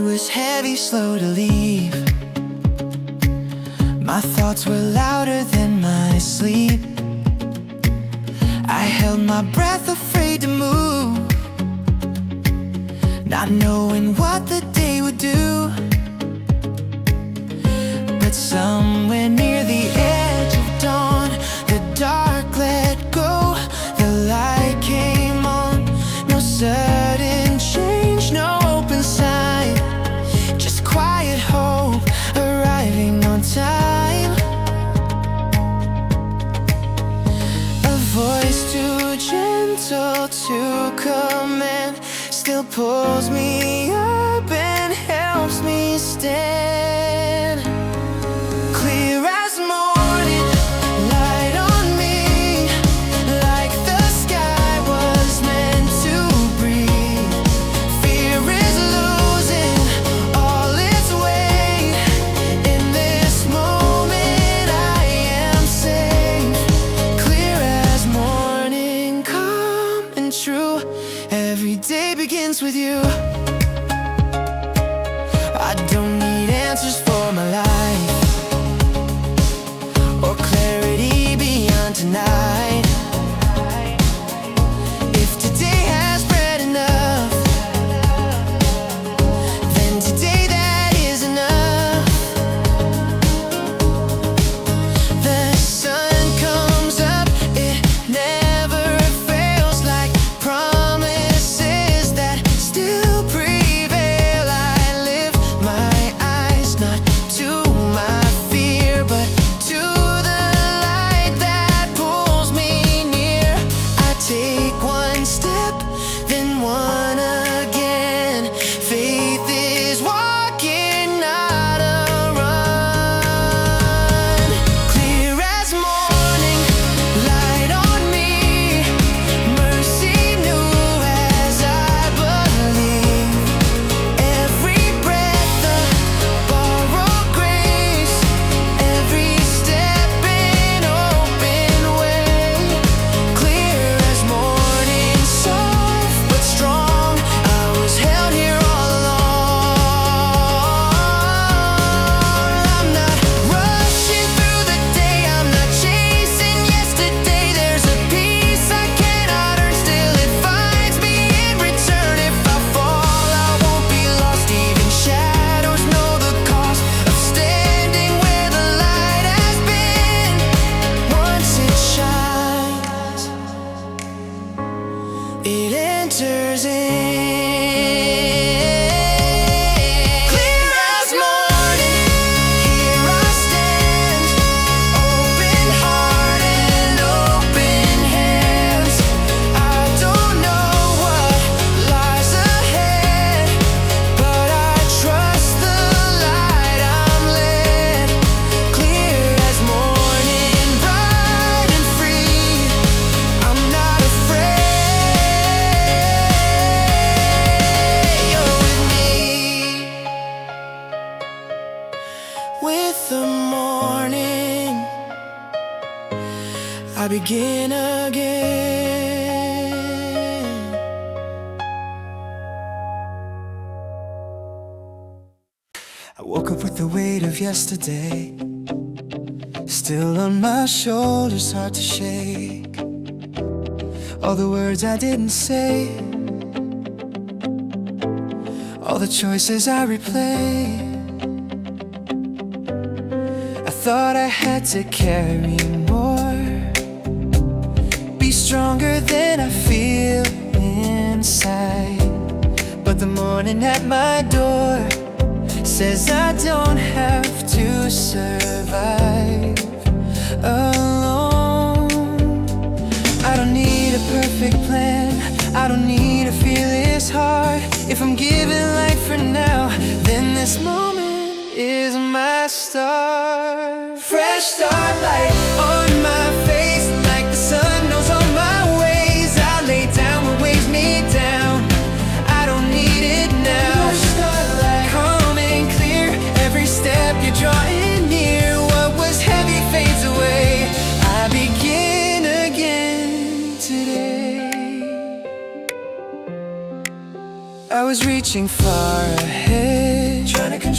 was heavy, slow to leave. My thoughts were louder than my sleep. I held my breath, afraid to move, not knowing what the day would do. But somewhere near the edge of dawn, the dark let go, the light came on. No sudden change, no open sign, just quiet hope arriving on time. A voice too gentle to command still pulls me up and helps me stand. Clear as morning, light on me, like the sky was meant to breathe. Fear is losing all its weight. In this moment I am safe. Clear as morning, calm and true. Every day begins with you. I don't need answers for my life or clarity beyond tonight. If today has bred enough, then today that is enough. The sun comes up, it never fails, like promises that still prevail. I lift my eyes not to my fear, but to the light that pulls me near. I take one step, then one again. Faith is walking, not a run. Clear as morning, light on me, mercy new as I believe. Every breath a borrowed grace, every step an open way. Clear as morning, soft but strong, I was held here all along. I'm not rushing through the day, I'm not chasing yesterday. There's a peace I cannot earn, still it finds me in return. If I fall, I won't be lost. Even shadows know the cost of standing where the light has been. Once it shines, it enters in. Clear as morning, here I stand, open heart and open hands. I don't know what lies ahead, but I trust the light I'm led. Clear as morning, bright and free, I'm not afraid. You're with me. With the morning, I begin again. I woke up with the weight of yesterday still on my shoulders, hard to shake. All the words I didn't say, all the choices I replay. I thought I had to carry more, be stronger than I feel inside. But the morning at my door says I don't have to survive alone. I don't need a perfect plan, I don't need to feel this hard. If I'm giving life for now, then this moment is my start. Fresh start, light on my face, like the sun knows all my ways. I lay down what weighs me down, I don't need it now. Calm and clear, every step you're drawing near. What was heavy fades away, I begin again today. I was reaching far ahead,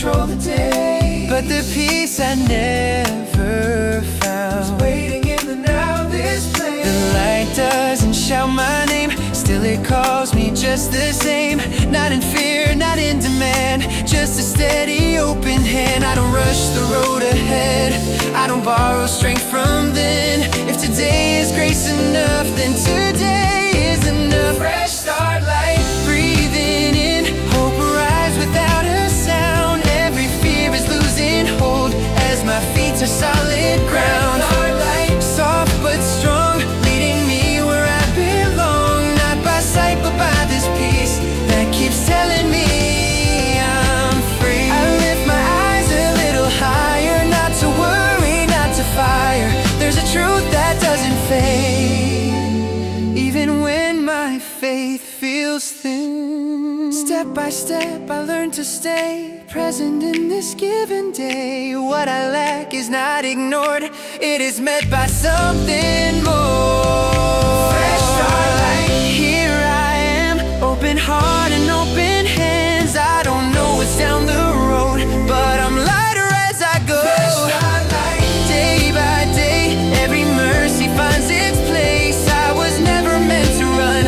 control the day. But the peace I never found is waiting in the now, this place. The light doesn't shout my name, still it calls me just the same. Not in fear, not in demand, just a steady open hand. I don't rush the road ahead, I don't borrow strength from then. If today is grace enough, then today is enough. Fresh start, light breathing in, hope arrives without a sound. Every fear is losing hold as my feet are solid ground. Light, soft but strong, leading me where I belong. Not by sight but by this peace that keeps telling me I'm free. I lift my eyes a little higher, not to worry, not to fire. There's a truth that doesn't fade, even when my faith feels thin. Step by step I learn to stay present in this given day. What I lack is not ignored, it is met by something more. Fresh starlight, here I am, open heart and open hands. I don't know what's down the road, but I'm lighter as I go. Fresh starlight, day by day, every mercy finds its place. I was never meant to run,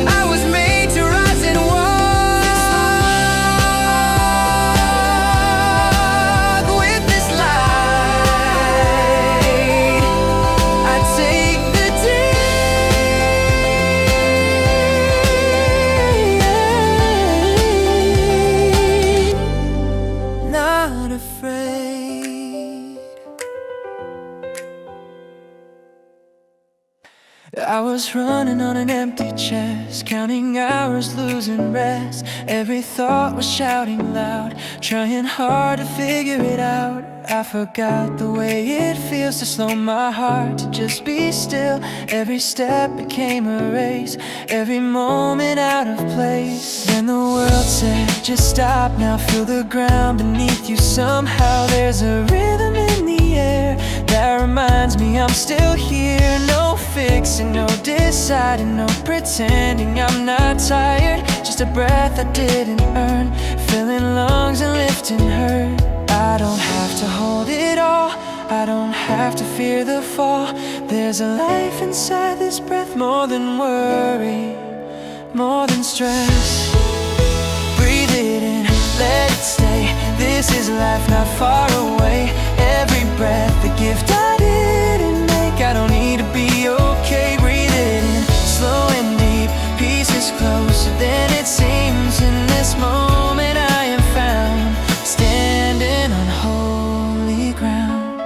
I was made to rise and walk with this light. I take the day, not afraid. I was running on an empty chest, counting hours, losing rest. Every thought was shouting loud, trying hard to figure it out. I forgot the way it feels to slow my heart, to just be still. Every step became a race, every moment out of place. Then the world said, just stop now, feel the ground beneath you somehow. There's a rhythm in the air that reminds me I'm still here. No fixing, no deciding, no pretending I'm not tired. Just a breath I didn't earn, filling lungs and lifting hurt. I don't have to hold it all, I don't have to fear the fall. There's a life inside this breath, more than worry, more than stress. Breathe it in, let it stay. This is life not far away. Every breath a gift I didn't make. I don't need to be okay. Breathe it in, slow and deep. Peace is closer than it seems. In this moment I am found, standing on holy ground.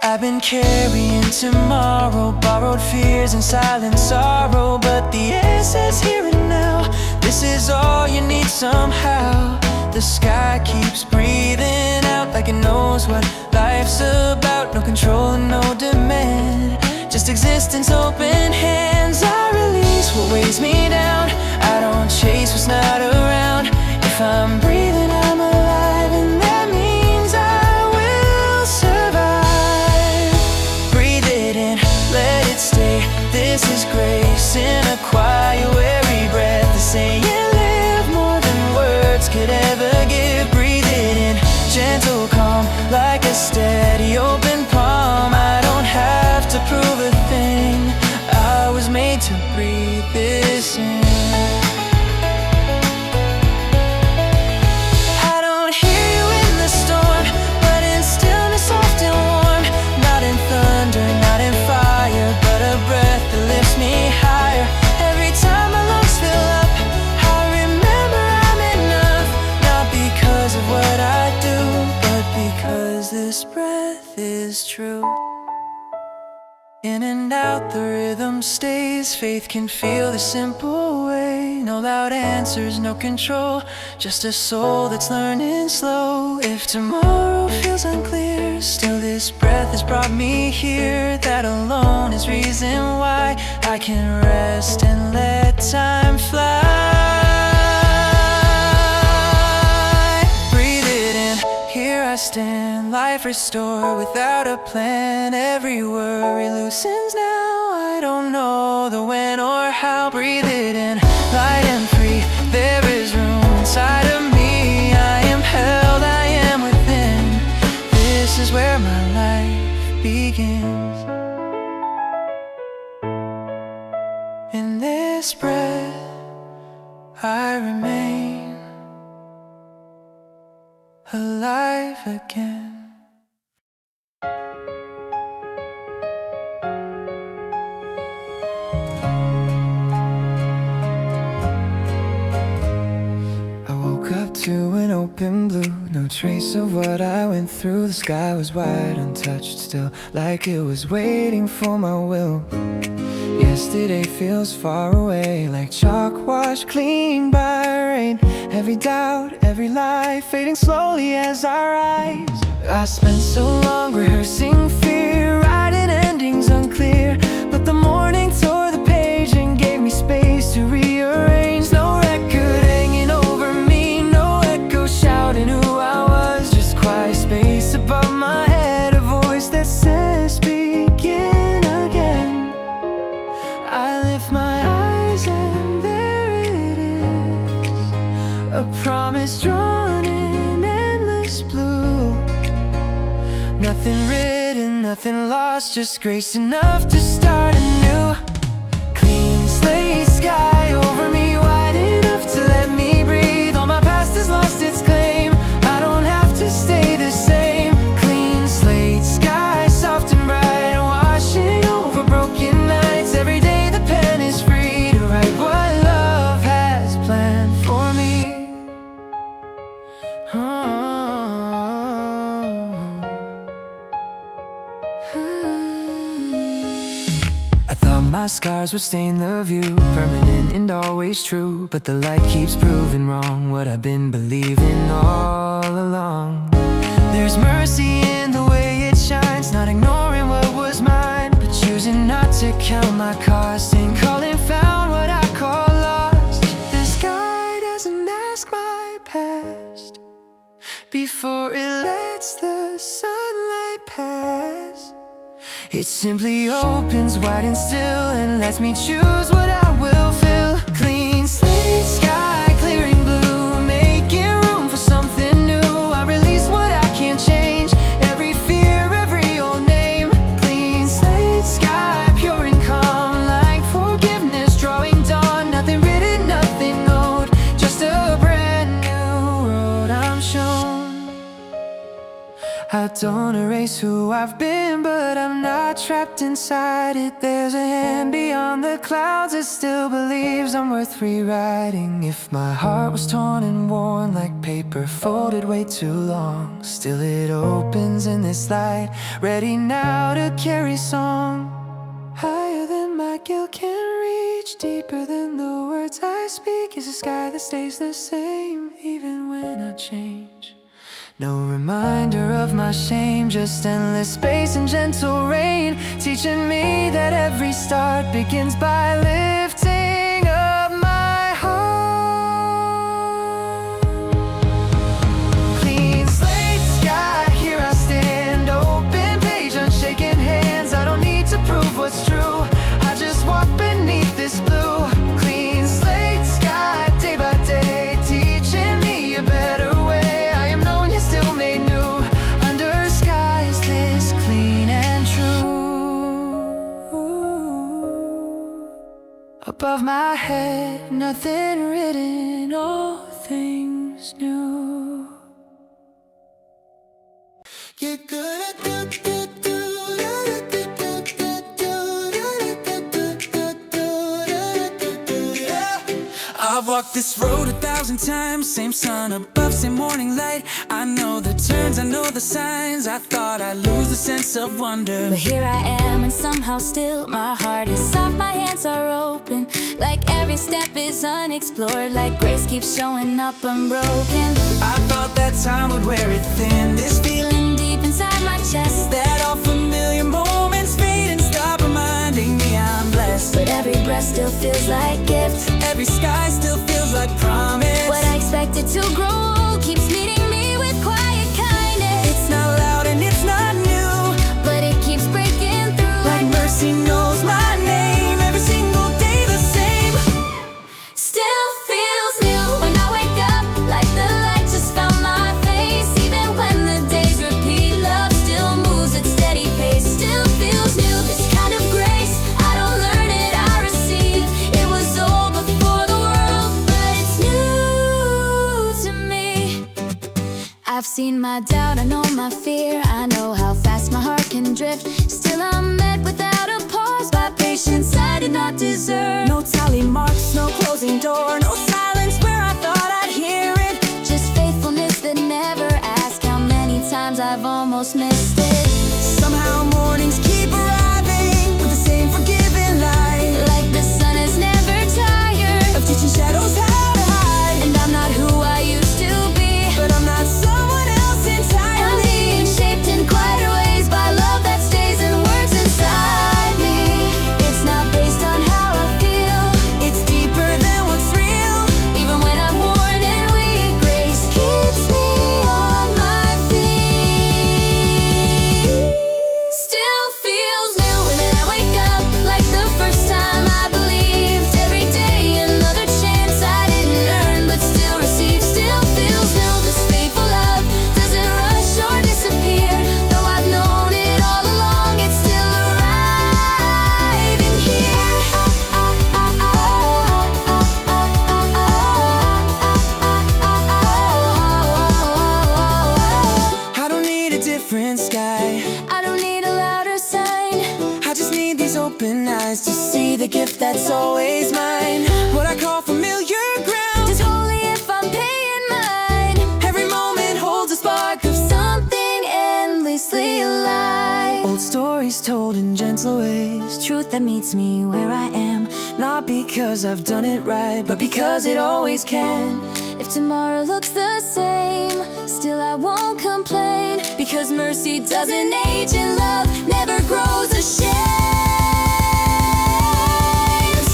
I've been carrying tomorrow, borrowed fears and silent sorrow, but the answer's here and now. This is all you need somehow. The sky keeps breathing out like it knows what life's about. No control and no demand, just existence, open hands. I release what weighs me down, I don't chase what's not around. If I'm breathing, I'm alive, and that means I will survive. Breathe it in, let it stay. This is grace in a quiet, weary breath. The saying live more than words could ever give. Breathe it in, gentle calm, like a steady open palm. I don't have to prove a thing, I was made to breathe this in. I don't hear you in the storm, but in stillness soft and warm. Not in thunder, not in fire, but a breath that lifts me higher. Every time my lungs fill up, I remember I'm enough. Not because of what I do, but because this breath is true. In and out the rhythm stays. Faith can feel the simple way. No loud answers, no control, just a soul that's learning slow. If tomorrow feels unclear, still this breath has brought me here. That alone is reason why I can rest and let time fly. Breathe it in, here I stand, life restored without a plan. Every worry loosens now, I don't know the when or how. Breathe it in, light and free, there is room inside of me. I am held begins. In this breath I remain alive again. To an open blue, no trace of what I went through. The sky was wide, untouched, still like it was waiting for my will. Yesterday feels far away, like chalk washed clean by rain. Every doubt, every lie, fading slowly as I rise. I spent so long rehearsing fear, writing endings unclear, but the morning tore the page and gave me space to rearrange. No record hanging over me, no echo shouting who I was, just quiet space above my head, a voice that says begin again. I lift my eyes and there it is, a promise drawn in endless blue. Nothing written, nothing lost, just grace enough to start anew. Clean slate sky over me, wide enough to let me breathe. All my past has lost its claim, I don't have to stay the same. Clean slate sky, soft and bright, washing over broken nights. Every day the pen is free to write what love has planned for me. I thought my scars would stain the view, permanent and always true, but the light keeps proving wrong what I've been believing all along. There's mercy in the way it shines, not ignoring what was mine, but choosing not to count my cost and calling found what I call lost. The sky doesn't ask my past before it lets the sunlight pass. It simply opens wide and still and lets me choose what I will fill. Clean slate sky, clearing blue, making room for something new. I release what I can't change, every fear, every old name. Clean slate sky, pure and calm, like forgiveness drawing dawn. Nothing written, nothing old, just a brand new road I'm shown. I don't erase who I've been, but I'm not trapped inside it. There's a hand beyond the clouds that still believes I'm worth rewriting. If my heart was torn and worn like paper folded way too long, still it opens in this light, ready now to carry song. Higher than my guilt can reach, deeper than the words I speak, is a sky that stays the same even when I change. No reminder of my shame, just endless space and gentle rain, teaching me that every start begins by lifting up my heart. Clean slate sky, here I stand, open page, unshaken hands. I don't need to prove what's true, I just walk beneath this blue. Clean slate sky, day by day, teaching me a better way. Still made new under skies this clean and true. Above my head, nothing written, all things new. Get good at I've walked this road 1,000 times, same sun above, same morning light. I know the turns, I know the signs. I thought I'd lose the sense of wonder, but here I am, and somehow still my heart is soft, my hands are open. Like every step is unexplored, like grace keeps showing up unbroken. I thought that time would wear it thin, this feeling deep inside my chest, that all familiar moments fade and stop reminding me I'm blessed. But every breath still feels like gift, every sky still feels like promise. What I expected to grow keeps meeting me with quiet kindness. It's not loud and it's not new, but it keeps breaking through. Like mercy knows my name, every single day the same. Still feels new when I wake up, like the light just found my face. Even when the days repeat, love still moves at steady pace. Still my doubt, I know my fear, I know how fast my heart can drift. Still I'm met without a pause by patience I did not deserve. No tally marks, no closing door, no silence where I thought I'd hear it. Just faithfulness that never asked how many times I've almost missed it. Somehow mornings keep arriving with the same forgiving light, Like the sun is never tired of teaching shadows how to hide. and I'm not who I used to be, But I'm not someone else I'm entirely. being shaped in quieter ways by love that stays and works inside me. It's not based on how I feel, It's deeper than what's real. even when I'm worn and weak, grace keeps me on my feet. Still feels new when I wake up, like the first time I believed. Every day another chance I didn't earn but still receive. Still feels new, this faithful love doesn't rush or disappear. Though I've known it all along, it's still arriving here. I don't need a different sky, I don't need a louder sign, I just need these open eyes to see the gift that's always mine. What I call familiar ground, just holy if I'm paying mine. every moment holds a spark of Something endlessly alive. old stories told in gentle ways. Truth that meets me where I am. Not because I've done it right, but because it always can. If tomorrow looks the same, still I won't complain. Because mercy doesn't age and love never grows ashamed.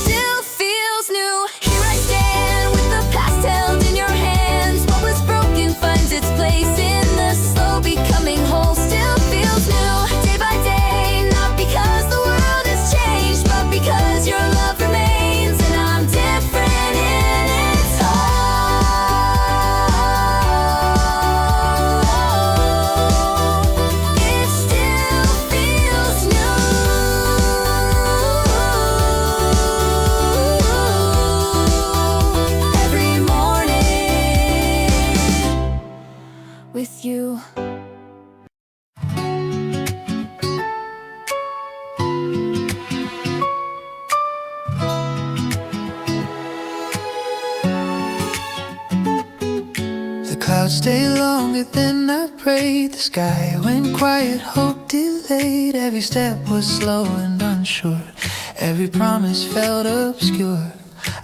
Still feels new. Here I stand with the past held in your hands. What was broken finds its place in the slow becoming whole. Still feels new, day by day. Not because the world has changed, but because your love remains. And I'm different in its whole. It still feels new. Every morning with you. The clouds stay longer than I prayed. The sky went quiet, hope delayed. Every step was slow and unsure. Every promise felt obscure.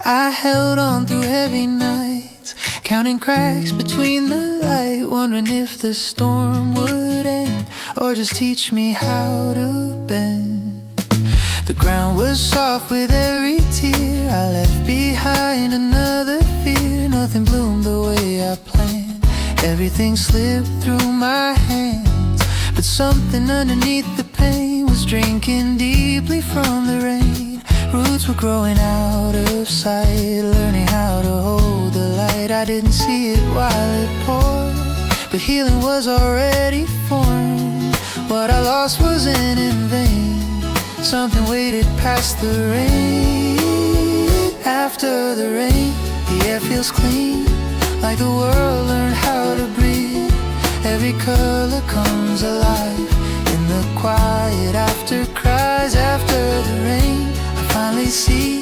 I held on through heavy nights, counting cracks between the light, wondering if the storm would end or just teach me how to bend. The ground was soft with every tear. I left behind another fear. Nothing bloomed the way I planned. Everything slipped through my hands. But something underneath the pain was drinking deeply from the rain. Roots were growing out of sight, learning how to hold the light. I didn't see it while it poured, but healing was already formed. What I lost wasn't in vain. Something waited past the rain. After the rain, the air feels clean, like the world learned how to breathe. Every color comes alive in the quiet after cries. After the rain, I finally see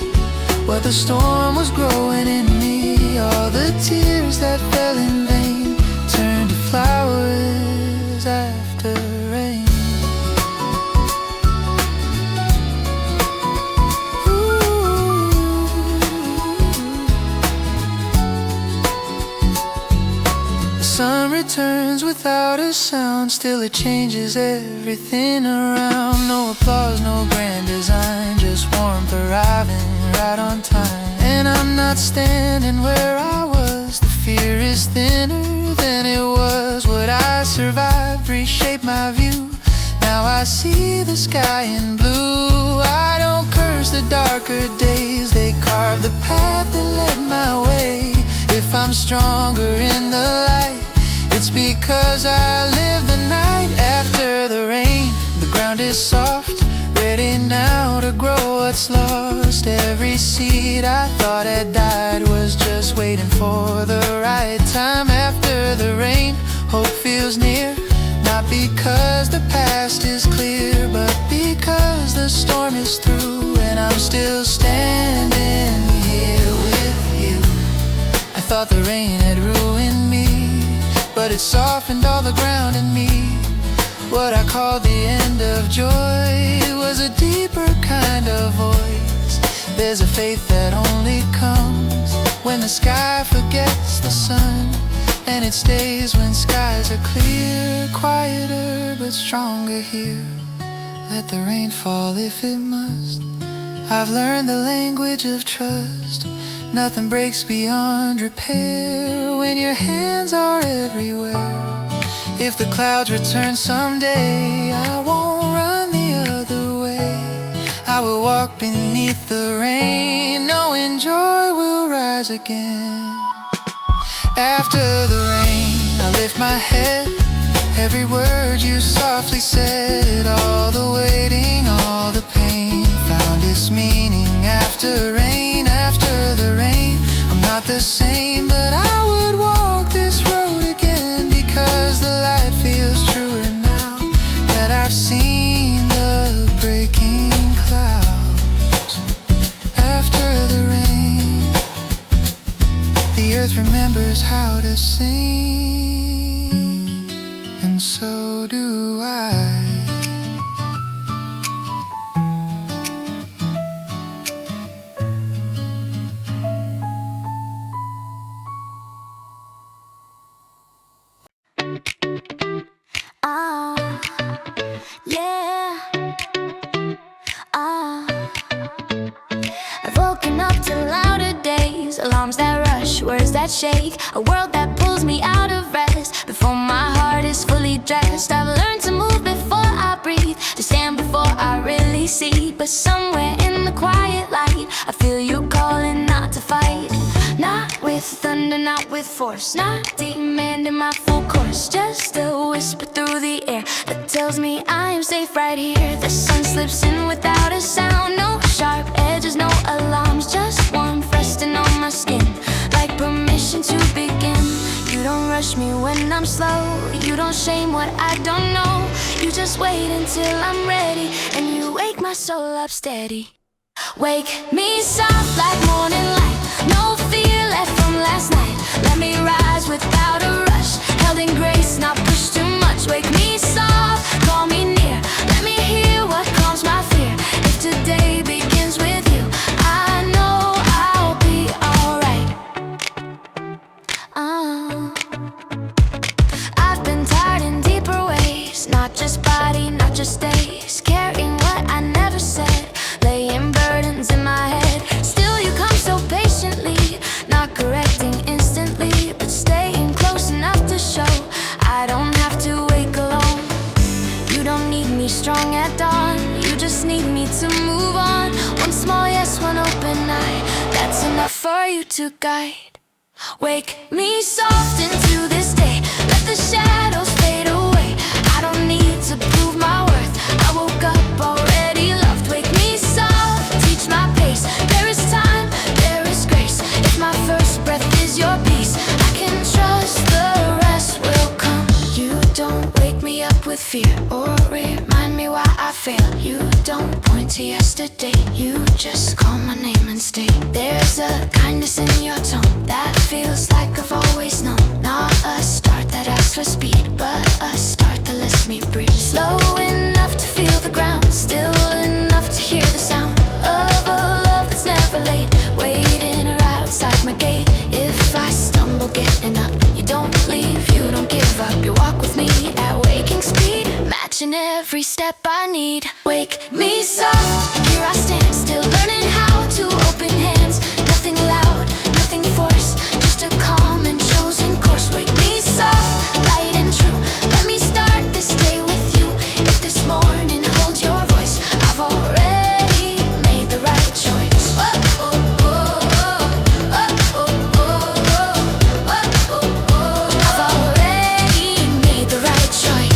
what the storm was growing in me. All the tears that fell in vain turned to flowers after rain. Sun returns without a sound, still it changes everything around. No applause, no grand design, just warmth arriving right on time. And I'm not standing where I was, the fear is thinner than it was. What I survived reshaped my view. Now I see the sky in blue. I don't curse the darker days, they carve the path that led my way. If I'm stronger in the light, it's because I live the night after the rain. The ground is soft, ready now to grow what's lost. Every seed I thought had died was just waiting for the right time. After the rain, Hope feels near, not because the past is clear, but because the storm is through and I'm still standing here with you. I thought the rain had ruined me, but it softened all the ground in me. What I called the end of joy was a deeper kind of voice. There's a faith that only comes when the sky forgets the sun, and it stays when skies are clear. Quieter but stronger here. Let the rain fall if it must. I've learned the language of trust. Nothing breaks beyond repair when your hands are everywhere. If the clouds return someday, I won't run the other way. I will walk beneath the rain, knowing joy will rise again. After the rain, I lift my head. Every word you softly said, all the waiting, all the pain, found its meaning. After rain, after the rain, I'm not the same, but I would walk this road again, because the light feels truer now that I've seen the breaking clouds. After the rain, the earth remembers how to sing, and so do I. Yeah. I've woken up to louder days, alarms that rush, words that shake, a world that pulls me out of rest. Before my heart is fully dressed, I've learned to move before I breathe, to stand before I really see. But somewhere in the quiet light, I feel you calling not to fight. Not with thunder, not with force, not demanding my full course, just a whisper through the air that tells me I am safe right here. The sun slips in without a sound, no sharp edges, no alarms, just warmth resting on my skin, like permission to begin. You don't rush me when I'm slow, you don't shame what I don't know. You just wait until I'm ready, and you wake my soul up steady. Wake me soft like morning light, no fear left from last night. Let me rise without a rush, held in grace, not pushed too much. Wake me soft, call me near, let me hear what calms my fear. If today begins with you, I know I'll be alright. I've been tired in deeper ways, not just body, not just days, carrying what I never said, laying burdens in my head. Still you come so patiently, not correcting instantly, but staying close enough to show I don't have to wake alone. You don't need me strong at dawn, you just need me to move on. One small yes, one open eye, that's enough for you to guide. Wake me soft into this day, let the shadows fade away. I don't need to prove my worth, I woke up already loved. Wake me soft, teach my pace, there is time, there is grace. If my first breath is your peace, I can trust the rest will come. You don't wake me up with fear, or remind me why I failed. You don't point to yesterday, you just call my name and stay. There's a kindness in your tone that feels like I've always known. Not a start that asks for speed, but a start that lets me breathe. Slow enough to feel the ground, still enough to hear the sound of a love that's never late, waiting right outside my gate. If I stumble getting up, you don't leave, you don't give up. You walk with me at waking speed, matching every step I need. Wake me soft, here I stand, still learning how to open hands. Nothing loud, nothing forced, just a calm and chosen course. Wake me soft, light and true, let me start this day with you. If this morning holds your voice, I've already made the right choice. I've already made the right choice.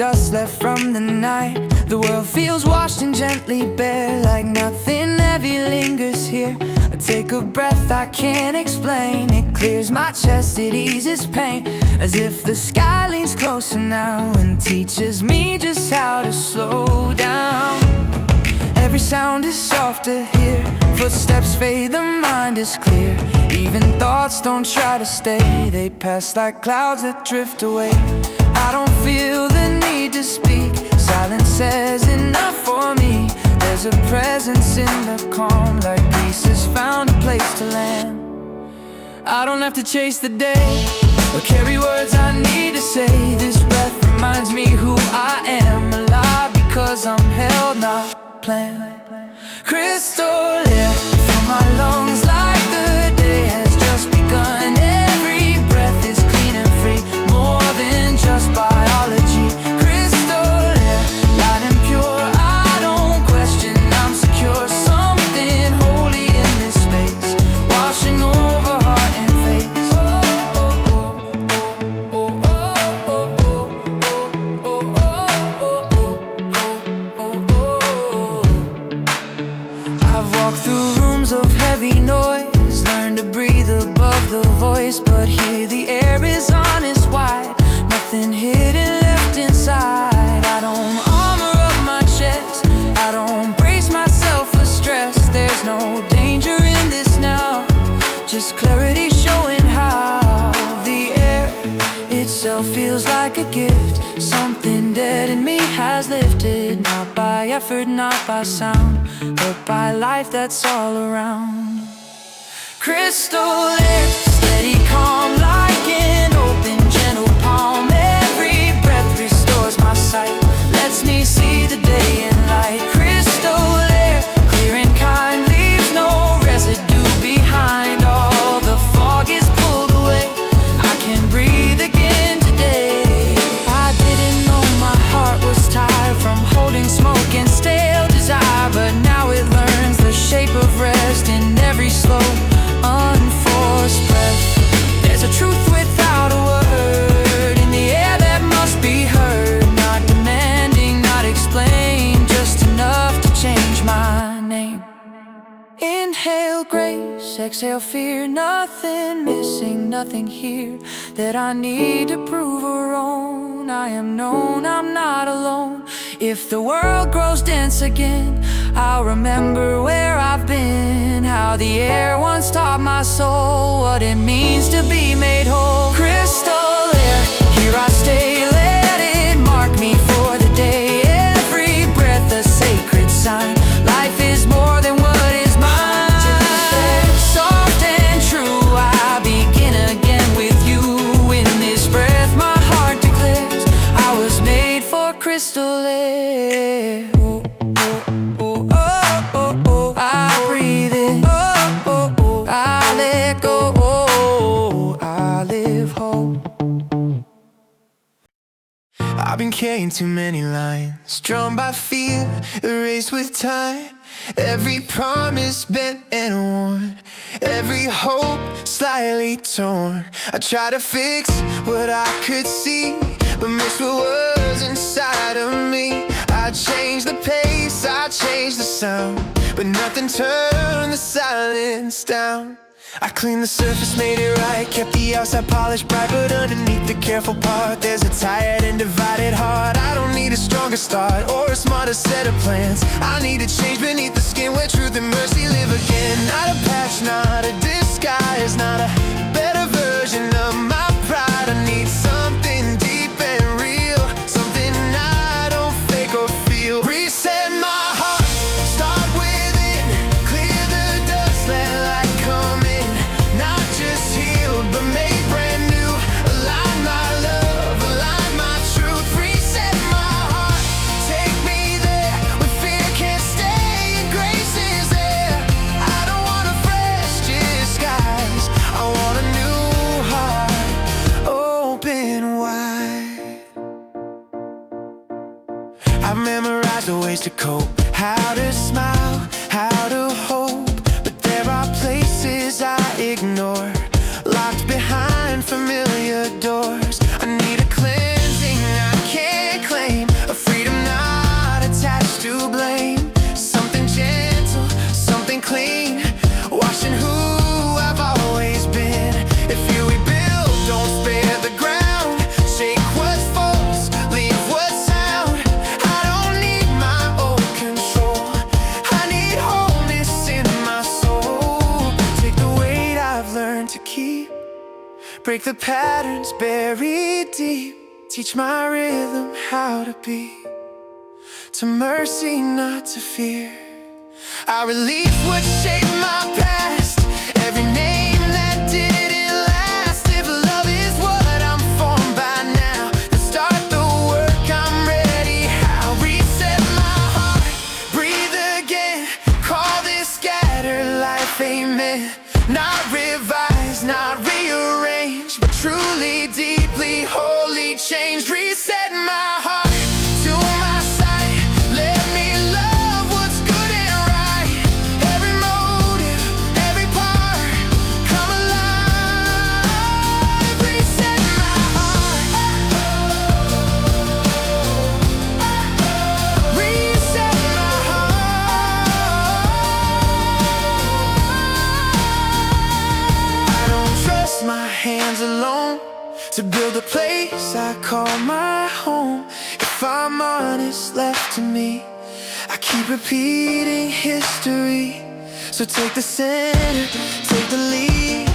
dust left from the night. The world feels washed and gently bare, like nothing heavy lingers here. I take a breath I can't explain. It clears my chest, it eases pain, as if the sky leans closer now and teaches me just how to slow down. Every sound is soft to hear. Footsteps fade, the mind is clear. Even thoughts don't try to stay. They pass like clouds that drift away. I don't feel the need to speak. Silence says enough for me. There's a presence in the calm, like peace has found a place to land. I don't have to chase the day or carry words I need to say. This breath reminds me who I am, alive because I'm held, not planned. Crystal clear from my lungs, like the day has just begun. Every breath is clean and free, more than just biology. Crystal clear, light and pure, I don't question, I'm secure. Something holy in this space, washing over heart and face. I've walked through rooms of heavy noise, learned to breathe above the voice, but here the air is honest, wide, nothing hidden left inside. I don't armor up my chest, I don't brace myself for stress. There's no danger in this now, just clarity showing how. The air itself feels like a gift. Something dead in me has lifted, not by effort, not by sound, but by life that's all around. Crystal clear, steady calm, like an open gentle palm. Every breath restores my sight, lets me see the day in light. Crystal clear, clear and kind, leaves no residue behind. All the fog is pulled away, I can breathe again today. I didn't know my heart was tired from holding smoke and stale desire, but now it learns the shape of rest in every slow, unforced breath. There's a truth without a word in the air that must be heard. Not demanding, not explained, just enough to change my name. Inhale grace, exhale fear. Nothing missing, nothing here that I need to prove or own. I am known, I'm not alone. If the world grows dense again, I'll remember where I've been, how the air once taught my soul what it means to be made whole. Crystal clear, here I stay, let it mark me for the day. Every breath a sacred sign, life is more than what is mine. Soft and true, I begin again with you. In this breath my heart declares I was made for crystal air. Oh, oh, oh, oh, oh, I breathe in. Oh, oh, oh, I let go. Oh, I live whole. I've been carrying too many lines, drawn by fear, erased with time. Every promise bent and worn, every hope slightly torn. I try to fix what I could see, but missed what was inside of me. I changed the pace, I changed the sound, but nothing turned the silence down. I cleaned the surface, made it right, kept the outside polished bright, but underneath the careful part, there's a tired and divided heart. I don't need a stronger start or a smarter set of plans. I need a change beneath the skin where truth and mercy live again. Not a patch, not a disguise, not a better version of my pride. I need something deep and real, something I don't fake or feel. Reset my heart, start within, clear the dust, let light come in. Not just healed, but made brand new. Align my love, align my truth. Reset my heart, take me there where fear can't stay and grace is coming clean, washing who I've always been. If you rebuild, don't spare the ground. Shake what's false, leave what's sound. I don't need my old control, I need wholeness in my soul. Take the weight I've learned to keep, break the patterns buried deep. Teach my rhythm how to beat, to mercy, not to fear. I release what shaped my past, every name that didn't last. If love is what I'm formed by now, then start the work, I'm ready. I'll reset my heart, breathe again, call this scattered life amen. Not revised, not rearranged, but truly, deeply, wholly changed. Reset my heart to my side, let me love what's good and right. Every motive, every part, come alive. Reset my heart, reset my heart. I don't trust my hands alone to build a place I call my home. If I'm honest, left to me, I keep repeating history. So take the center, take the lead,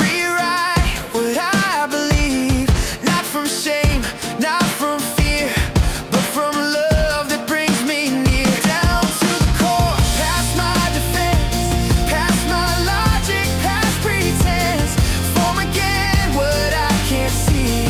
rewrite what I believe. Not from shame, not from fear, but from love that brings me near. Down to the core, past my defense, past my logic, past pretense. Form again what I can't see,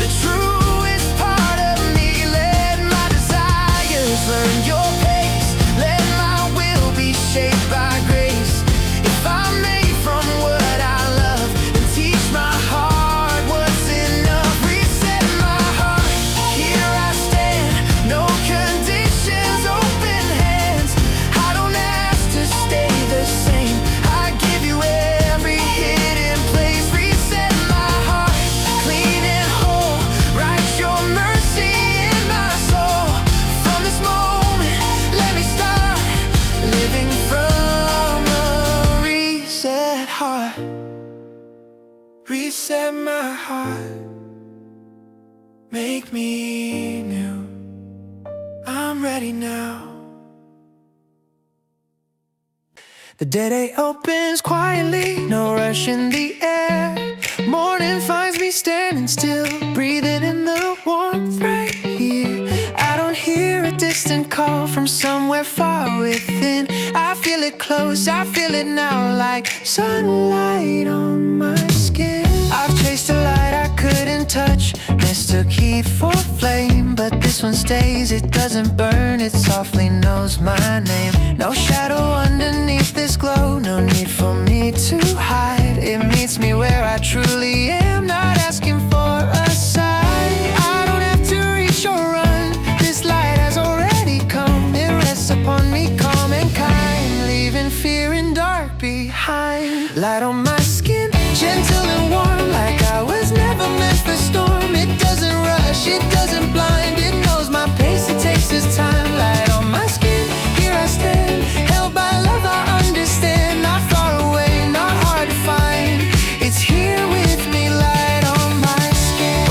the truest part of me. Let my desires learn your pace, let my will be shaped by grace. If I'm made from what I love, then teach my heart what's enough. Reset my heart, here I stand, no conditions, open hands. I don't ask to stay the same, I give you every hidden place. Reset my heart, clean and whole, write your mercy in my soul. From this moment, let me start living from a reset heart. Reset my heart, make me new. I'm ready now. The day opens quietly, no rush in the air. Morning finds me standing still, breathing in the warmth right here. I don't hear a distant call from somewhere far within. I feel it close, I feel it now, like sunlight on my skin. I've chased a light I couldn't touch, mistook heat for flame, but this one stays, it doesn't burn, it softly knows my name. No shadow underneath this glow, no need for me to hide. It meets me where I truly am, not asking for a sign. I don't have to reach or run, this light has already come. It rests upon me calm and kind, leaving fear and dark behind. Light on my skin, gentle and warm, like I was never meant for storm. It doesn't rush, it doesn't blind, it knows my pace, it takes its time. Light on my skin, here I stand, held by love I understand. Not far away, not hard to find, it's here with me. Light on my skin.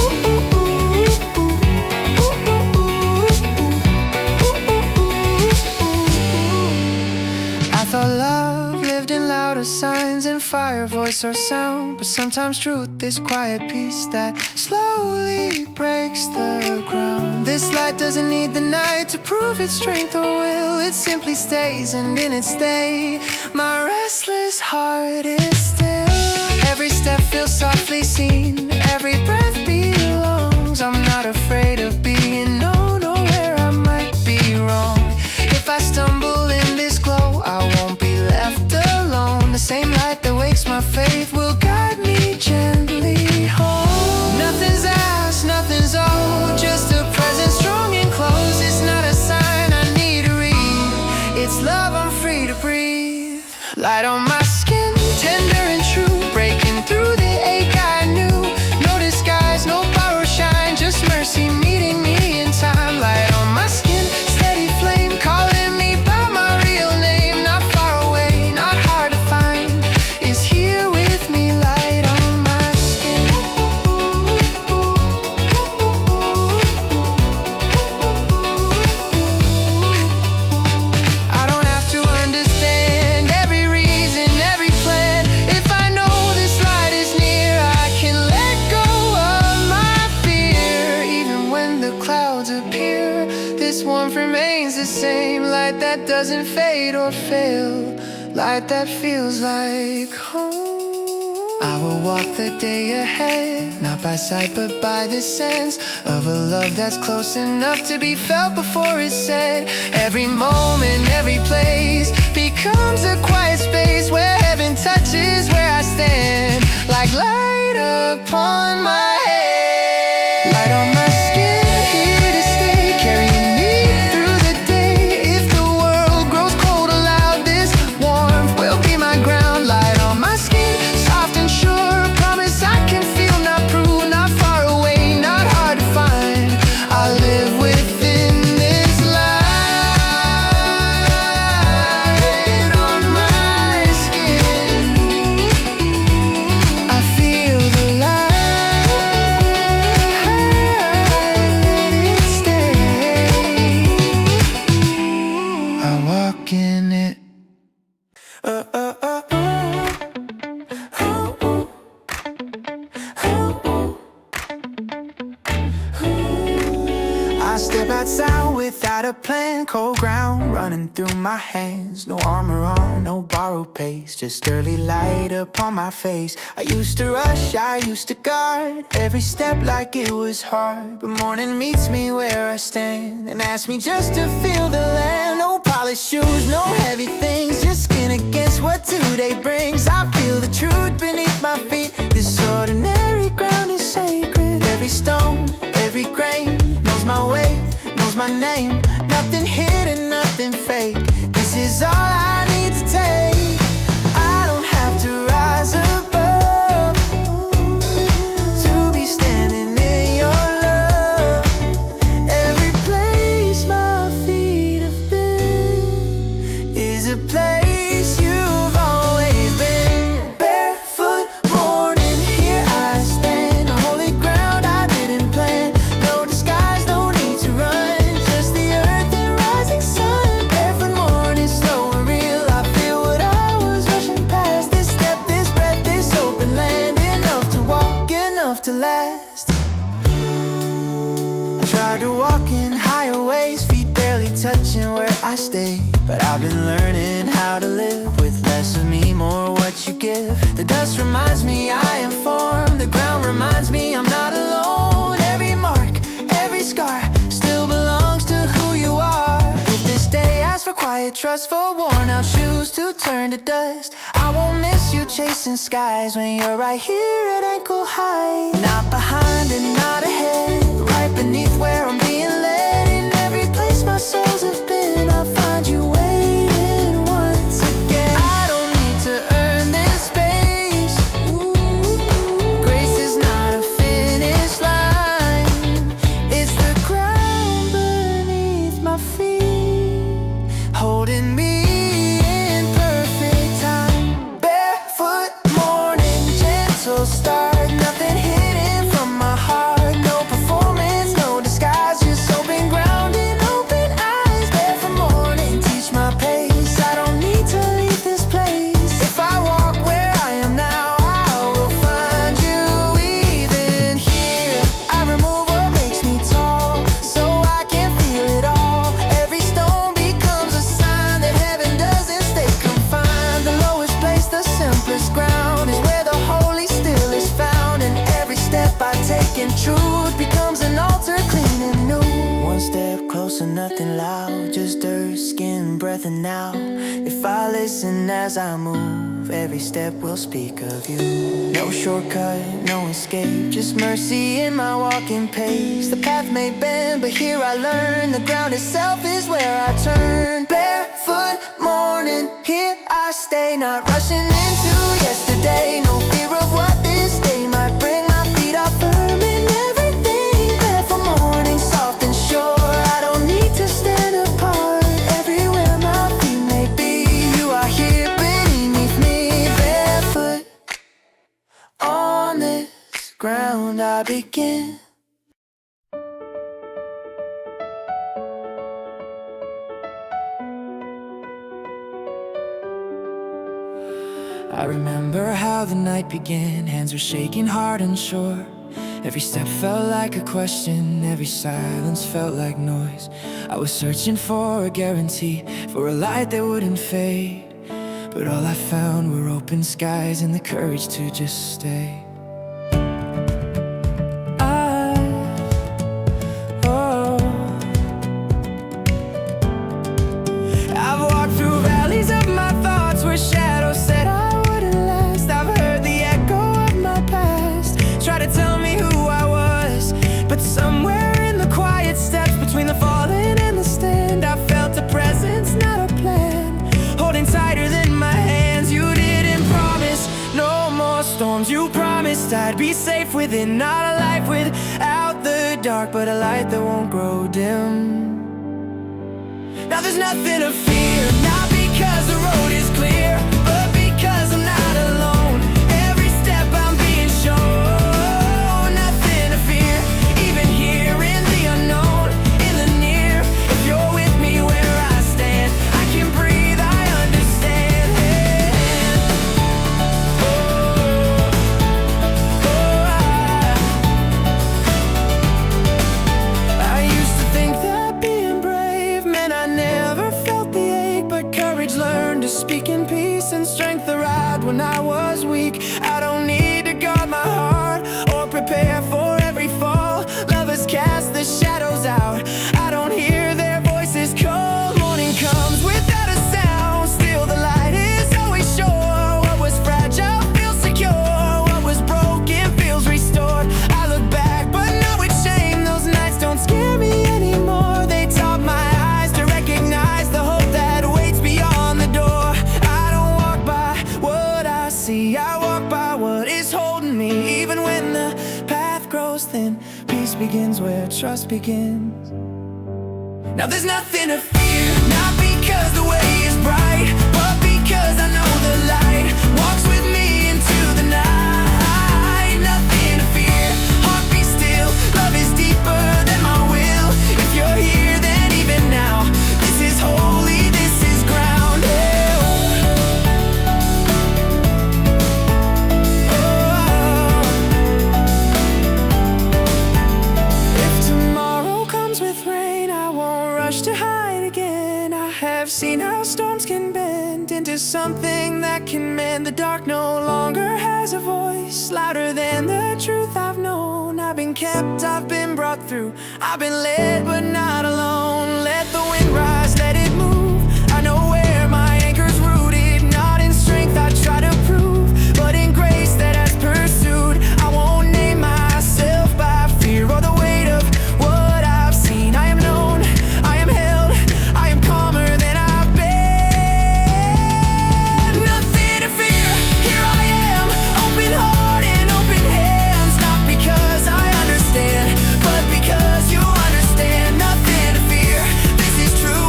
I thought love lived in louder signs and fire, voice or sound, but sometimes truth is quiet peace that slowly breaks the ground. This light doesn't need the night to prove its strength or will, it simply stays, and in its stay my restless heart is still. Every step feels softly seen, every breath belongs. I'm not afraid of being known or where I might be wrong. If I stumble in this glow, I won't be left alone. The same light that wakes my faith will guide me gently home. Nothing's asked, nothing's owed, just a presence strong and close. It's not a sign I need to read, it's love I'm free to breathe. Light on my skin, tender and true, breaking through the ache I knew. No disguise, no power shine, just mercy meeting me in time. Light on my skin, steady flame, calling me by my real name. Not far away, doesn't fade or fail, light that feels like home. I will walk the day ahead, not by sight but by the sense of a love that's close enough to be felt before it's said. Every moment, every place becomes a quiet space where heaven touches where I stand, like light upon my head, light on my skin, here to stay, carrying me through the day. If the world grows cold, allow this warmth will be my ground. Light on my skin, soft and sure, promise I can feel, not prove, not far away, not hard to find. I live within this light on my skin. I feel the light, let it stay. I walk in it. I step outside without a plan, cold ground running through my hands. No armor on, no borrowed pace, just early light upon my face. I used to rush, I used to guard every step like it was hard. But morning meets me where I stand and asks me just to feel the land. No polished shoes, no heavy things, just skin against what today brings. I feel the truth beneath my feet. This ordinary ground is sacred. Every stone, every grain knows my weight, knows my name. Nothing hidden, nothing fake. This is all I need to take. I don't have to rise above to be standing in your love. Every place my feet have been is a place you've always been. Barefoot morning, here I stand on holy ground I didn't plan. No disguise, no need to run, just the earth and rising sun. Barefoot morning, slow and real, I feel what I was rushing past. This step, this breath, this open land, enough to walk, enough to last. I tried to walk in higher ways, feet barely touching where I stay. But I've been learning how to live with less of me, more what you give. The dust reminds me I am formed, the ground reminds me I'm not alone. Every mark, every scar still belongs to who you are. If this day asks for quiet trust, for worn out shoes to turn to dust, I won't miss you chasing skies when you're right here at ankle high. Not behind and not ahead, right beneath where I'm being led. In every place my soul's have been, I find you waiting once again. I don't need to earn this space. Grace is not a finish line, it's the ground beneath my feet, holding me in perfect time. Barefoot morning, gentle start, nothing hidden from my heart. No performance, no disguise, just open ground and open eyes. Barefoot morning, teach my pace, I don't need to leave this place. If I walk where I am now, I will find you even here. I remove what makes me tall, so I can feel it all. Every stone becomes a sign that heaven doesn't stay confined. The lowest place, the simplest ground, is where the holy still is found. And every step I take in truth becomes an altar clean and new. One step closer, nothing loud, just dirt, skin, breath, and now if I listen as I move, every step will speak of you. No shortcut, no escape, just mercy in my walking pace. The path may bend, but here I learn the ground itself is where I turn. Barefoot morning, here I stay, not rushing into yesterday. No fear of what this day might bring. My feet are firm in everything. Barefoot morning, soft and sure, I don't need to stand apart. Everywhere my feet may be, you are here beneath me. Barefoot on this ground I begin. I remember how the night began. Hands were shaking hard and sure, Every step felt like a question, every silence felt like noise. I was searching for a guarantee, for a light that wouldn't fade. But all I found were open skies and the courage to just stay. I've walked through valleys of my thoughts where shadows said I wouldn't last. I've heard the echo of my past try to tell me who I was, but somewhere in the quiet steps between the falling and the stand, I felt a presence, not a plan, holding tighter than my hands. You didn't promise no more storms. You promised I'd be safe within, not a life without the dark, but a light that won't grow dim. Now there's nothing to fear, not because the road is clear, but because I'm not alone. Every step I'm being shown, nothing to fear, even here in the unknown, in the near. If you're with me where I stand, I can breathe, I understand. I used to think that being brave meant I never felt the ache, but courage learned to speak in peace and strength arrived when I was weak. I don't need to guard my heart or prepare for every fall. Lovers cast the shadows out, I don't hear their voices call. Morning comes without a sound, still the light is always sure. What was fragile feels secure, what was broken feels restored. I look back but not with shame, those nights don't scare me anymore. They taught my eyes to recognize the hope that waits beyond the door. I don't walk by what I see, I walk by what is holding me. Even when the path grows thin, peace begins where trust begins. Now there's nothing to fear, not because the way is bright, but because I know the light walks with me into the night. Nothing to fear, heart be still, love is deeper than my will. If you're here then even now, this is holy, this is ground. If tomorrow comes with rain, I won't rush to hide again. I have seen how storms can bend into something that can mend. The dark no longer has a voice louder than the truth I've known. I've been kept, I've been brought through, I've been led but not alone. Let the wind rise, let it move, I know where my anchor's rooted. Not in strength I try to prove, but in grace that has pursued. I won't name myself by fear or the weight of what I've seen. I am known, I am held, I am calmer than I've been. Nothing to fear, here I am, open heart and open hands. Not because I understand, but because you understand. Nothing to fear, this is true,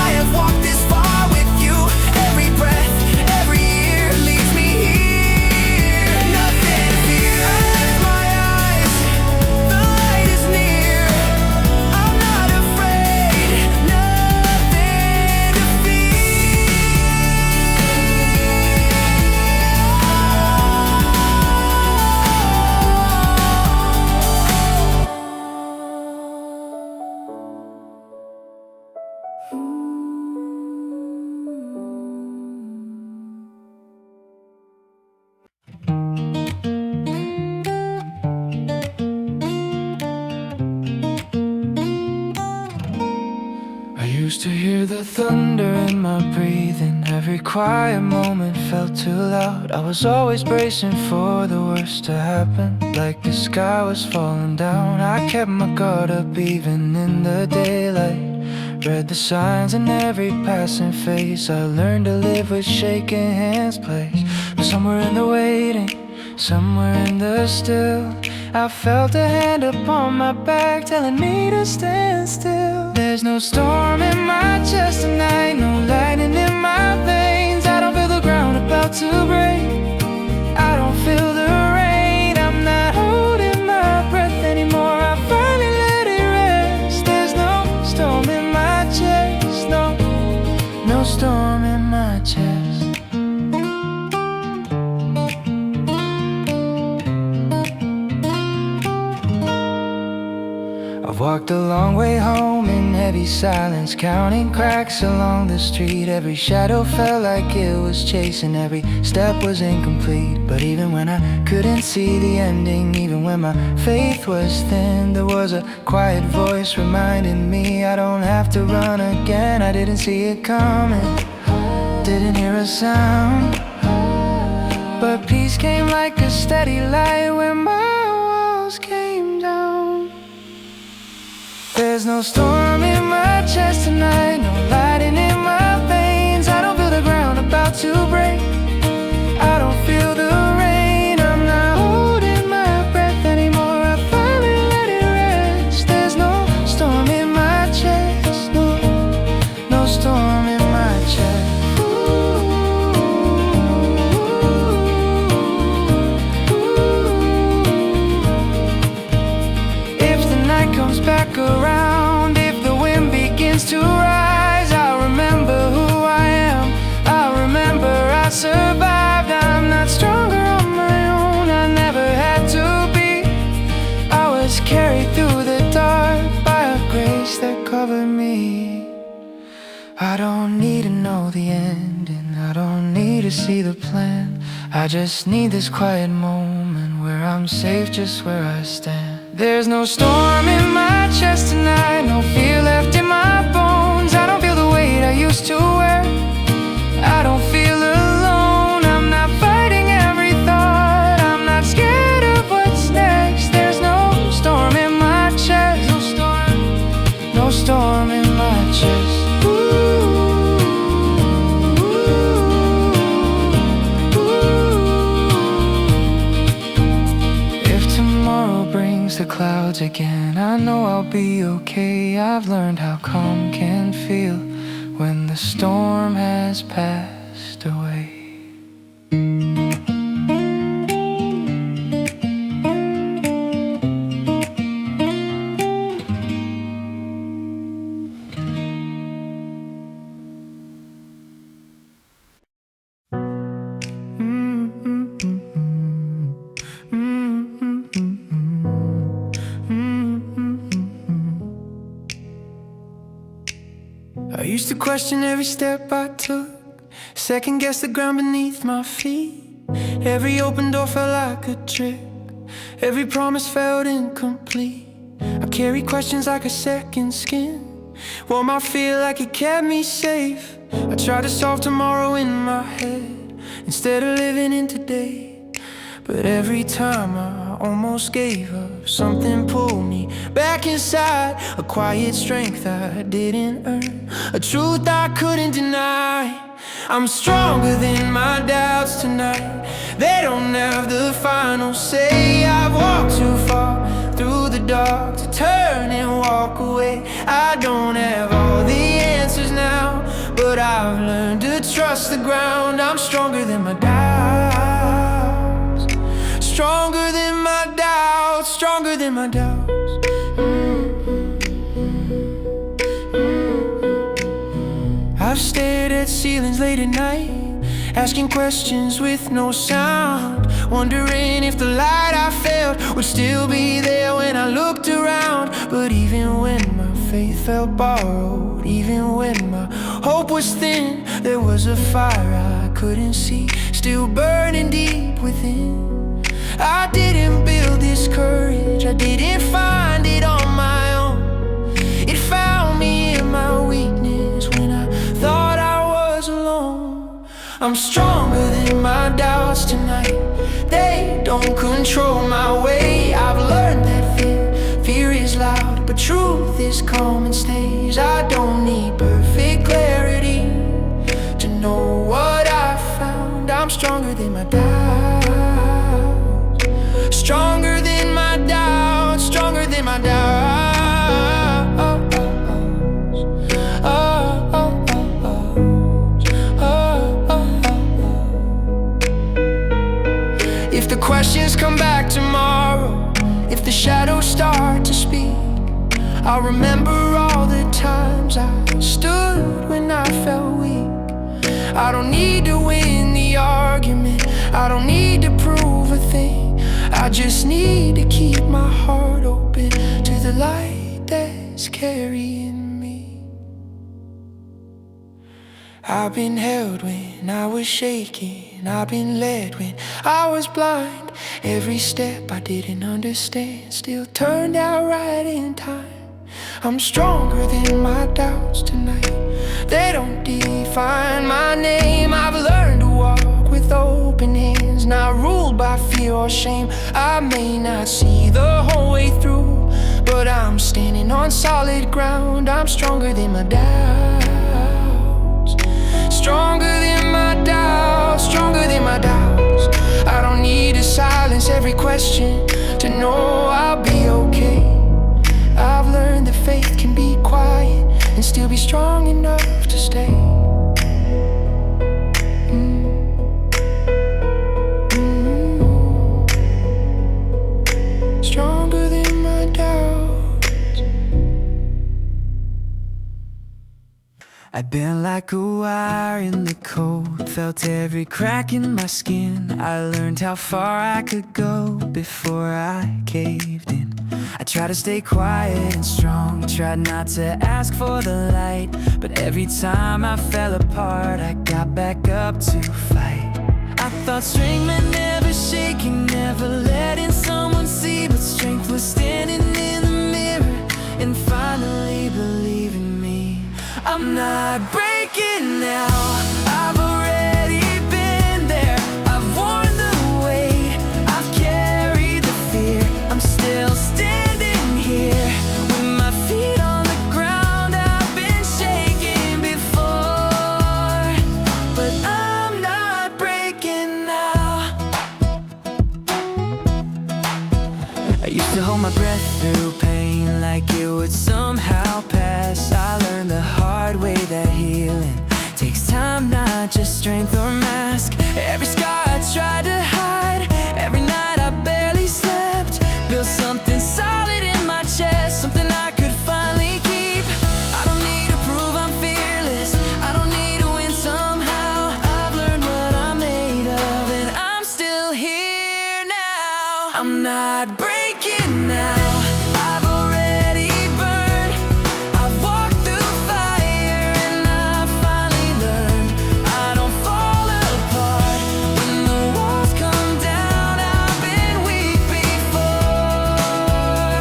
I have walked this far with you. Every breath, every year leads me here. Nothing to fear, I lift my eyes, the light is near. I'm not afraid, nothing to I used to hear the thunder in my breathing. Every quiet moment felt too loud. I was always bracing for the worst to happen, like the sky was falling down. I kept my guard up even in the daylight, read the signs in every passing face. I learned to live with shaking hands, place. But somewhere in the waiting, somewhere in the still, I felt a hand upon my back telling me to stand still. There's no storm in my chest tonight, no lightning in my veins. I don't feel the ground about to break, I don't feel the rain. I'm not holding my breath anymore, I finally let it rest. There's no storm in my chest, no, no storm in my chest. Walked a long way home in heavy silence, counting cracks along the street. Every shadow felt like it was chasing, every step was incomplete. But even when I couldn't see the ending, even when my faith was thin, there was a quiet voice reminding me I don't have to run again. I didn't see it coming, didn't hear a sound, but peace came like a steady light when my walls came down. There's no storm in my chest tonight, no lighting in my veins. I don't feel the ground about to break, I don't feel the rain. I'm not holding my breath anymore, I finally let it rest. There's no storm in my chest, no storm in my chest. Comes back around, if the wind begins to rise, I'll remember who I am, I'll remember I survived. I'm not stronger on my own, I never had to be. I was carried through the dark by a grace that covered me. I don't need to know the ending, I don't need to see the plan. I just need this quiet moment where I'm safe just where I stand. There's no storm in my chest tonight, no fear left in my bones. I don't feel the weight I used to wear, I don't feel alone. I'm not fighting every thought, I'm not scared of what's next. There's no storm in my chest, no storm in my chest. The clouds again, I know I'll be okay. I've learned how calm can feel when the storm has passed away. I used to question every step I took, second guess the ground beneath my feet. Every open door felt like a trick, every promise felt incomplete. I carried questions like a second skin, wore my fear like it kept me safe. I tried to solve tomorrow in my head instead of living in today. But every time I almost gave up, something pulled me back inside. A quiet strength I didn't earn, a truth I couldn't deny. I'm stronger than my doubts tonight, they don't have the final say. I've walked too far through the dark to turn and walk away. I don't have all the answers now, but I've learned to trust the ground. I'm stronger than my doubts, stronger than my doubts, stronger than my doubts. I've stared at ceilings late at night, asking questions with no sound, wondering if the light I felt would still be there when I looked around. But even when my faith felt borrowed, even when my hope was thin, there was a fire I couldn't see, still burning deep within. I didn't build this courage, I didn't find it on my own. It found me in my weakness when I thought I was alone. I'm stronger than my doubts tonight, they don't control my way. I've learned that fear is loud, but truth is calm and stays. I don't need perfect clarity to know what I found. I'm stronger than my doubts, stronger than my doubts, stronger than my doubts. If the questions come back tomorrow, if the shadows start to speak, I'll remember all the times I stood when I felt weak. I don't need to win the argument, I don't need to prove a thing. I just need to keep my heart open to the light that is carrying me. I've been held when I was shaking, I've been led when I was blind. Every step I didn't understand still turned out right in time. I'm stronger than my doubts tonight, they don't define my name. I've learned to walk with open hands, not ruled by fear or shame. I may not see the whole way through, but I'm standing on solid ground. I'm stronger than my doubts, stronger than my doubts, stronger than my doubts. I don't need to silence every question to know I'll be okay. I've learned that faith can be quiet and still be strong enough to stay. Stronger than my doubts. I've been like a wire in the cold, felt every crack in my skin. I learned how far I could go before I caved in. I tried to stay quiet and strong, tried not to ask for the light, but every time I fell apart, I got back up to fight. I thought strength meant never shaking, never letting someone see, but strength was standing in the mirror and finally believing me. I'm not breaking now, I've already been there. I've worn the weight, I've carried the fear. I'm still standing here with my feet on the ground. I've been shaking before, but I'm not breaking now. I used to hold my breath through pain like it would somehow pass. I learned the hard way that healing takes time, not just strength or mask. Every scar I tried to hide, every night I barely slept, built something solid in my chest, something I could finally keep. I don't need to prove I'm fearless, I don't need to win somehow. I've learned what I'm made of and I'm still here now. I'm not breaking now, I've already burned. I've walked through fire and I finally learned I don't fall apart when the walls come down. I've been weak before,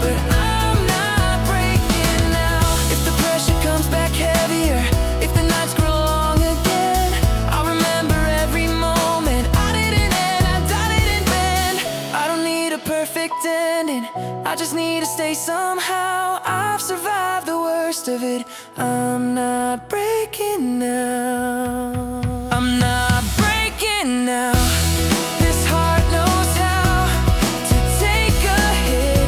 but I'm not breaking now. If the pressure comes back heavier, if the nights grow long again, I'll remember every moment. I didn't end, I didn't bend. I don't need a perfect ending, I just need to stay somehow. I've survived the worst of it, I'm not breaking now. I'm not breaking now. This heart knows how to take a hit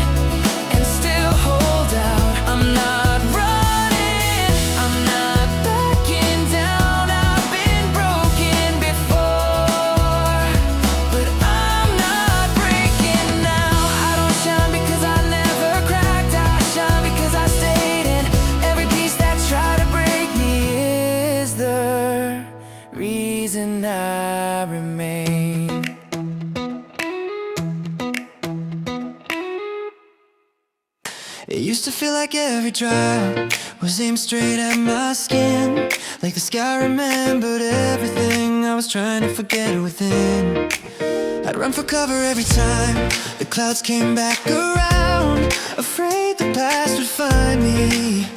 and still hold out. I'm not running, I'm not backing down. I've been broken before, but I'm not breaking now. I don't shine because I never cracked, I shine because I stayed in. Every piece that tried to break me is the reason I remain. It used to feel like every drop was aimed straight at my skin, like the sky remembered everything I was trying to forget within. I'd run for cover every time the clouds came back around, afraid the past would find me,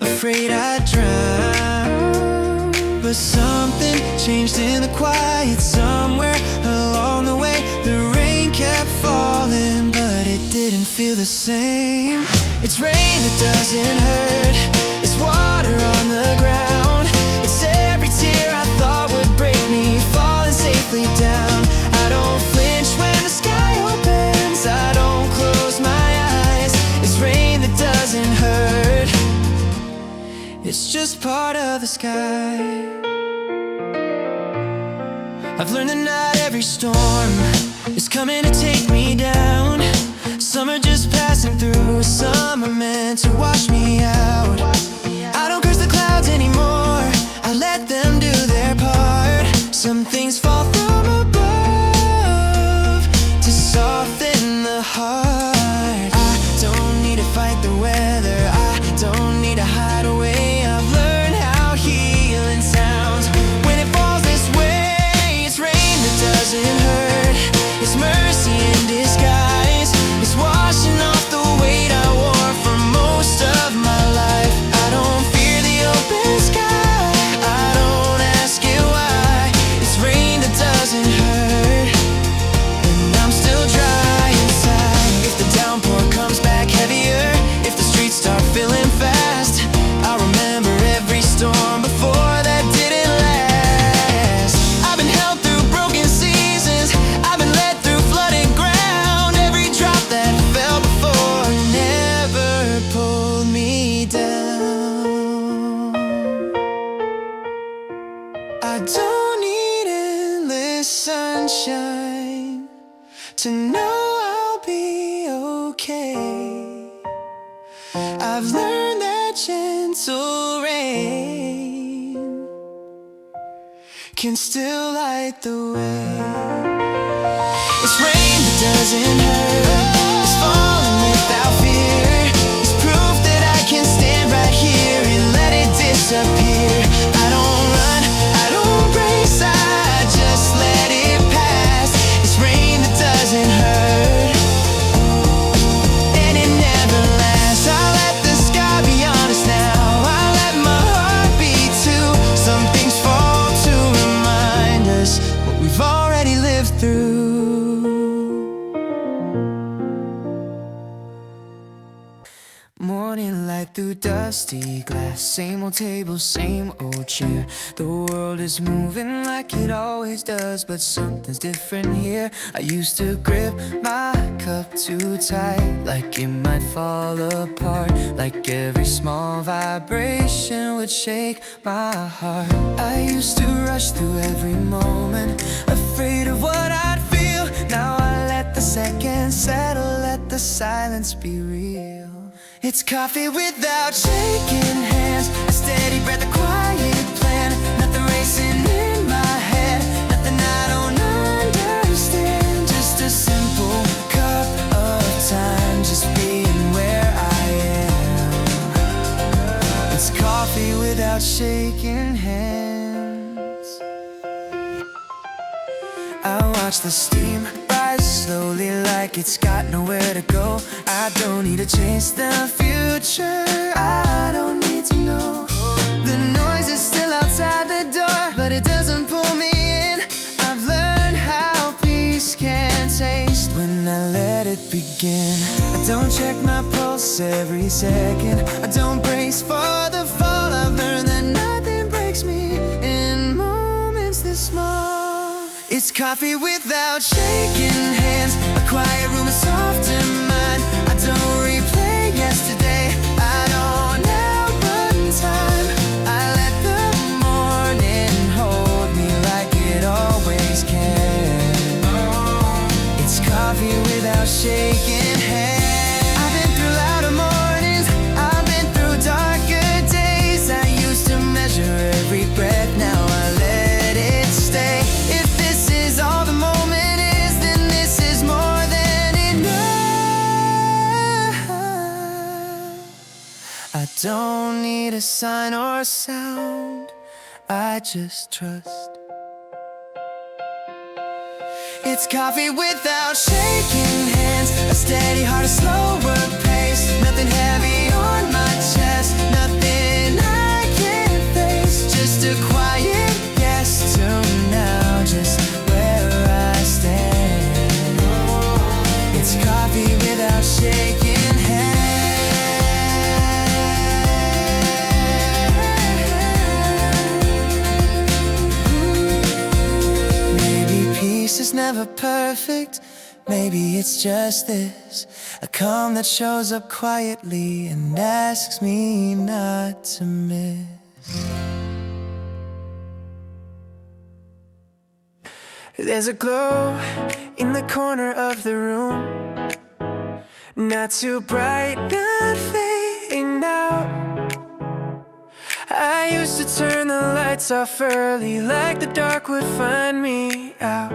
afraid I'd drown. But something changed in the quiet somewhere along the way. The rain kept falling, but it didn't feel the same. It's rain that doesn't hurt, it's water on the ground. It's every tear I thought would break me, falling safely down. I don't flinch when the sky opens, I don't close my eyes. It's rain that doesn't hurt, it's just part of the sky. I've learned that not every storm is coming to take me down. Some are just passing through, some are meant to wash me out. I don't curse the clouds anymore, I let them do their part. Some things fall from above to soften the heart. I don't need to fight the weather, I the sunshine to know I'll be okay. I've learned that gentle rain can still light the way. It's rain that doesn't hurt. It's falling without fear. It's proof that I can stand right here and let it disappear. I don't run, I don't race, I just let it pass. It's rain that doesn't hurt, and it never lasts. I'll let the sky be honest now. I'll let my heart beat too. Some things fall to remind us what we've already lived through. Morning light through dusty glass. Same old table, same old chair. The world is moving like it always does, but something's different here. I used to grip my cup too tight, like it might fall apart, like every small vibration would shake my heart. I used to rush through every moment, afraid of what I'd feel. Now I let the seconds settle, let the silence be real. It's coffee without shaking hands, a steady breath, a quiet plan. Nothing racing in my head, nothing I don't understand. Just a simple cup of time, just being where I am. It's coffee without shaking hands. I watch the steam rise slowly like it's got nowhere to go. I don't need to chase the future, I don't need to know. The noise is still outside the door, but it doesn't pull me in. I've learned how peace can taste when I let it begin. I don't check my pulse every second, I don't brace for the fall. I've learned that nothing breaks me in moments this small. It's coffee without shaking hands, a quiet room, a softer mind. I don't replay yesterday, I don't outrun time. I let the morning hold me like it always can. It's coffee without shaking hands. I've been through louder mornings, I've been through darker days. I used to measure every breath, now I let it stay. If this is all the moment is, then this is more than enough. I don't need a sign or sound, I just trust. It's coffee without shaking hands, a steady heart, a slower pace. Nothing heavy on my chest, nothing I can't face. Just a quiet yes to now, just where I stand. It's coffee without shaking hands. Maybe peace is never perfect, maybe it's just this, a calm that shows up quietly and asks me not to miss. There's a glow in the corner of the room, not too bright, not fading out. I used to turn the lights off early, like the dark would find me out.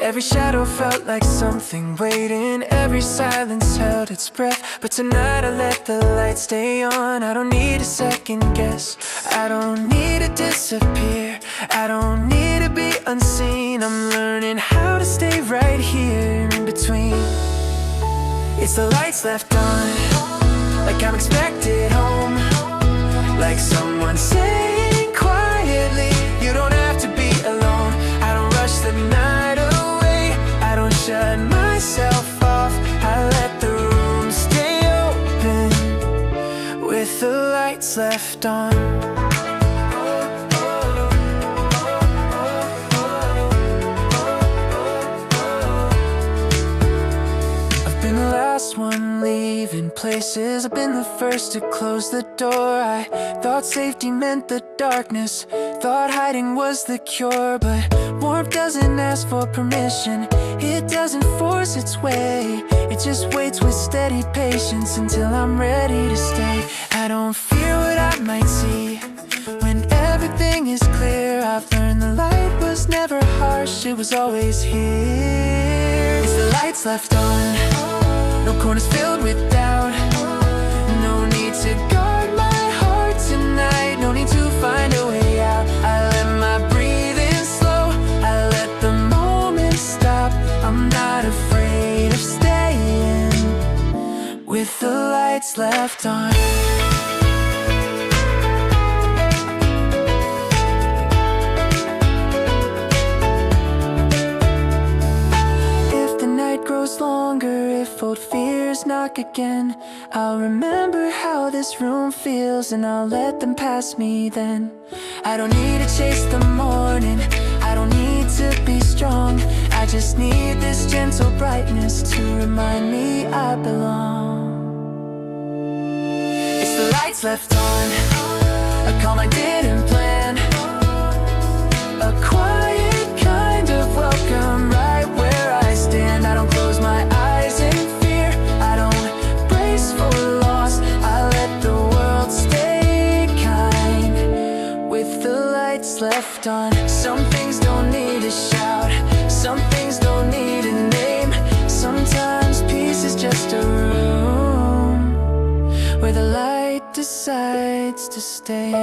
Every shadow felt like something waiting, every silence held its breath. But tonight I let the light stay on. I don't need a second guess, I don't need to disappear, I don't need to be unseen. I'm learning how to stay right here in between. It's the lights left on, like I'm expected home, like someone saying quietly, you don't have to be alone. I don't rush the night away, I don't shut myself off, I let the room stay open with the lights left on. I've been the last one leaving places. I've been the first to close the door. I thought safety meant the darkness, thought hiding was the cure. But warmth doesn't ask for permission, it doesn't force its way. It just waits with steady patience until I'm ready to stay. I don't fear what I might see when everything is clear. I've learned the light was never harsh, it was always here. It's the lights left on, no corners filled with doubt. No need to guard my heart tonight, no need to find a way out. I let my breathing slow, I let the moment stop. I'm not afraid of staying with the lights left on. Longer, if old fears knock again, I'll remember how this room feels and I'll let them pass me then. I don't need to chase the morning, I don't need to be strong. I just need this gentle brightness to remind me I belong. It's the lights left on, a calm I didn't plan, a quiet kind of welcome right where I stand. I don't close my eyes in fear, I don't brace for loss. I let the world stay kind with the lights left on. Some things don't need a shout, some things don't need a name. Sometimes peace is just a room where the light decides to stay.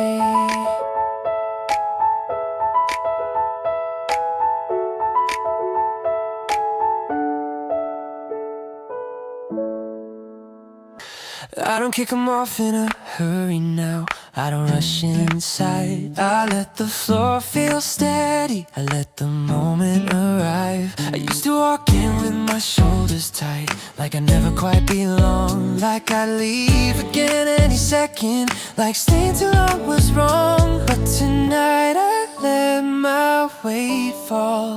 I don't kick 'em off in a hurry now, I don't rush inside. I let the floor feel steady, I let the moment arrive. I used to walk in with my shoulders tight, like I never quite belong, like I'd leave again any second, like staying too long was wrong. But tonight I let my weight fall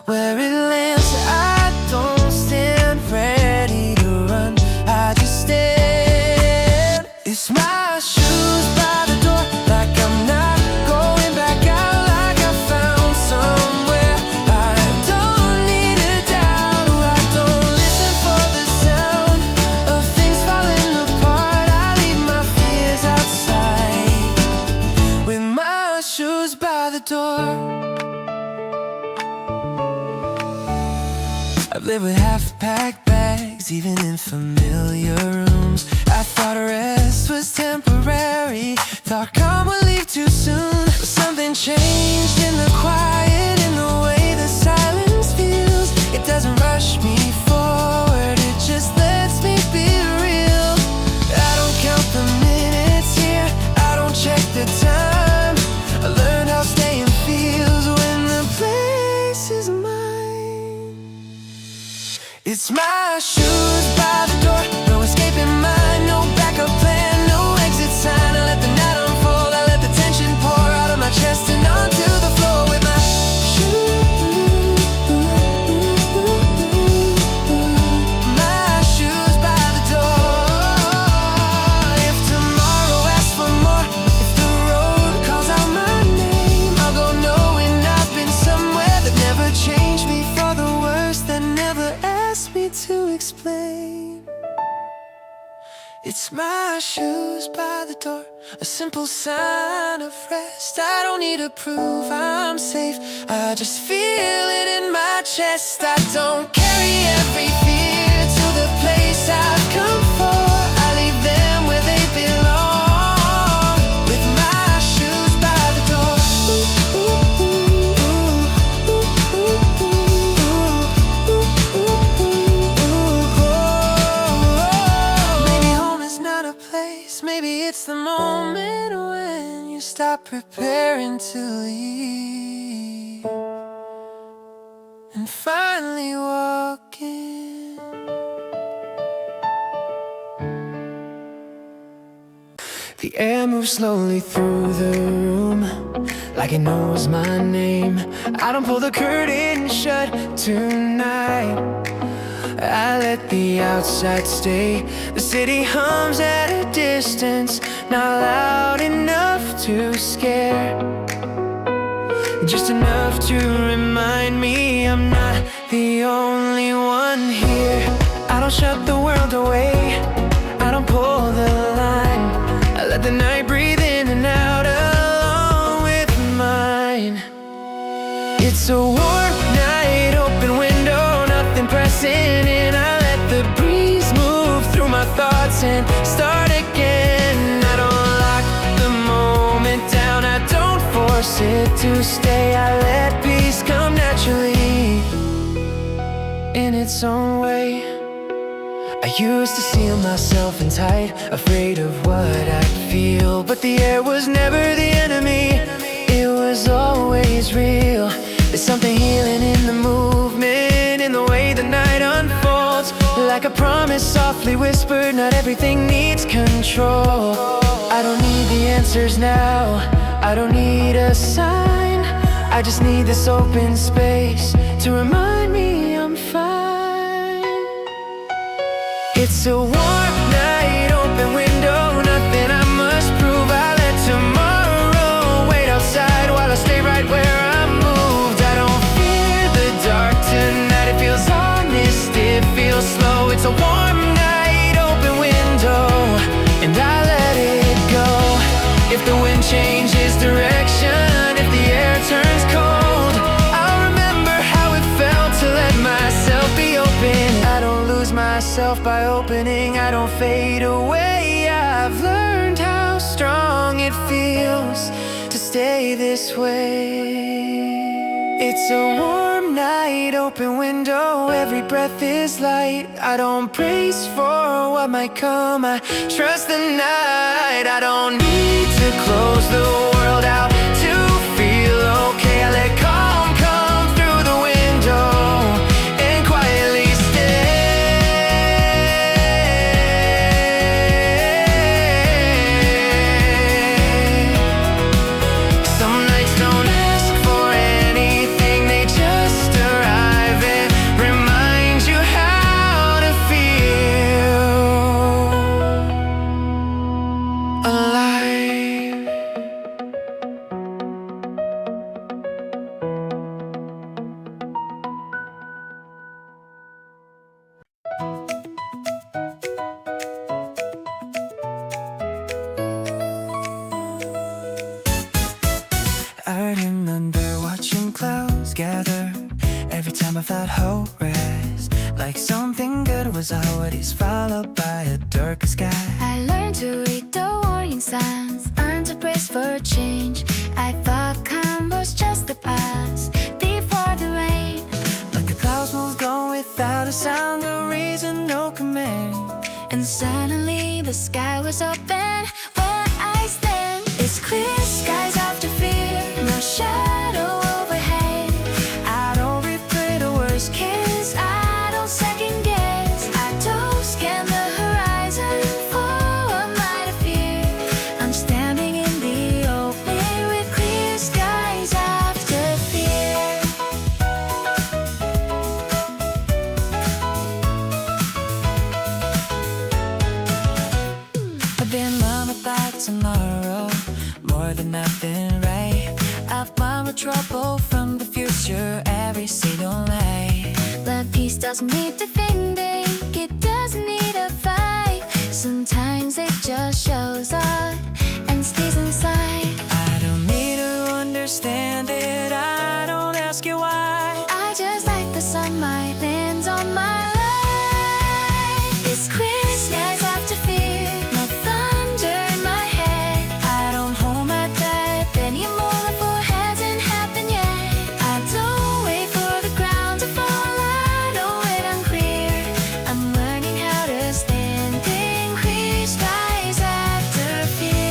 where it lands. I don't stand ready to run, I just stand. It's my shoes by the door, like I'm not going back out, like I found somewhere. I don't need a doubt, I don't listen for the sound of things falling apart. I leave my fears outside with my shoes by the door. I've lived with half-packed bags, even in familiar rooms. I thought rest was temporary, thought calm would leave too soon. But something changed in the quiet, in the way the silence feels. It doesn't rush me forward, it just lets me be real. I don't count the minutes here, I don't check the time. I learned how staying feels when the place is mine. It's my shoes by the door, no escaping mine, no backup plan, no exit sign. I let the night unfold, I let the tension pour out of my chest and onto the floor with my shoes. My shoes by the door. If tomorrow asks for more, if the road calls out my name, I'll go knowing I've been somewhere that never changed me for the worse, that never asked me to explain. It's my shoes by the door, a simple sign of rest. I don't need to prove I'm safe, I just feel it in my chest. I don't carry every fear to the place I've come for, I leave them where they belong, with my shoes by the door. Maybe it's the moment when you stop preparing to leave and finally walk in. The air moves slowly through the room, like it knows my name. I don't pull the curtain shut tonight, I let the outside stay. The city hums at a distance, not loud enough to scare, just enough to remind me I'm not the only one here. I don't shut the world away, I don't pull the line. I let the night breathe in and out along with mine. It's a warm night, open window, nothing pressing in. I let the breeze move through my thoughts and start again. I don't lock the moment down, I don't force it to stay. I let peace come naturally in its own way. I used to seal myself in tight, afraid of what I'd feel, but the air was never the enemy, it was always real. There's something healing in the movement, in the way the night unfolds, like a promise softly whispered, not everything needs control. I don't need the answers now, I don't need a sign, I just need this open space to remind me I'm fine. It's a warm night, open window, nothing I must prove. I let tomorrow wait outside while I stay right where I'm moved. I don't fear the dark tonight, it feels honest, it feels slow. It's a warm night, open window, and I let it go. If the wind changes direction, if the air turns cold, I'll remember how it felt to let myself be open. I don't lose myself by opening, I don't fade away. I've learned how strong it feels to stay this way. It's a warm night, open window, every breath is light. I don't brace for what might come, I trust the night. I don't need to close the world out to feel okay. I let calm come through the window and quietly stay. Some nights don't ask for anything, they just arrive and remind you how to feel alive. I remember watching clouds gather every time I felt hope rise, like something good was always followed by a darker sky. I learned to read the warning signs, earned a brace for change. I thought calm was just the past before the rain. But the clouds moved on without a sound, no reason, no command. And suddenly the sky was open where I stand. It's clear skies after fear, no shadow overhead. I don't replay the worst Cause I don't second guess, I don't scan the horizon for what might appear. I'm standing in the open with clear skies after fear. I've been mom about tomorrow more than I've been right. I've borrowed trouble from the future every single night. But peace doesn't need defending, it doesn't need a fight. Sometimes it just shows up and stays inside. I don't need to understand it, I don't ask you why. I just like the sunlight lands on my life. It's clear skies after fear, no thunder in my head. I don't hold my breath Anymore, the four hasn't happened yet. I don't wait for the ground to fall, I know it unclear. I'm learning how to stand in clear skies after fear.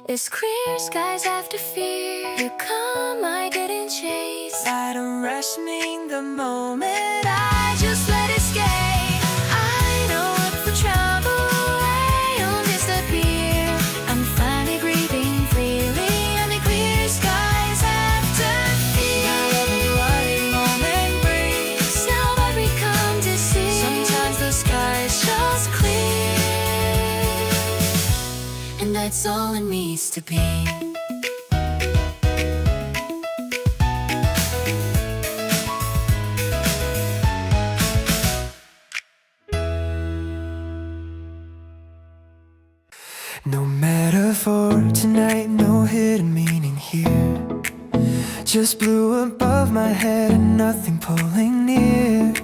It's clear skies after fear. The calm I didn't chase. I don't rush me in the moment. I just let it skate. I don't look for trouble. I don't disappear. I'm finally breathing freely on the clear skies after fear. Now every right moment breeze. Now what we come to see. Sometimes the sky's Just clear, and that's all it needs to be. No metaphor tonight, no hidden meaning here. Just blue above my head and nothing pulling near.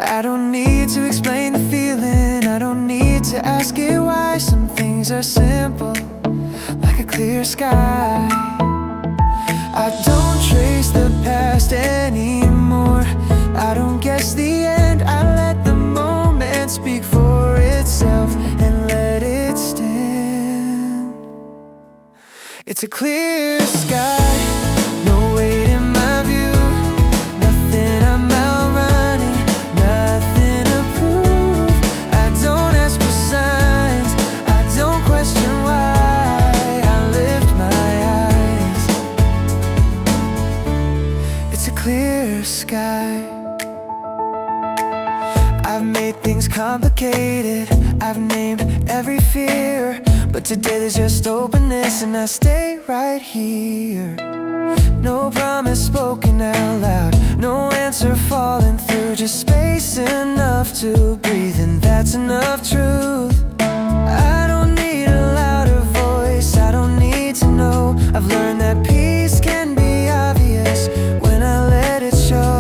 I don't need to explain the feeling, I don't need to ask it why. Some things are simple, like a clear sky. I don't trace the past anymore. I don't guess the end, I let the moment speak for itself and let it stand. It's a clear sky, no weight in my view. Nothing I'm outrunning, nothing to prove. I don't ask for signs, I don't question why. I lift my eyes. It's a clear sky. I've made things complicated, I've named every fear, but today there's just openness and I stay right here. No promise spoken out loud, no answer falling through, just space enough to breathe, and that's enough truth. I don't need a louder voice, I don't need to know. I've learned that peace can be obvious when I let it show.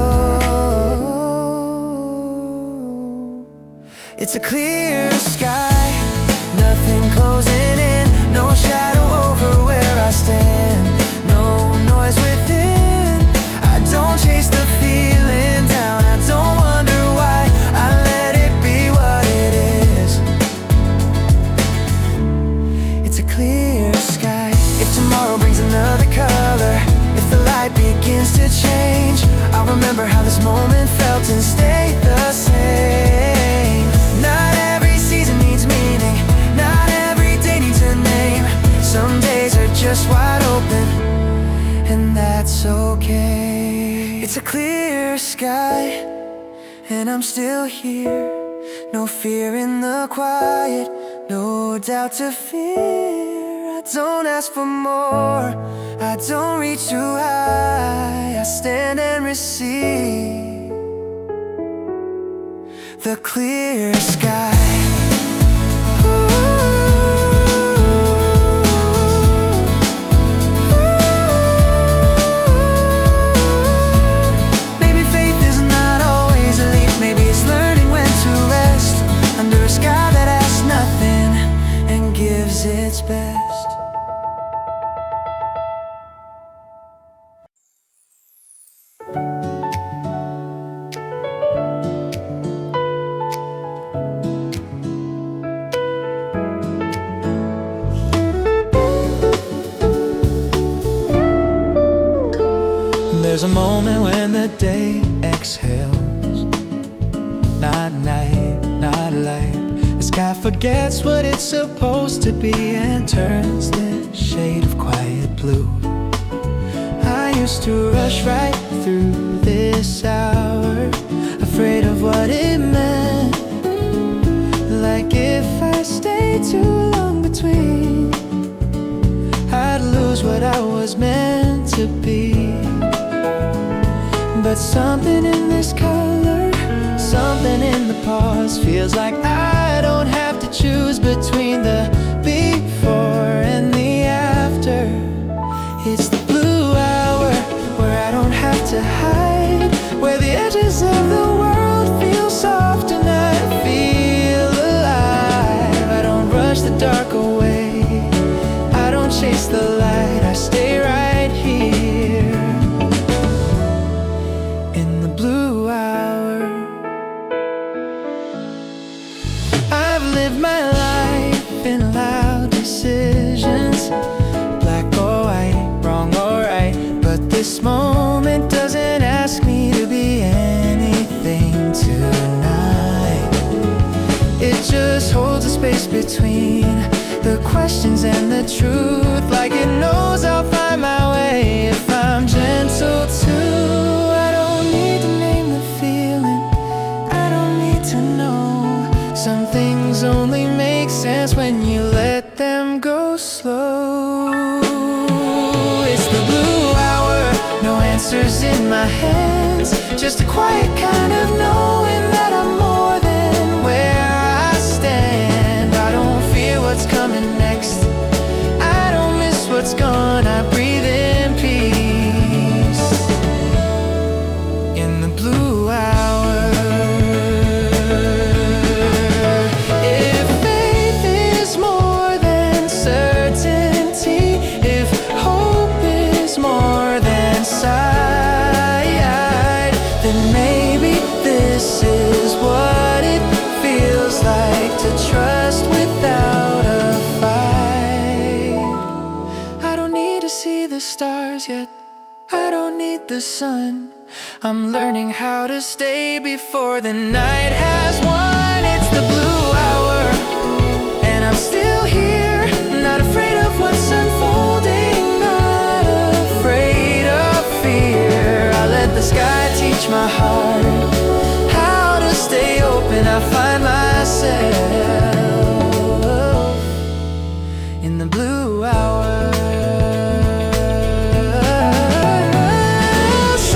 It's a clear sky, nothing closing in, no shadow over where I stand, no noise within. I don't chase the feeling down, I don't wonder why. I let it be what it is. It's a clear sky. If tomorrow brings another color, if the light begins to change, I'll remember how this moment felt and stay the same. Not every season needs meaning, not every day needs a name. Some days are just wide open, and that's okay. It's a clear sky, and I'm still here. No fear in the quiet, no doubt to fear. I don't ask for more, I don't reach too high. I stand and receive the clear sky. Maybe faith is not always a leap, maybe it's learning when to rest under a sky that asks nothing and gives its best. There's a moment when the day exhales, not night, not light. The sky forgets what it's supposed to be and turns the shade of quiet blue. I used to rush right through this hour, afraid of what it meant. Like if I stayed too long between, I'd lose what I was meant to be. But something in this color, something in the pause, feels like I don't have to choose between the before and the after. It's the blue hour, where I don't have to hide, where the edges of the world feel soft and I feel alive. I don't rush the dark away, I don't chase the light, I stay right here. In the blue hour, I've lived my life in loud decisions, the questions and the truth, like it knows I'll find my way if I'm gentle too. I don't need to name the feeling, I don't need to know. Some things only make sense when you let them go slow. It's the blue hour, no answers in my hands, just a quiet kind of knowing that I'm more than where I stand. I don't fear what's coming next, I don't miss what's gone, I breathe in peace in the blue hour. If faith is more than certainty, if hope is more than sight, then maybe this is what it feels like to trust without a fight. I don't need to see the stars yet, I don't need the sun, I'm learning how to stay before the night has won. It's the blue hour, and I'm still here, not afraid of what's unfolding, not afraid of fear. I let the sky teach my heart how to stay open. I find myself in the blue hour.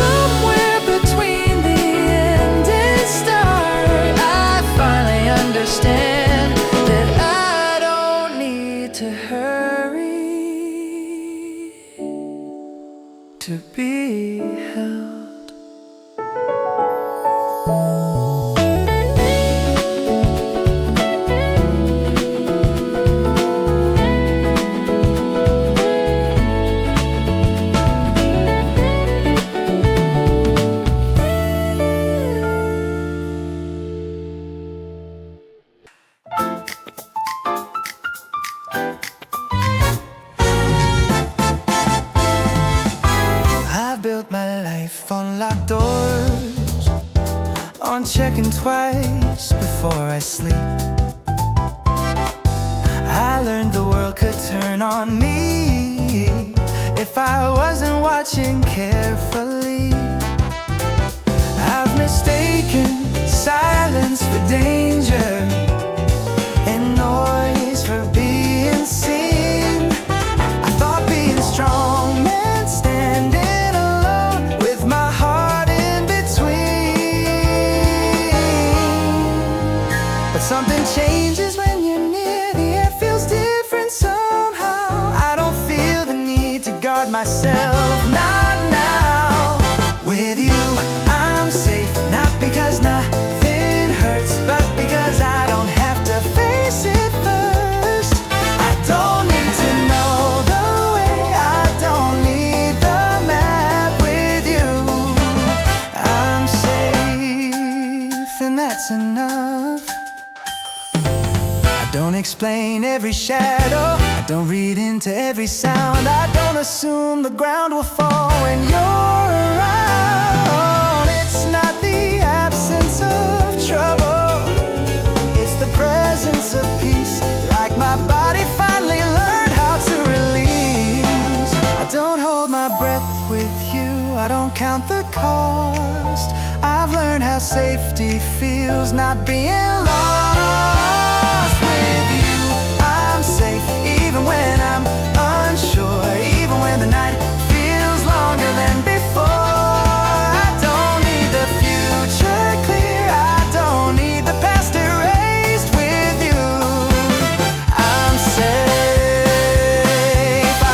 Somewhere between the end and start, I finally understand that I don't need to hurry to be held. I built my life on locked doors, on checking twice before I sleep. I learned the world could turn on me if I wasn't watching carefully. I've mistaken silence for danger and noise for being seen. I thought being strong meant standing alone with my heart in between. But something changes when you're near, the air feels different somehow. I don't feel the need to guard myself, not now. With you I'm safe, not because nothing hurts, but because I don't have to face it first. I don't need to know the way, I don't need the map. With you I'm safe, and that's enough. I don't explain every shadow, I don't read into every sound, I don't assume the ground will fall when you're around. It's not the absence of trouble, it's the presence of peace, like my body finally learned how to release. I don't hold my breath with you, I don't count the cost. I've learned how safety feels, not being lost. With you I'm safe, even when I'm unsure, even when the night feels longer than before. I don't need the future clear, I don't need the past erased. With you I'm safe.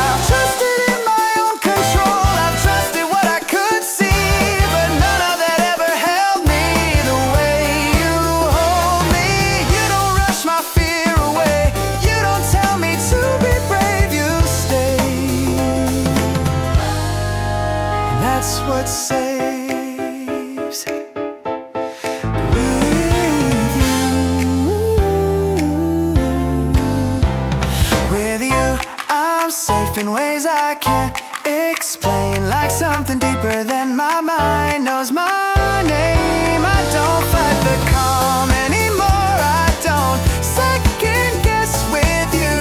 I've trusted in my own control, I've trusted what I could see, but none of that ever held me the way you hold me. You don't rush my fear away, you don't tell me to be brave, you stay. And that's what saves. With you I'm safe in ways I can't explain, like something deeper than my mind knows my name. I don't fight the calm anymore, I don't second guess with you.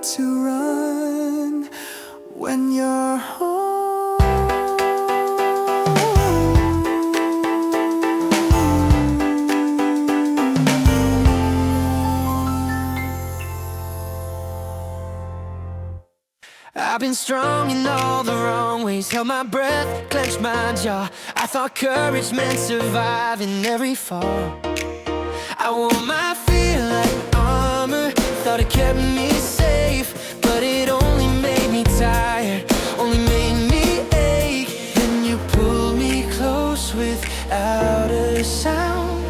to run when you're home. I've been strong in all the wrong ways, held my breath, clenched my jaw. I thought courage meant surviving every fall. I wore my fear like armor, thought it kept me safe, but it only made me tired, only made me ache. Then you pulled me close without a sound,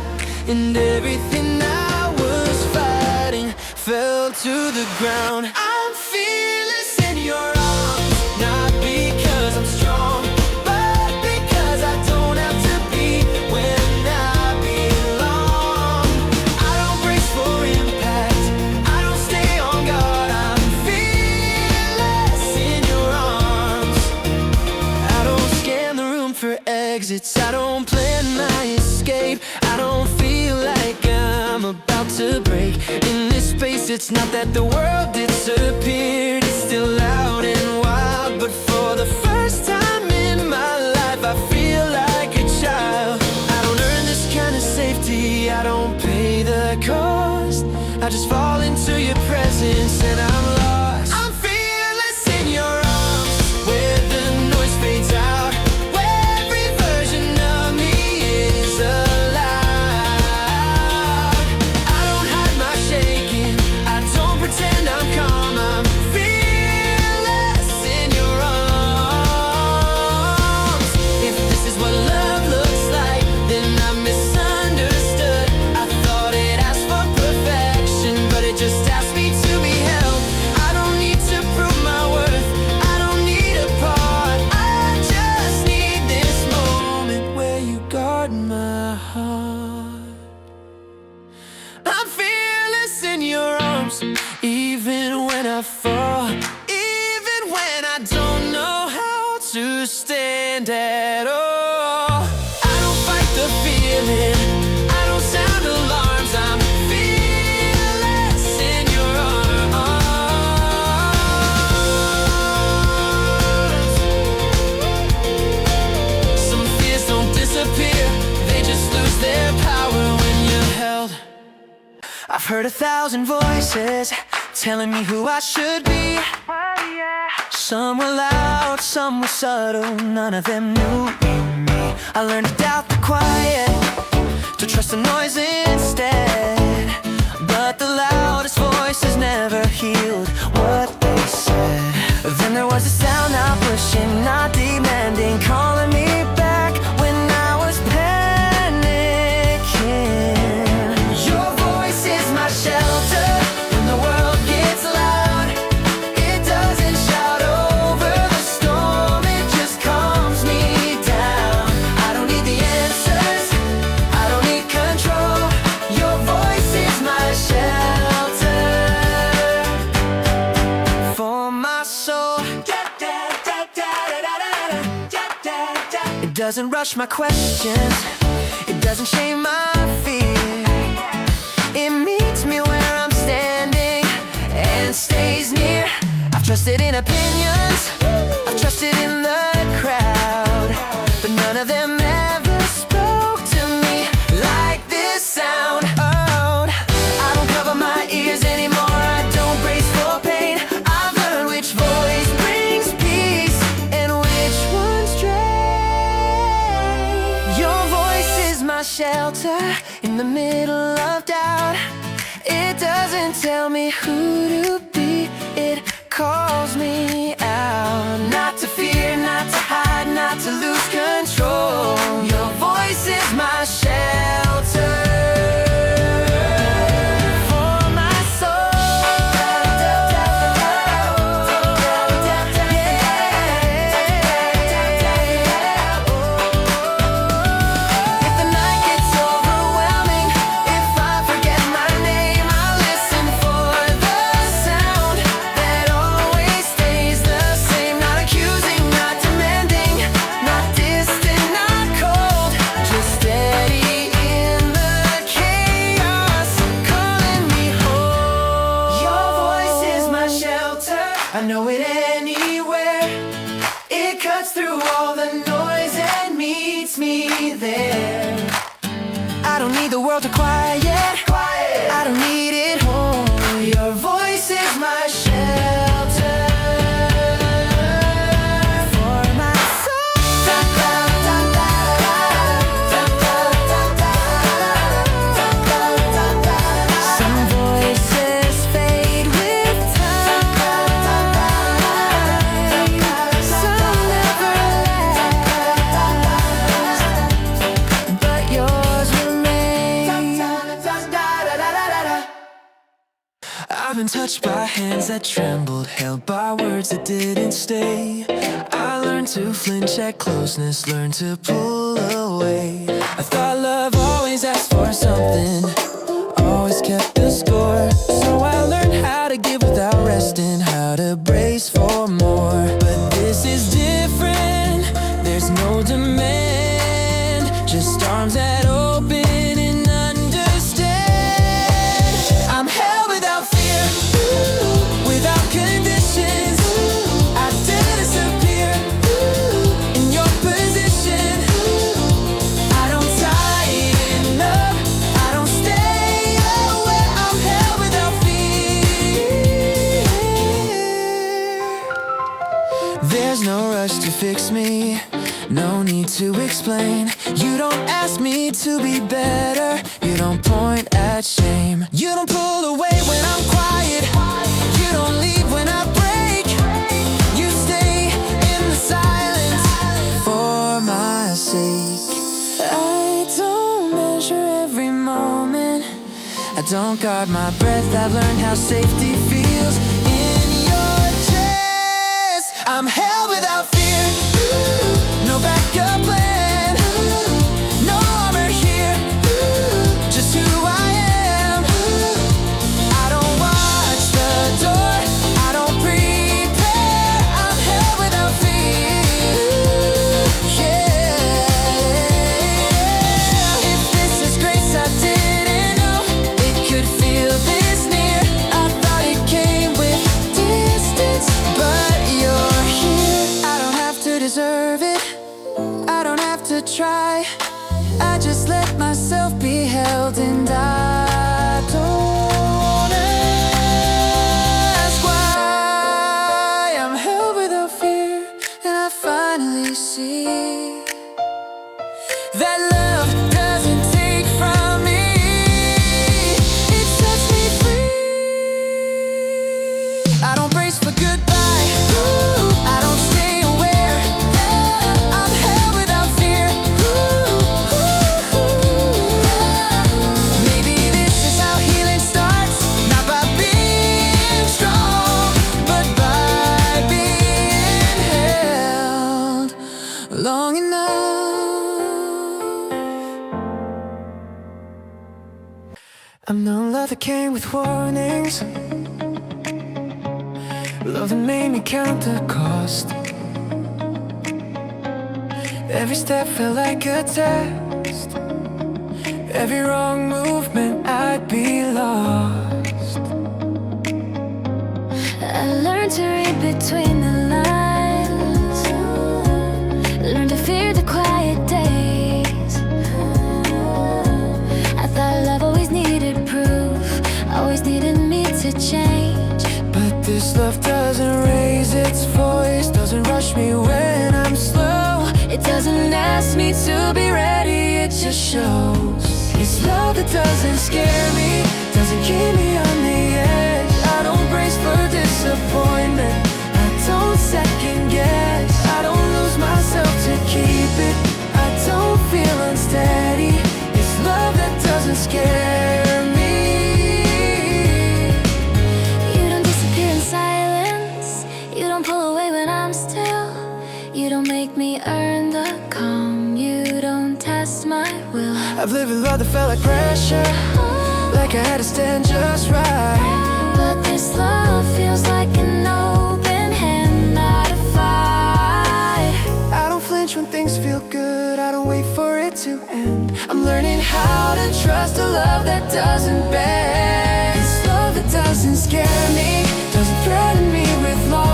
and everything I was fighting fell to the ground. I'm fearless in your arms, not because I'm strong, but because I don't have to be when I belong. I don't brace for impact, I don't stay on guard. I'm fearless in your arms. I don't scan the room for exits, I don't plan my escape. I don't feel like I'm about to break. In this space, it's not that the world disappeared, it's still loud and wild. But for the first time in my life, I feel like a child. I don't earn this kind of safety, I don't pay the cost. I just fall into your presence and I'm lost. I'm fearless in your arms, where the noise fades out, where every version of me is alive. I don't hide my shaking, I don't pretend I'm calm. I'm fearless in your arms. If this is what love looks like, then I'm misunderstood. I thought it asked for perfection, but it just asked me to be held. I don't need to prove my worth, I don't need a part. I just need this moment where you guard my heart. I'm fearless in your arms, even when I fall, even when I don't know how to stand at all. I don't fight the feeling, I don't sound alarms. I'm fearless in your arms. Some fears don't disappear, they just lose their power when you're held. I've heard 1,000 voices telling me who I should be. Some were loud, some were subtle, none of them knew me. I learned to doubt the quiet, to trust the noise instead. But the loudest voices never healed what they said. Then there was a sound not pushing, not demanding, calling me back when I was panicking. Your voice is my shelter when the world gets loud. It doesn't shout over the storm, it just calms me down. I don't need the answers, I don't need control. Your voice is my shelter for my soul. It doesn't rush my questions, it doesn't shame my fear. It meets me where I'm standing and stays near. I've trusted in opinions, I've trusted in the crowd, but none of them ever spoke to me like this sound. Oh, I don't cover my ears anymore, I don't brace for pain. I've learned which voice brings peace and which one's drain. Your voice is my shelter in the middle of doubt. It doesn't tell me who to be, it calls me out. Not to fear, not to hide, not to lose control. Your voice is my shelter for my soul. If the night gets overwhelming, I know it anywhere. It cuts through all the noise and meets me there. I don't need the world to quiet. I don't need it whole. Your voice is my shelter for my soul. Some voices fade with time. Some never last, but yours remain. I've been touched by hands that trembled, held by words that didn't stay. I learned to flinch at closeness, learned to pull away. I thought love always asked for something, always kept the score. So I learned how to give without resting, how to brace for more. But this is different, there's no demand, just arms that open and understand. I'm held without fear, without conditions. I disappear in your position. I don't tighten up, I don't stay away. I'm held without fear. There's no rush to fix me, no need to explain. You don't ask me to be better, you don't point at shame. You don't pull away when I'm quiet, you don't leave when I break. You stay in the silence for my sake. I don't measure every moment, I don't guard my breath. I've learned how safety feels in your chest. I'm held without fear, no backup plan, no armor here, just who I am. I don't watch the door, I don't prepare. I'm held without fear. Yeah. If this is grace, I didn't know it could feel this near. I thought it came with distance, but you're here. I don't have to deserve it, I don't have to try. I just let myself be held, and I don't ask why. I'm held without fear, and I finally see that love doesn't take from me, it sets me free. I don't brace for goodbye, I don't stay aware. I'm held without fear. Maybe this is how healing starts, not by being strong, but by being held long enough. I'm known love that came with warnings, love that made me count the cost. Every step felt like a test, every wrong movement I'd be lost. I learned to read between the lines, learned to fear the quiet days. I thought love always needed proof, always needed me to change. But this love doesn't raise its voice, doesn't rush me when I'm slow. It doesn't ask me to be ready, it just shows. It's love that doesn't scare me, doesn't keep me on the edge. I don't brace for disappointment, I don't second guess. I don't lose myself to keep it, I don't feel unsteady. It's love that doesn't scare me. You don't disappear in silence, you don't pull away when I'm still. You don't make me earn the calm, you don't test my will. I've lived with love that felt like pressure, like I had to stand just right. But this love feels like an open hand, not a fight. I don't flinch when things feel good, I don't wait for it to end. I'm learning how to trust a love that doesn't bend. It's love that doesn't scare me, doesn't threaten me with loss.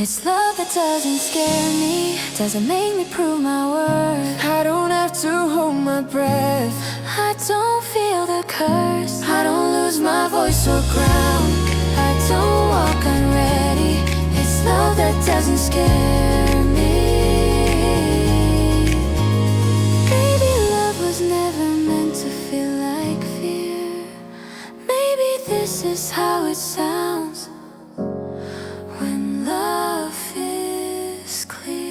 It's love that doesn't scare me, doesn't make me prove my worth. I don't have to hold my breath. I don't feel the curse, I don't lose my voice or ground. I don't walk unready, it's love that doesn't scare me. Maybe love was never meant to feel like fear. Maybe this is how it sounds when love is clear.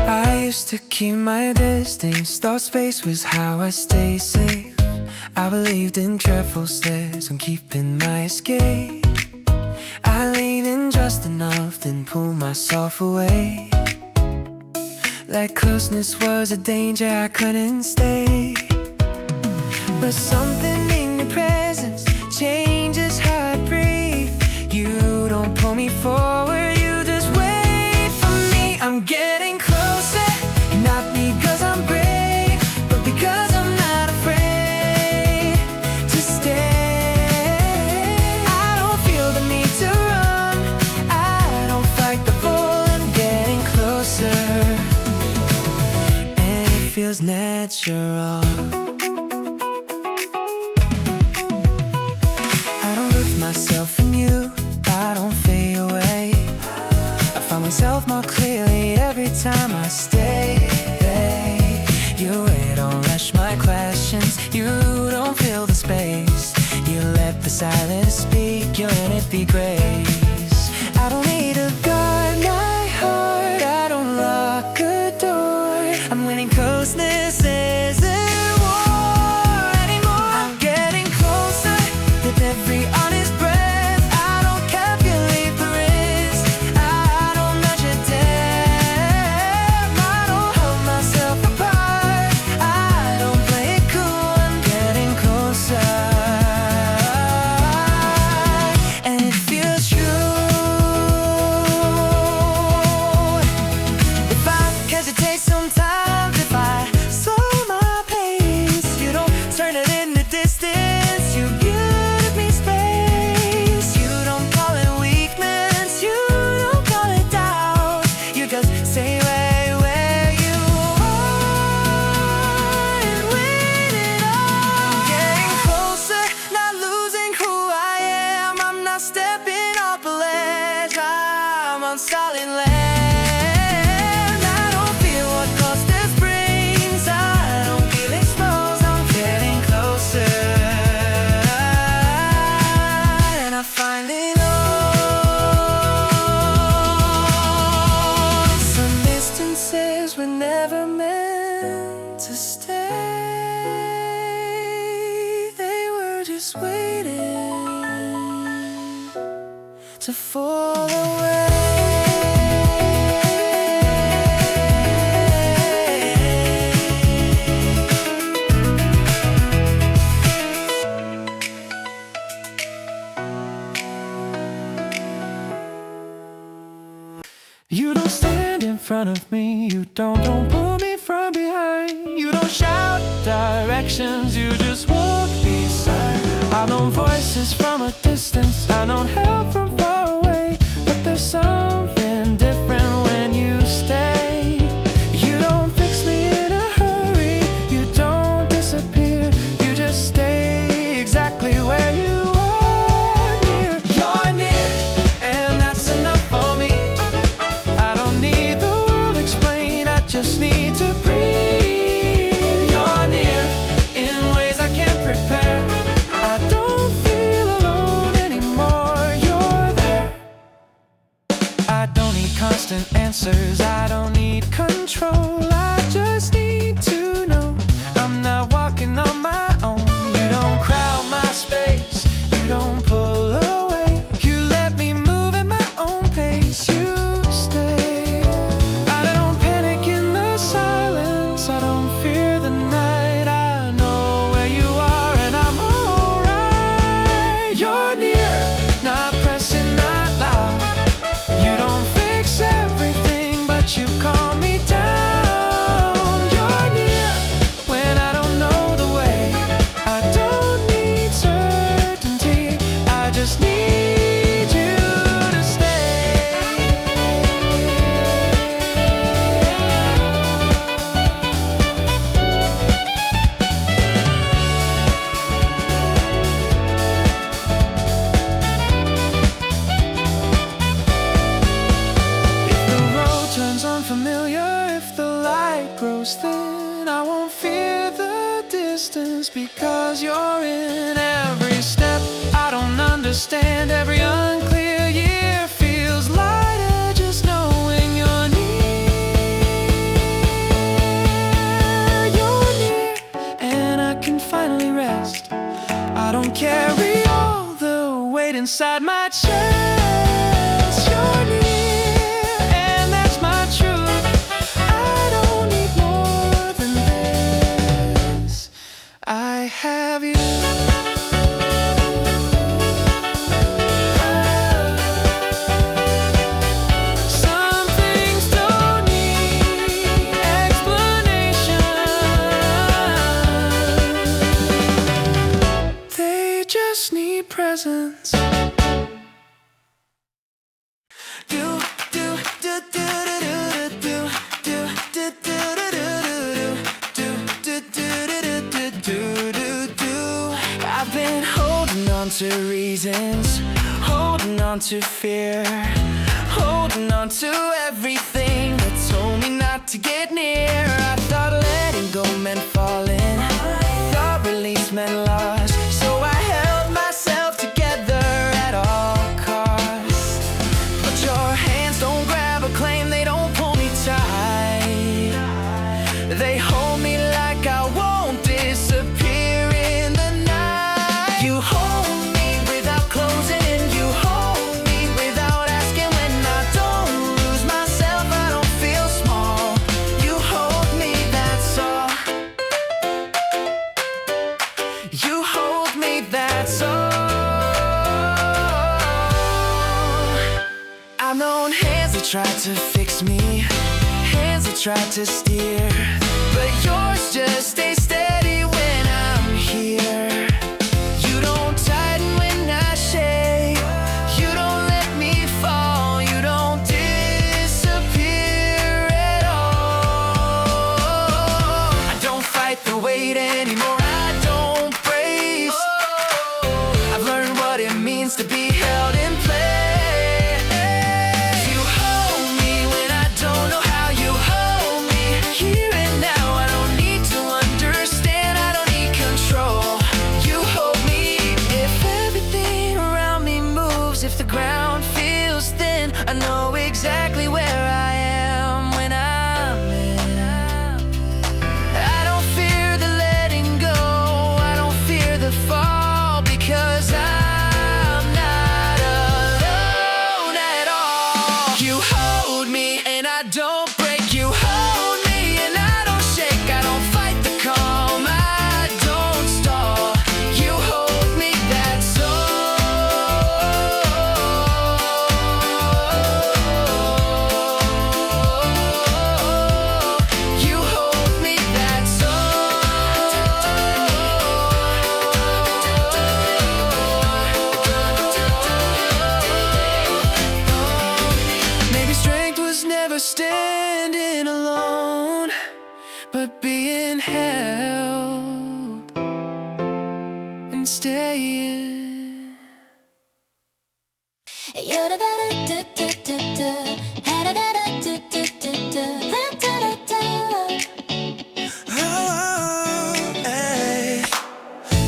I used to keep my distance, thought space was how I stay safe. I believed in careful steps on keeping my escape. I leaned in just enough, then pulled myself away. Like closeness was a danger I couldn't stay. But something in your presence changes how I breathe. You don't pull me forward, you just wait for me. I'm getting closer, not because I'm brave, but because I'm not afraid to stay. I don't feel the need to run, I don't fight the pull. I'm getting closer, and it feels natural. Myself from you, I don't fade away. I find myself more clearly every time I stay. You don't rush my questions, you don't fill the space. You let the silence speak, you let it be grace. I don't need to guard my heart, I don't lock a door. I'm winning closeness isn't war anymore. I'm getting closer with every honest breath. I don't calculate the risk, I don't measure depth. I don't hold myself apart, I don't play it cool. I'm getting closer, and it feels true. If I hesitate sometimes, if I slow my pace, you don't turn it into distance, you give me space. You don't call it weakness, you don't call it doubt, you just say where you are and win it all. I'm getting closer, not losing who I am. I'm not stepping off a ledge, I'm on solid land. I don't feel what cause this brings, I don't feel exposed. I'm getting closer, and I finally know some distances were never meant to stay. They were just waiting to fall away. You don't stand in front of me, you don't pull me from behind. You don't shout directions, you just walk beside. I know voices from a distance, I know help from far away, but there's something different when you stay. You don't fix me in a hurry, you don't disappear, you just stay exactly where you are. You're near, and that's enough for me. I don't need the world explained, I just need to breathe. You're near in ways I can't prepare, I don't feel alone anymore. You're there, I and I won't fear the distance because you're in every step. I don't understand every unclear year feels lighter just knowing you're near. You're near, and I can finally rest. I don't carry all the weight inside my chest. You're near, and that's my truth. I don't need more than this. I have you. Some things don't need explanation. They just need presence. Do do do do do do do do do do do do. I've been holding on to reasons, holding on to fear, holding on to everything that told me not to get near. I thought letting go meant falling, thought release meant loss, so I held myself together at all costs. But your hands don't grab a claim, they don't pull me tight. They hold me like I won't disappear in the night. You hold me without closing, you hold me without asking. When I don't lose myself, I don't feel small. You hold me, that's all. You hold me, that's all. I've known hands that tried to fix me, hands that tried to steer, but yours just stay steady when I'm here. You don't tighten when I shake, you don't let me fall, you don't disappear at all. I don't fight the weight anymore, I don't brace. I've learned what it means to be held in place. You hold me when I don't know how, you hold me here and now. I don't need to understand, I don't need control. You hold me. If everything around me moves, if the ground feels thin, I know exactly where I am when I'm in. I don't fear the letting go, I don't fear the fall, because I'm not alone at all. You hold me and I don't break, you hold me and I don't shake, I don't fight the calm, I don't stall. You hold me, that's all. You hold me, that's all. Maybe strength was never standing alone, but being held and staying.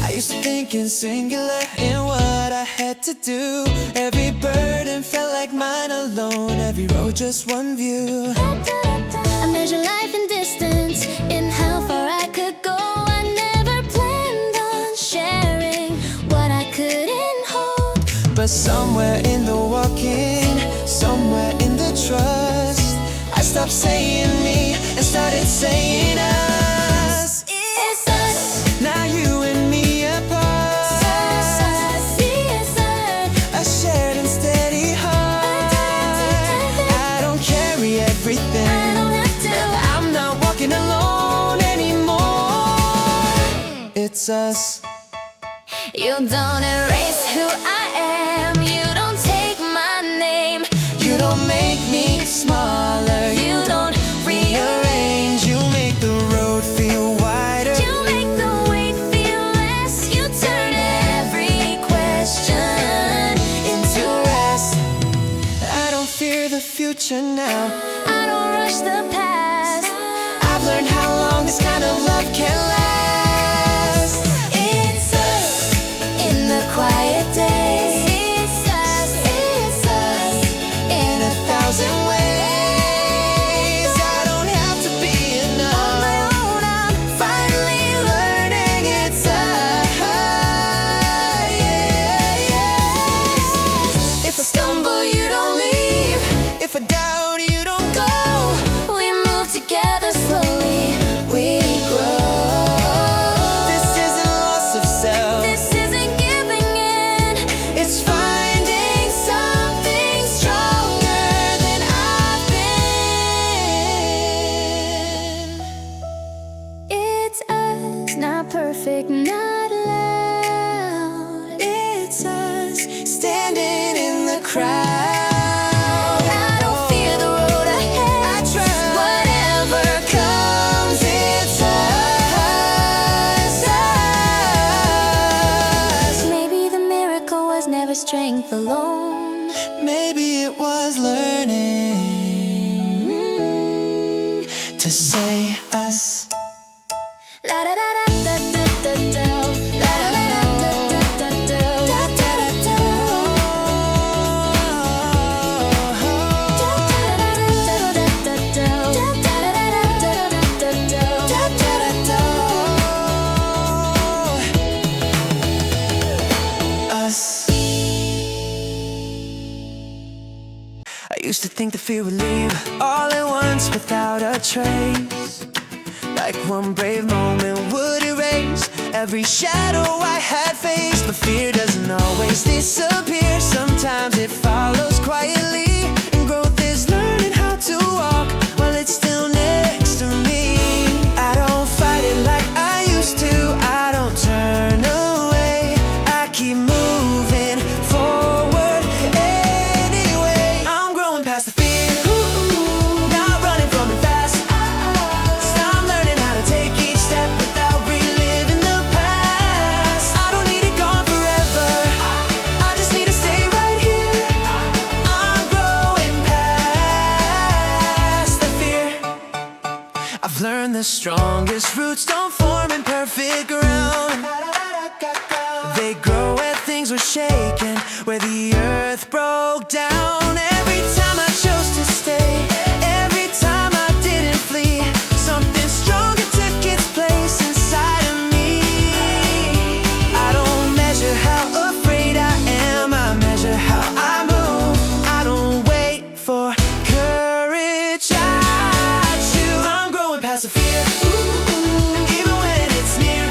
I used to think in singular in what I had to do. Every burden felt like mine alone, every road just one view. I measure life in distance, in how far I could go. I never planned on sharing what I couldn't hold. But somewhere in the walking, somewhere in the trust, I stopped saying me and started saying us. It's us, Now you and me apart, a shared and steady heart. I don't carry everything, I don't have to. I'm not walking alone anymore. It's us. You don't erase who I am, you don't take my name, You don't make me smaller, you don't rearrange. You make the road feel wider. You make the weight feel less. You turn every question into rest. I don't fear the future now. I don't rush the past. I've learned how long this kind of perfect, not loud. It's us standing in the crowd. I don't fear the road ahead. I trust whatever comes, it's us. maybe the miracle was never strength alone. Maybe it was learning to say us. La da da da da da da da. La da da da da da da. Da da da da. Da da da da da da. Da da da da da da. Da da da da. Us. I used to think the fear would leave all at once without a trace. Like one brave moment would erase every shadow I had faced. But fear doesn't always disappear. Sometimes it follows quietly. And growth is learning how to walk while it's still next to me. I don't fight it like I used to. I don't turn away. I keep moving forward anyway. I'm growing past the fear. Not running from it fast. I'm learning how to take each step without reliving the past. I don't need it gone forever. I just need to stay right here. I'm growing past the fear. I've learned the strongest roots don't form in perfect ground. They grow where things were shaken, where the earth broke down. Every time I chose to stay, every time I didn't flee, something stronger took its place inside of me. I don't measure how afraid I am, I measure how I move. I don't wait for courage, I choose. I'm growing past the fear, even when it's near.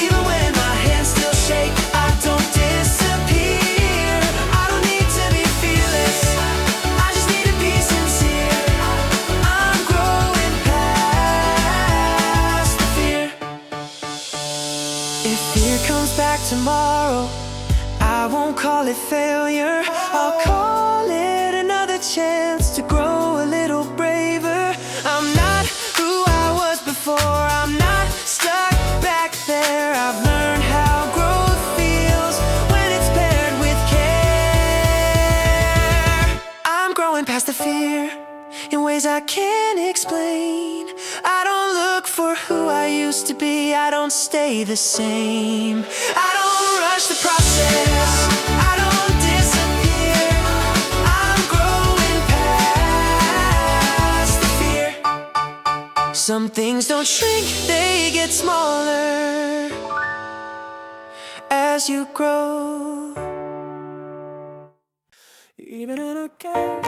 Even when my hands still shake, I don't disappear. I don't need to be fearless, I just need to be sincere. I'm growing past the fear. If fear comes back tomorrow, I won't call it failure. I'll call it another chance to grow a little braver. I'm not who I was before, I'm not stuck back there. I've learned how growth feels when it's paired with care. I'm growing past the fear in ways I can't explain. I don't look for who I used to be, I don't stay the same. I don't rush the process, I don't disappear. I'm growing past the fear. Some things don't shrink, they get smaller as you grow. Even in a game.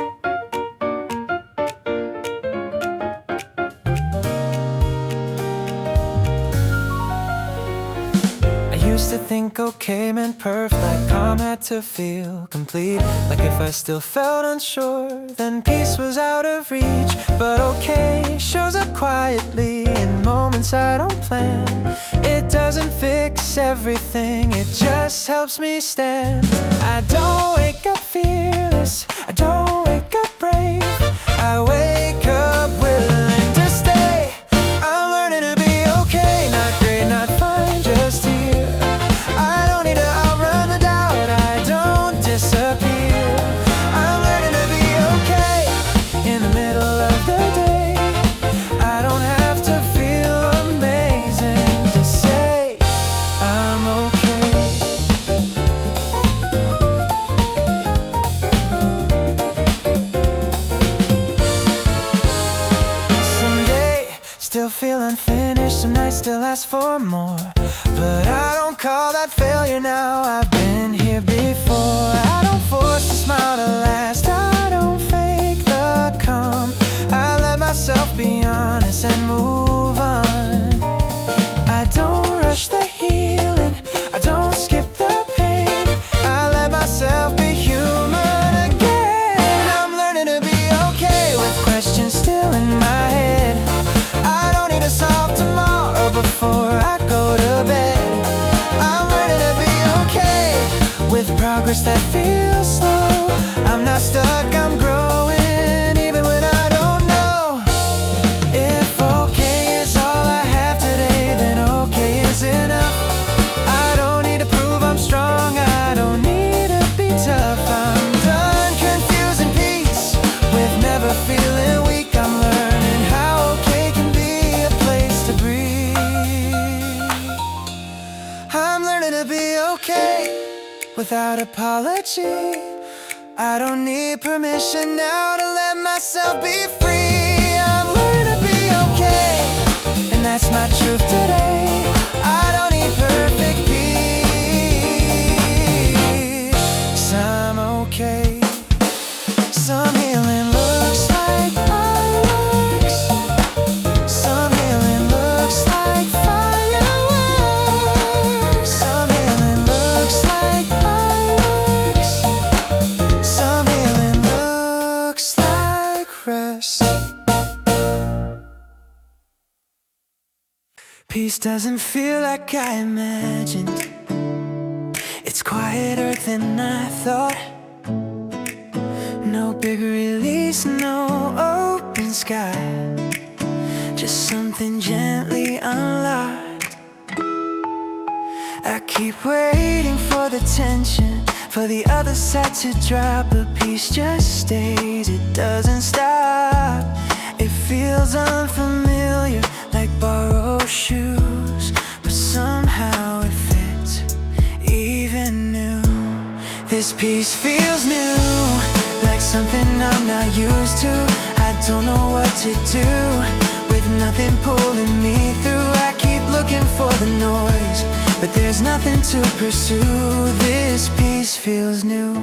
I used to think okay meant perfect, like calm had to feel complete. Like if I still felt unsure, then peace was out of reach. But okay shows up quietly in moments I don't plan. It doesn't fix everything, it just helps me stand. I don't wake up fearless, I don't wake up brave. I wake up willing to stay. I'm learning to be okay, not great, not fine, just here. I don't need to outrun the doubt, I don't disappear. I'm learning to be okay in the middle of the day. I don't have to feel amazing to say I'm okay. Someday, still feel unfinished, some nights still ask for more. But I don't call that failure now, I've been here before. I don't force a smile to last, I don't fake the calm. I let myself be honest and move on. I don't rush the healing, I don't skip the pain. I let myself be human again. I'm learning to be okay with still in my head. I don't need to solve tomorrow before I go progress that feels slow. I'm not stuck, I'm growing, even when I don't know. If okay is all I have today, then okay is enough. I don't need to prove I'm strong, I don't need to be tough. I'm done confusing peace with never feeling weak. I'm learning how okay can be a place to breathe. I'm learning to be okay without apology. I don't need permission now to let myself be free. I'm learning to be okay, and that's my truth today. I don't need perfect peace. I'm okay. Some healing looks like fireworks. Some healing looks like fireworks. Some healing looks like fireworks. Some healing looks like rest. Peace doesn't feel like I imagined. It's quieter than I thought. No big release, no open sky. Just something gently unlocked. I keep waiting for the tension, for the other side to drop. But peace just stays, it doesn't stop. It feels unfamiliar, like borrowed shoes, but somehow it fits, even new. This peace feels new, like something I'm not used to. I don't know what to do with nothing pulling me through. I keep looking for the noise, but there's nothing to pursue. This peace feels new.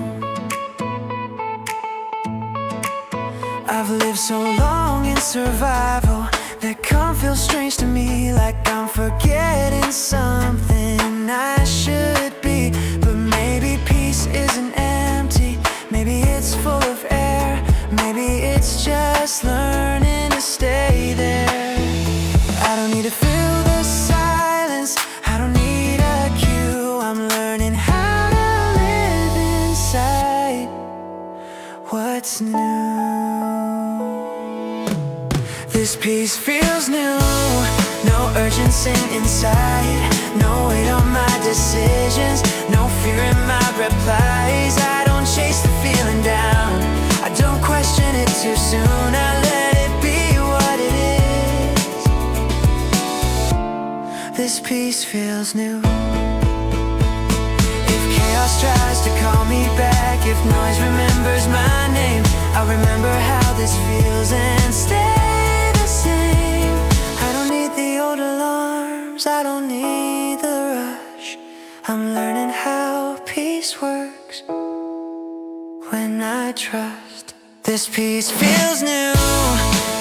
I've lived so long in survival that calm feels strange to me, like I'm forgetting something I should be. But maybe peace isn't empty, maybe it's full of air. Maybe it's just learning to stay there. I don't need to fill the silence, I don't need a cue. I'm learning how to live inside what's new. This peace feels new, no urgency inside, no weight on my decisions, no fear in my replies. I don't chase the feeling down, I don't question it too soon. I let it be what it is. This peace feels new. If chaos tries to call me back, if noise remembers my name, I'll remember how this feels and stay the same. I don't need the old alarms, I don't need the rush. I'm learning how peace works when I trust. This peace feels new,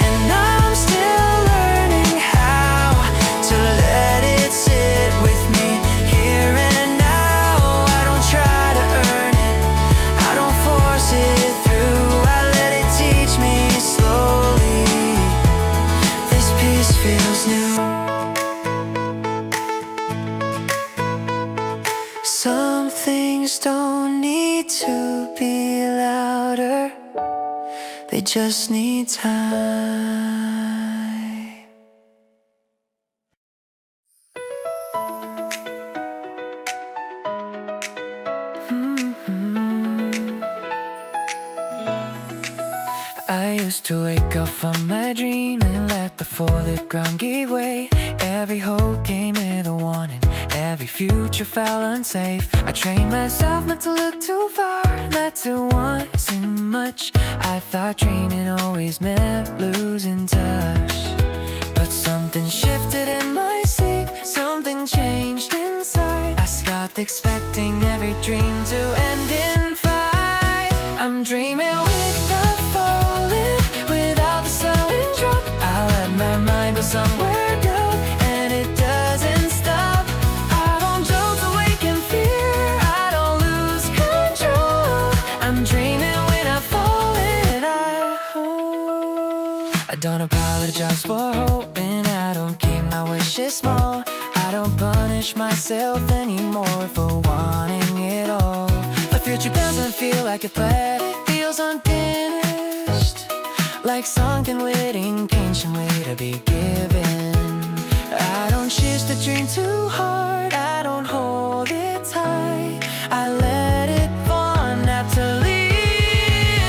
and I'm still learning how to let it sit with me here and now. I don't try to earn it, I don't force it through. I let it teach me slowly. This peace feels new. Some things don't need to be louder, they just need time. I used to wake up from my dream and let the folded ground give way. Every hope came with a warning, every future felt unsafe. I trained myself not to look too far, not to want too much. I thought dreaming always meant losing touch. But something shifted in my sleep, something changed inside. I stopped expecting every dream to end in fight. I'm dreaming with the falling, without the sudden drop. I let my mind go somewhere good, and it doesn't stop. I don't jolt awake in fear, I don't lose control. I'm dreaming when I fall and I hold. I don't apologize for hoping, I don't keep my wishes small. I don't punish myself anymore for wanting it all. But through future doesn't feel like a threat. It feels unfinished, like sunken with intention waiting to be given. I don't chase the dream too hard, I don't hold it tight, I let it fall naturally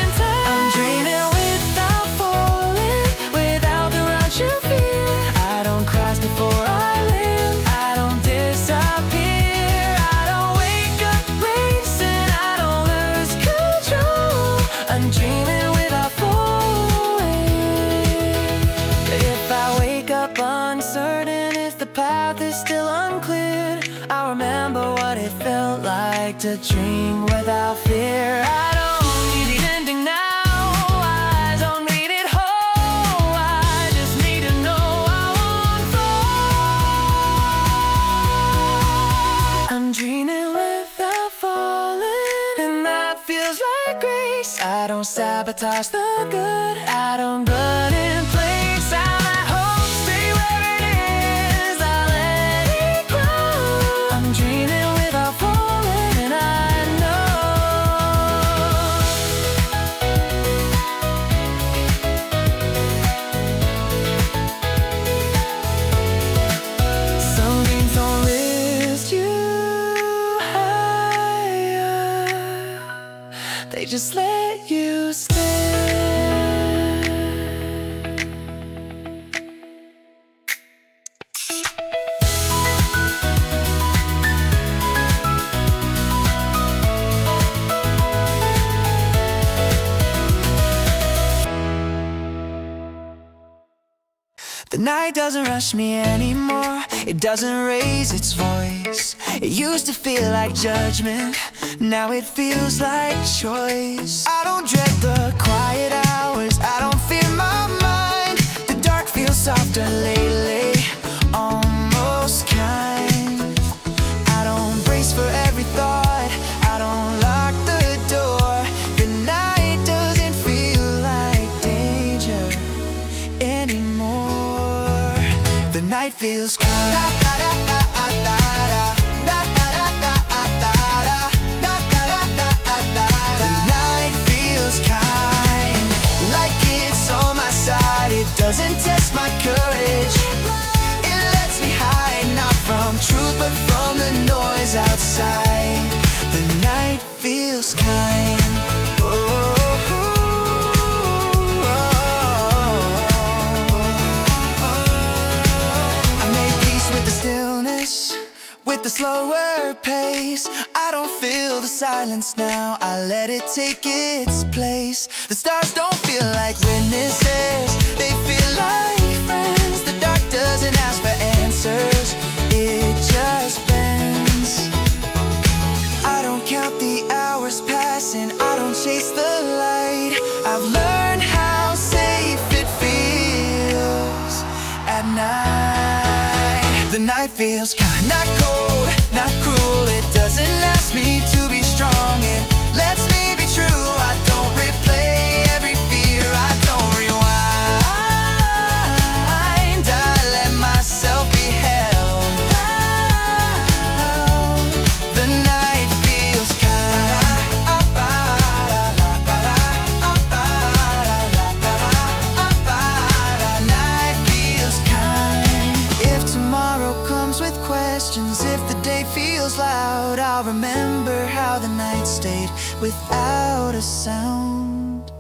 into. I'm dreaming without falling, without the rush of fear. I don't crash before I land, I don't disappear. I don't wake up racing, I don't lose control. I'm dreaming without falling. If I wake up uncertain, if the path is still unclear, I remember what it felt like to dream without fear. I don't need the ending now, I don't need it whole, I just need to know I won't fall. I'm dreaming without falling, and that feels like grace. I don't sabotage the good, I don't run in place. I let hope stay where it is, I let it grow. I'm dreaming without falling, and I know. Some dreams don't lift you higher, they just let you stay. The night doesn't rush me anymore, it doesn't raise its voice. It used to feel like judgment, now it feels like choice. I don't dread the quiet hours, I don't fear my mind. The dark feels softer lately, almost kind. I don't brace for every thought, I don't lock the door. The night doesn't feel like danger anymore. The night feels kind. The night feels kind, like it's on my side. It doesn't test my courage, it lets me hide, not from truth but from the noise outside. The night feels kind. I made peace with the stillness, with the slower pace. I don't feel the silence now, I let it take its place. The stars don't feel like witnesses, they feel like friends. The dark doesn't ask for answers, it just bends. I don't count the hours passing, I don't chase the light. I've learned how safe it feels at night. The night feels kind, not cold, not cruel. It doesn't ask me to be strong, it lets me be true. I don't replay every fear, I don't rewind. I let myself be held. The night feels kind. The night feels kind. If tomorrow comes with questions, if the day feels loud, I'll remember how the night stayed without a sound.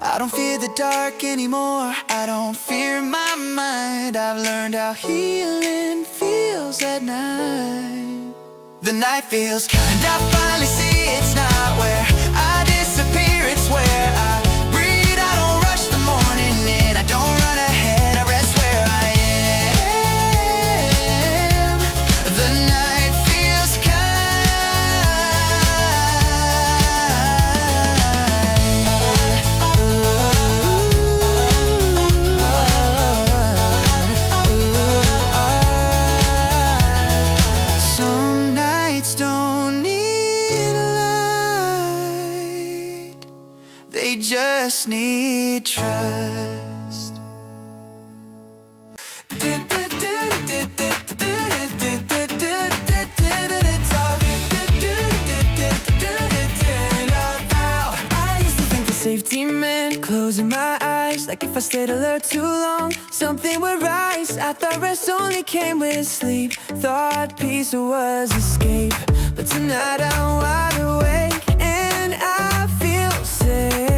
I don't fear the dark anymore, I don't fear my mind. I've learned how healing feels at night. The night feels kind, I finally see it's not where I disappear, it's where I breathe. I don't rush the morning in, I don't run ahead, I rest where I am. The night feels kind. Some nights don't need light, they just need trust. like if I stayed alert too long, something would rise. I thought rest only came with sleep. Thought peace was escape. But tonight I'm wide awake and I feel safe.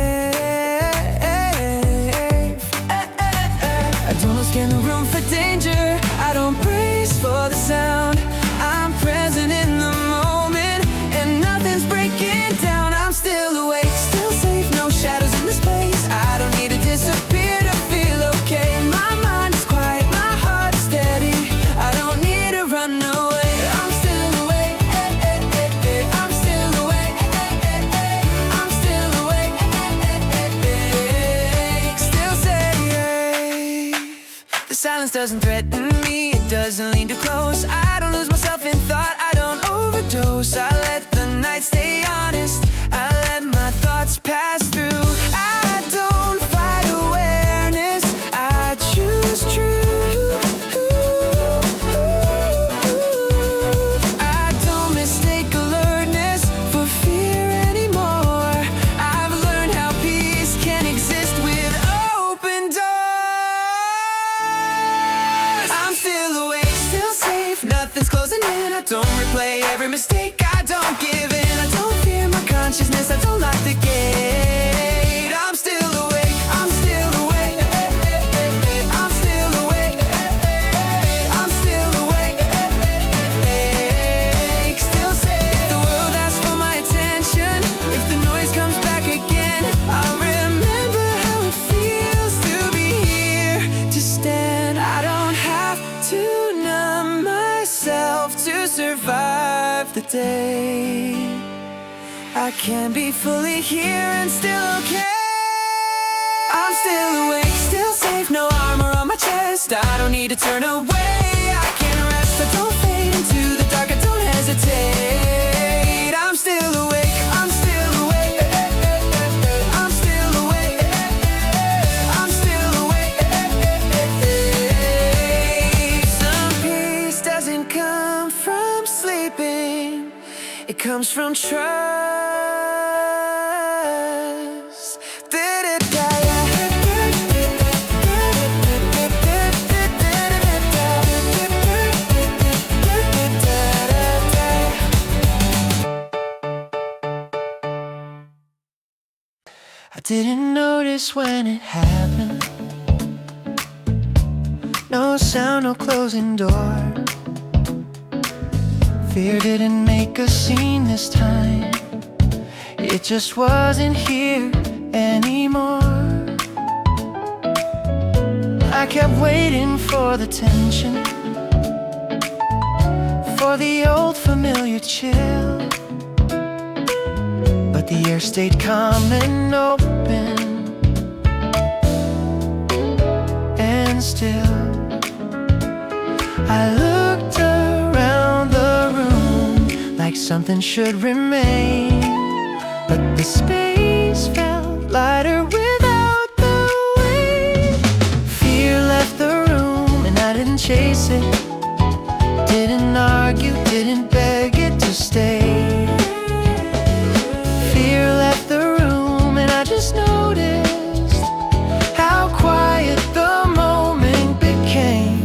I don't scan the room for danger. I don't brace for the sound. I'm present in the moment and nothing's breaking down. I'm still awake, still safe, no shadows in this place. I don't need to disappear to feel okay. My mind is quiet, my heart is steady. I don't need to run away. I'm still awake, I'm still awake, I'm still awake, still safe. The silence doesn't threaten me, it doesn't lean too close. I don't lose myself in thought, I don't overdose. I let the night stay honest, I let my thoughts pass through. I don't fight awareness, I choose truth. I don't mistake alertness for fear anymore. I've learned how peace can exist with open doors. I'm still awake, still safe, nothing's closing in. I don't replay every mistake, I don't give in. I don't fear my consciousness, I don't lock the gate. I'm still awake, I'm still awake, I'm still awake, I'm still awake, still safe. If the world asks for my attention, if the noise comes back again, I'll remember how it feels to be here, to stand. I don't have to numb myself to survive the day. I can be fully here and still okay. I'm still awake, still safe, no armor on my chest. I don't need to turn away, I can rest. I don't fade into the dark, I don't hesitate. I'm still awake, I'm still awake, I'm still awake, I'm still awake. Some peace doesn't come from sleeping, it comes from trust. I didn't notice when it happened. No sound, no closing door. Fear didn't make a scene this time. It just wasn't here anymore. I kept waiting for the tension, for the old familiar chill. But the air stayed calm and open, and still I looked around the room like something should remain. But the space felt lighter without the weight. Fear left the room and I didn't chase it, didn't argue, didn't beg it to stay. Fear left the room and I just noticed how quiet the moment became.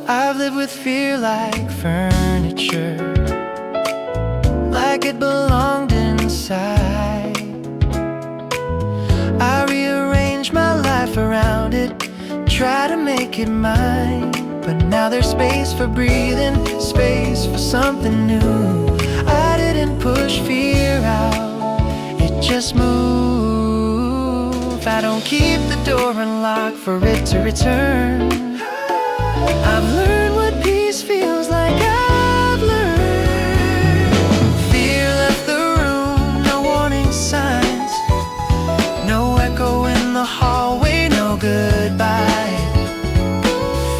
I've lived with fear like furniture, like it belonged inside. I rearranged my life around it, try to make it mine. But now there's space for breathing, space for something new. I didn't push fear out, it just moved. I don't keep the door unlocked for it to return. I've learned what peace feels like, I've learned. Fear left the room, no warning signs, no echo in the hallway, no goodbye.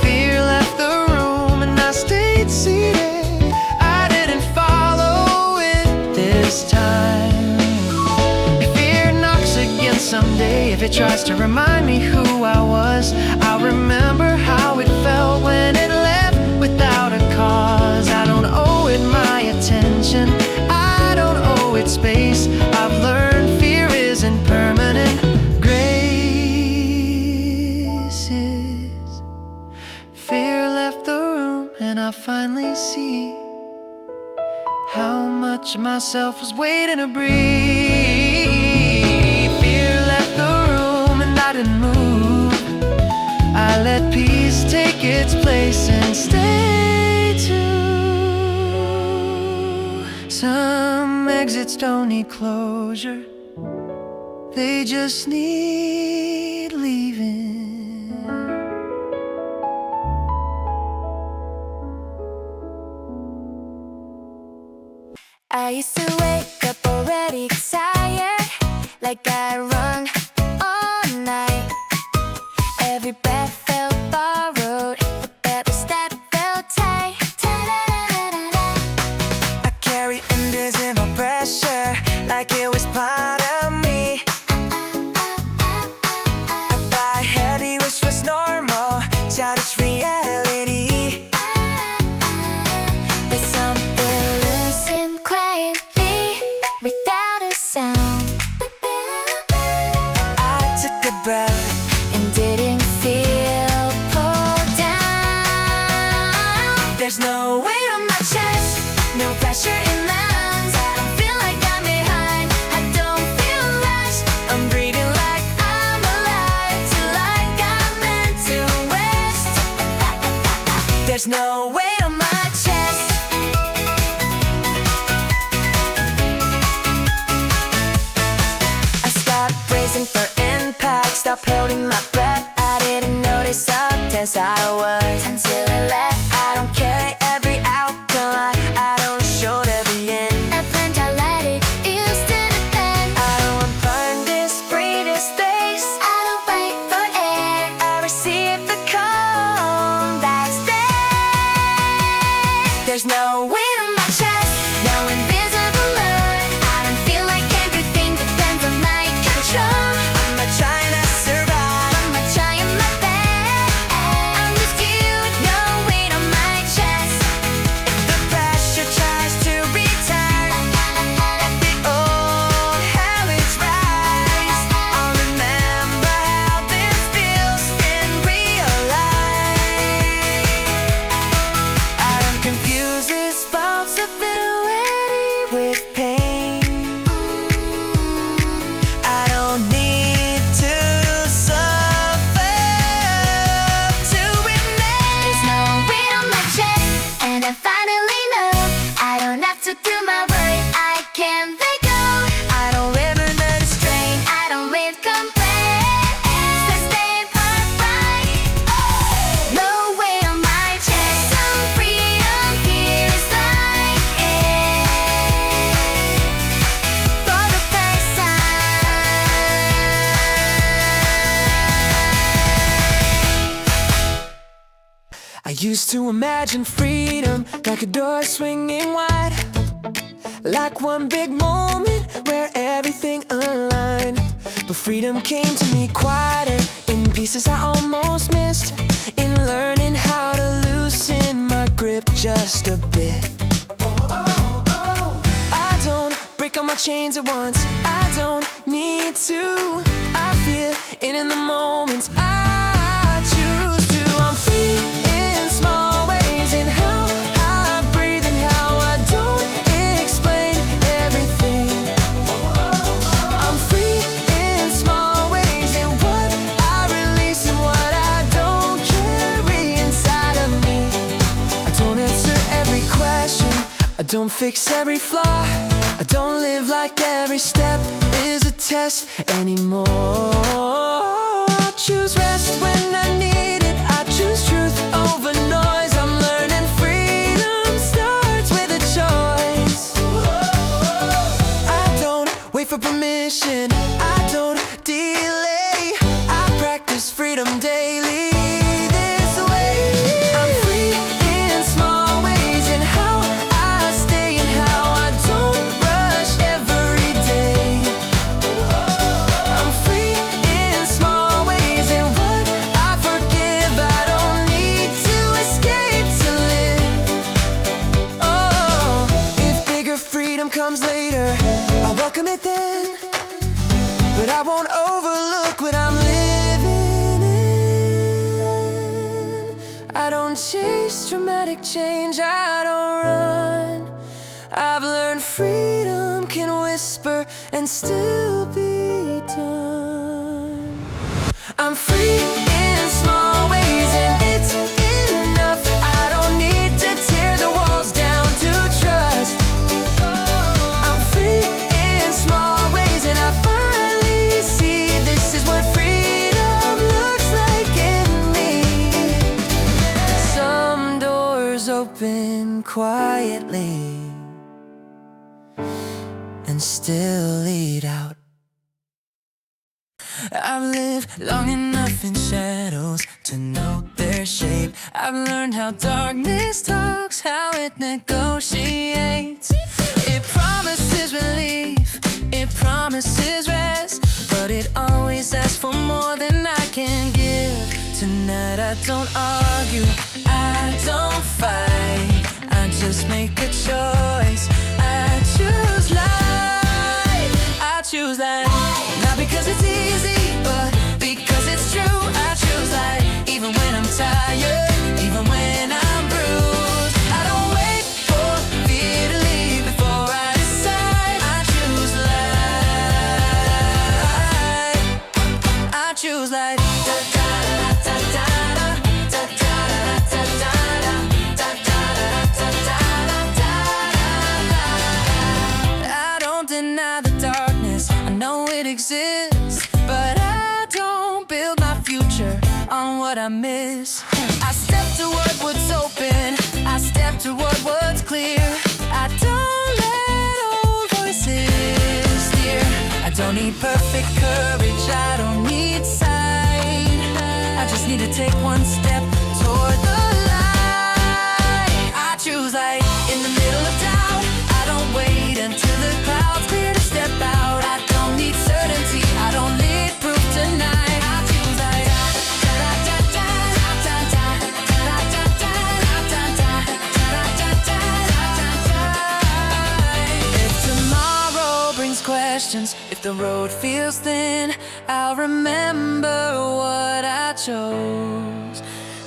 Fear left the room and I stayed seated, I didn't follow it this time. If fear knocks again someday, if it tries to remind me who I was, I'll remember how it felt when it left without a cause. I don't owe it my attention, I don't owe it space. I've learned fear isn't permanent. Grace then I finally see how much of myself was waiting to breathe. Fear left the room and I didn't move. I let peace take its place and stay too. Some exits don't need closure, they just need leaving. I used to wake up already tired, like I run all night. Every breath felt borrowed, but that was that felt tight. I carry invisible pressure like it was part of me. I fly heavy, which was normal, childish reality. There's something loose and quietly, without a sound. I took a breath And didn't feel pulled down. There's no weight on my chest, no pressure in lungs. I don't feel like I'm behind, I don't feel rushed. I'm breathing like I'm alive, till like I'm meant to rest. There's no weight on my chest. I stopped bracing for impact, stopped holding my breath. I didn't notice how tense I was until I left. I don't carry every outcome, I don't show every end. I planned, I let it used to depend. I don't burn this, breathe this space. I don't wait for air. I receive the calm that's there. There's no weight on my chest, No invisible load. I don't feel like everything depends on my control. I'm not trying to survive. I'm not trying my best. I'm just you, no weight on my chest. The pressure tries to return, the old habits rise. I'll remember how this feels in real life. I don't confuse responsibility with pain. I don't need to suffer to remain. There's no weight on my chest, and I finally know I don't have to do my work. I can let go. I don't live under the strain. I don't live complaints. I stay upright. No weight on my chest. Some freedom here is like air. For the first time. I used to imagine freedom like a door swinging wide, like one big moment where everything aligned. But freedom came to me quieter, in pieces I almost missed, in learning how to loosen my grip just a bit. I don't break all my chains at once, I don't need to. I feel it in the moments I choose to. I'm free in small ways, in how I breathe and how I don't explain everything. I'm free in small ways, in what I release and what I don't carry inside of me. I don't answer every question, I don't fix every flaw, I don't live like every step is a test anymore. I choose rest when I need it, I choose truth over noise. I'm learning freedom starts with a choice. I don't wait for permission, I don't delay, I practice freedom daily this way. I'm free in small ways, in how I stay and how I don't rush every day. I'm free in small ways, in what I forget I don't chase dramatic change, I don't run. I've learned freedom can whisper and still be done. I'm free in small ways and it's enough. I don't need to tear the walls down to trust. I'm free in small ways and I finally see this is what freedom looks like in me. Some doors open quietly and still lead out. I've lived long enough in shadows to know their shape. I've learned how darkness talks, how it negotiates. It promises relief, it promises rest, but it always asks for more than I can give. Tonight I don't argue, I don't fight, I just make a choice. I choose life, I choose life. Not because it's easy, but because it's true. I choose life, even when I'm tired, even when I'm bruised. I don't wait for fear to leave before I decide. I choose life, I choose life. I don't deny the darkness, I know it exists, but I don't build my future on what I miss. I step toward what's open, I step toward what's clear. I don't let old voices steer. I don't need perfect courage, I don't need sight. I just need to take one step toward the light. I choose light in the middle of doubt. I don't wait until the clouds clear to step out. I don't need certainty, I don't need proof tonight. I choose light. If tomorrow brings questions, if the road feels thin, I'll remember what I chose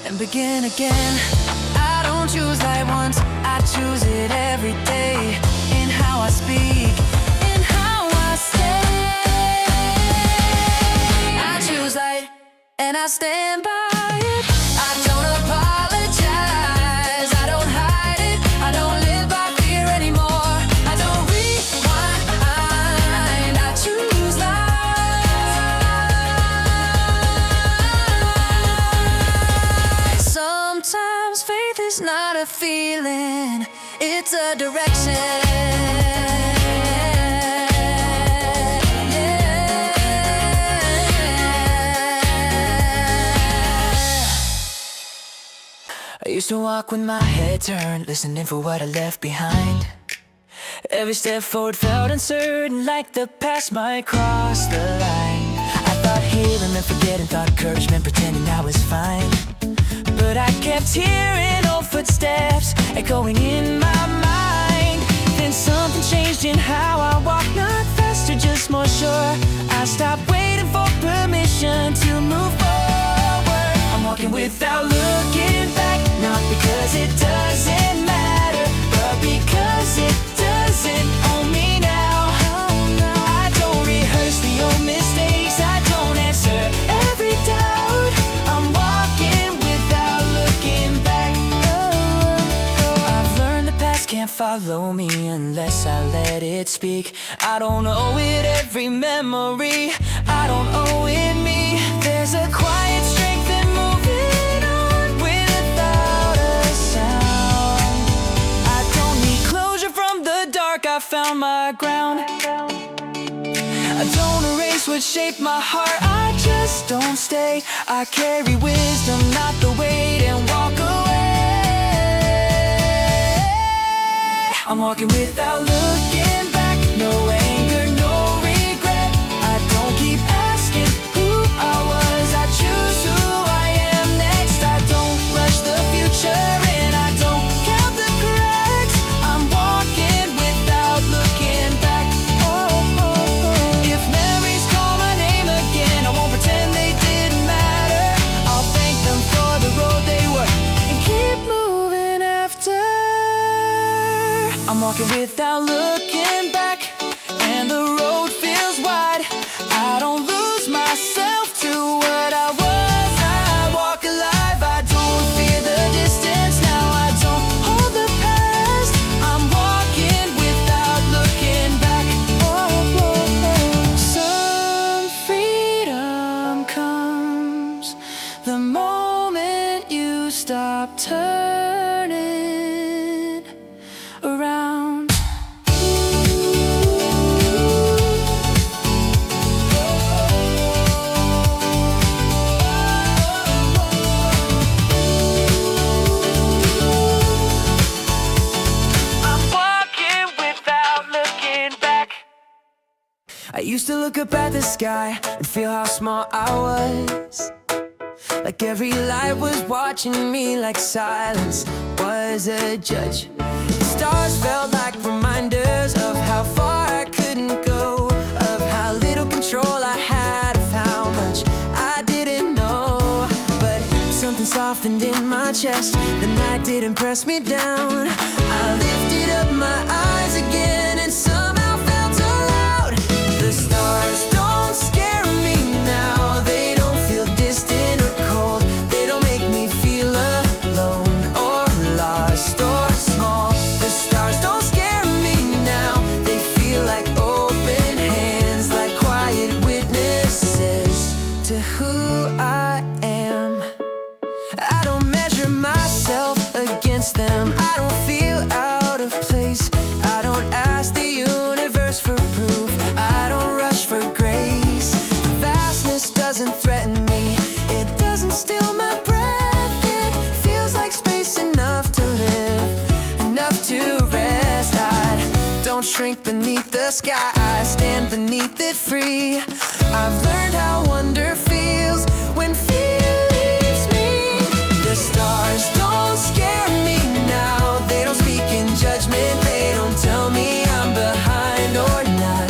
and begin again. I don't choose light once, I choose it every day. In how I speak, in how I stay. I choose light and I stand by it. I don't apologize, I don't hide it. I don't live by fear anymore, I don't rewind. I choose life. Sometimes faith is not a feeling, it's a direction. I used to walk with my head turned, listening for what I left behind. Every step forward felt uncertain, like the past might cross the line. I thought healing meant forgetting, thought courage meant pretending I was fine. But I kept hearing old footsteps echoing in my mind. Then something changed in how I walk, not faster, just more sure. I stopped waiting for permission to move forward. I'm walking without looking back, not because it doesn't matter, but because it doesn't own me now. I don't rehearse the old mistakes, I don't answer every doubt. I'm walking without looking back. I've learned the past can't follow me unless I let it speak. I don't owe it every memory, I don't owe it me. There's a quiet strength in moving on without a sound. I don't need closure from the dark, I found my ground. I don't erase what shaped my heart, I just don't stay. I carry wisdom, not the weight, and walk away. I'm walking without looking back, no anger, no regret. I don't keep asking who I was, I choose who I am next. I don't rush the future and I don't count the cracks. I'm walking without looking back. If memories call my name again, I won't pretend they didn't matter. I'll thank them for the road they were walking without looking back, and the road feels wide. I don't lose myself to what I was. I walk alive, I don't fear the distance now. I don't hold the past, I'm walking without looking back. Some freedom comes the moment you stop turning around. I'm walking without looking back. I used to look up at the sky and feel how small I was. Like every light was watching me, like silence was a judge. The stars felt like reminders of how far I couldn't go, of how little control I had, of how much I didn't know. But something softened in my chest, the night didn't press me down. I lifted up my eyes again and somehow felt allowed. The stars don't scare me now, they don't feel distant or cold. They don't make me feel alone or lost or small. The stars don't scare me now, they feel like open hands, like quiet witnesses to who I am. I don't measure myself against them, I don't feel out of place. I don't ask the universe for proof, I don't rush for grace. Vastness doesn't threaten me, it doesn't steal my breath. It feels like space enough to live, enough to rest. I don't shrink beneath the sky, I stand beneath it free. I've learned how wonder feels when fear leaves me. The stars don't scare me now, they don't speak in judgment, they don't tell me I'm behind or not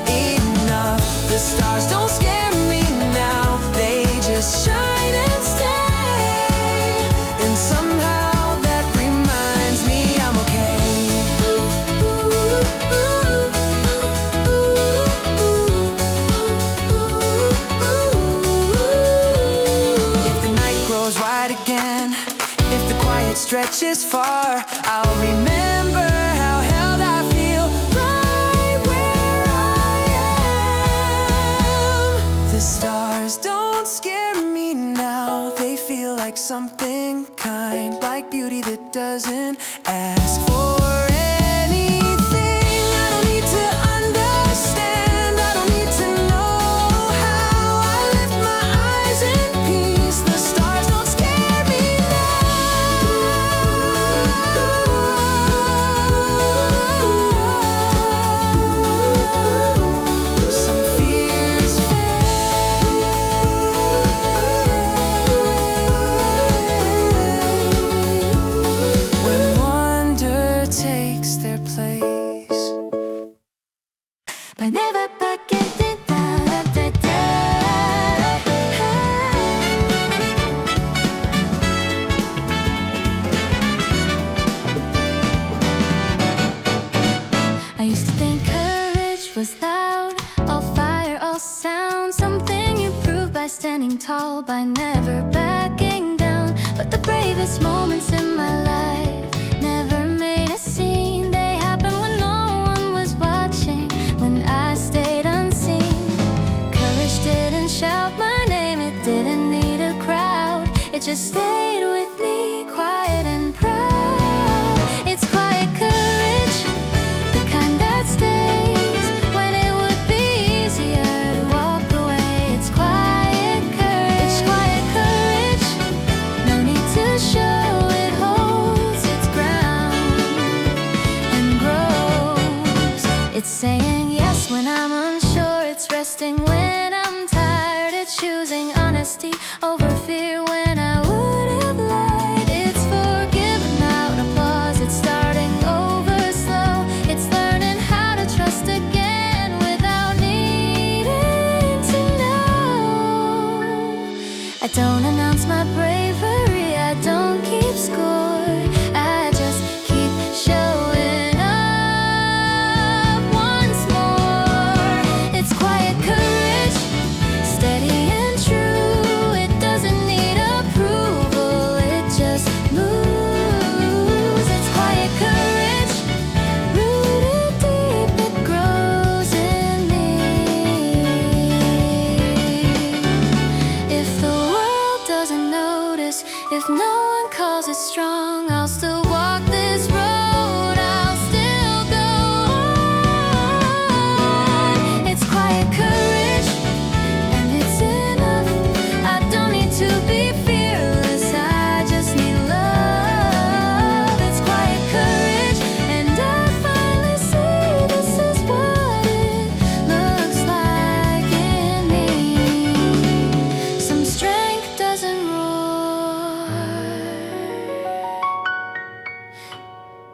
enough. The stars don't scare me now, they just shine and stay. And somehow that reminds me I'm okay. If the night grows wide again, if the quiet stretches far, I'll remember how held I feel right where I am. The stars don't scare me now, they feel like something kind, like beauty that doesn't ask for anything. I don't need to understand, I don't need to know how. I lift my eyes in peace, the stars don't scare me now. Some fears fade when wonder takes their place. But never forget it. I used to think courage was loud, all fire, all sound, something you prove by standing tall, by never backing down. But the bravest moments in my life never made a scene. They happened when no one was watching, when I stayed unseen. Courage didn't shout my name, it didn't need a crowd, it just stayed with me, quiet and proud. It's quiet courage, the kind that stays when it would be easier to walk away. It's quiet courage, no need to show, it holds its ground and grows. It's saying yes when I'm unsure, it's resting when I'm tired, it's choosing honesty over fear when I would have lied. It's forgiving without applause, it's starting over slow, it's learning how to trust again without needing to know. I don't announce my bravery, I don't keep score, I just keep showing close. If no one calls it strong, I'll still walk this road. I'll still go on. It's quiet courage, and it's enough. I don't need to be fearless, I just need love. It's quiet courage, and I finally see this is what it looks like in me. Some strength doesn't roar,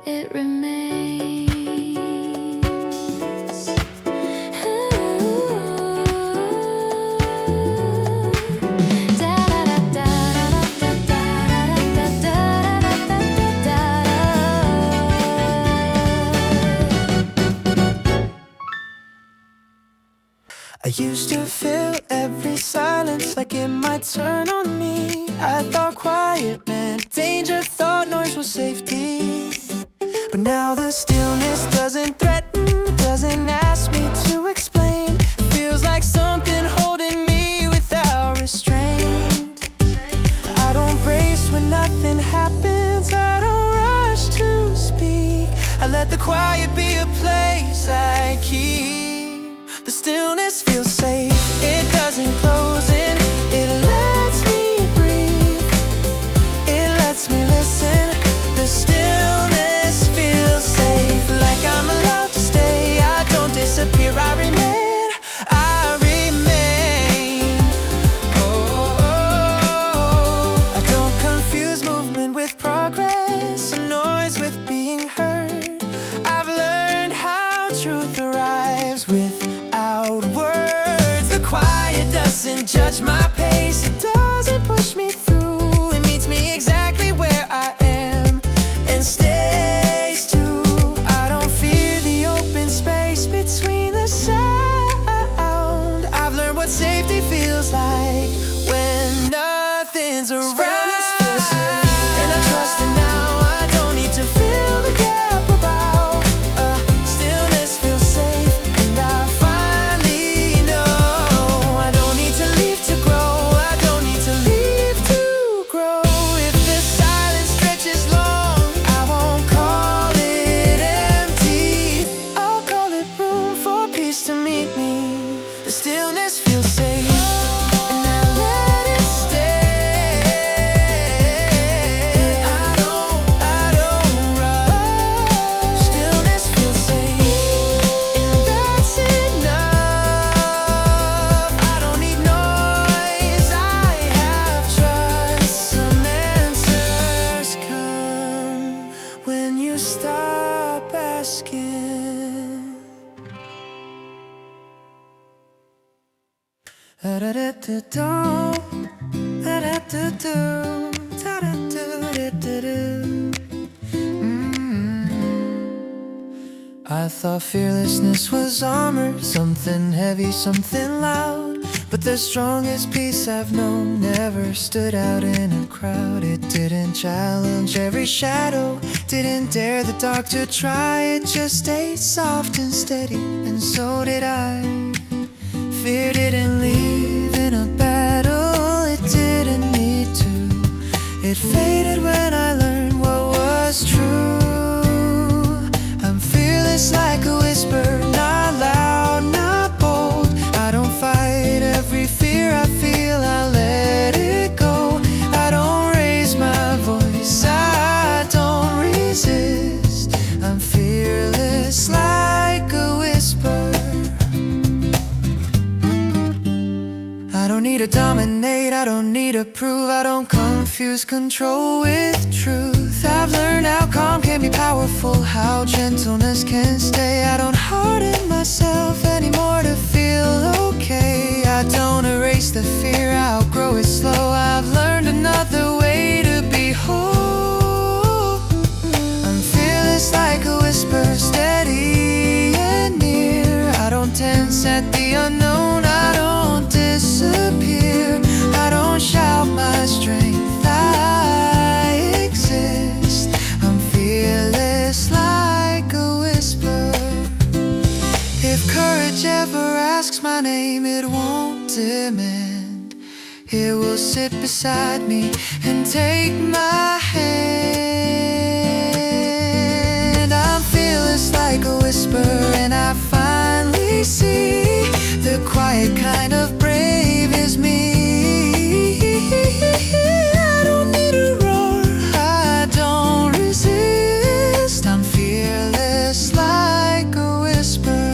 it remains. I used to feel every silence like it might turn on me. I thought quiet meant danger, thought noise was safety. But now the stillness doesn't threaten, doesn't ask me to explain. It feels like something holding me without restraint. I don't brace when nothing happens, I don't rush to speak. I let the quiet be a place I keep. The stillness feels safe, it doesn't close in. It lets me breathe, it lets me listen. The stillness feels safe, like I'm allowed to stay. I don't disappear, I remain, I remain. Oh, I don't confuse movement with progress, or noise with being heard. I've learned how truth arrives without words. The quiet doesn't judge my pace, it doesn't push me through. It meets me exactly where I am and stays too. I don't fear the open space between the sound. I've learned what safety feels like when nothing's around. And I trust it now, I don't need to fill the gap about. Stillness feels safe, and I finally know I don't need to leave to grow, I don't need to leave to grow. If the silence stretches long, I won't call it empty, I'll call it room for peace to meet me. The stillness feels safe, and I let it stay. I don't rush. Stillness feels safe, and that's enough. I don't need noise, I have trust. Some answers come when you stop asking. I thought fearlessness was armor, something heavy, something loud. But the strongest piece I've known never stood out in a crowd. It didn't challenge every shadow, didn't dare the dark to try. It just stayed soft and steady, and so did I. Fear didn't leave in a battle, it didn't need to. It faded when I learned what was true. I'm fearless like a whisper, not loud, not bold. I don't fight every fear I feel, I let it go. I don't raise my voice, I don't resist. I'm fearless like a whisper. I don't need to dominate, I don't need to prove. I don't confuse control with truth. I've learned how calm can be powerful, how gentleness can stay. I don't harden myself anymore to feel okay. I don't erase the fear, I outgrow it slow. I've learned another way to be whole. I'm fearless like a whisper, steady and near. I don't tense at the unknown, I don't disappear. I don't shout my strength, I exist. I'm fearless like a whisper. If courage ever asks my name, it won't demand. It will sit beside me and take my hand. I'm fearless like a whisper, and I finally see the quiet kind of brave is me. I don't need a roar, I don't resist. I'm fearless like a whisper.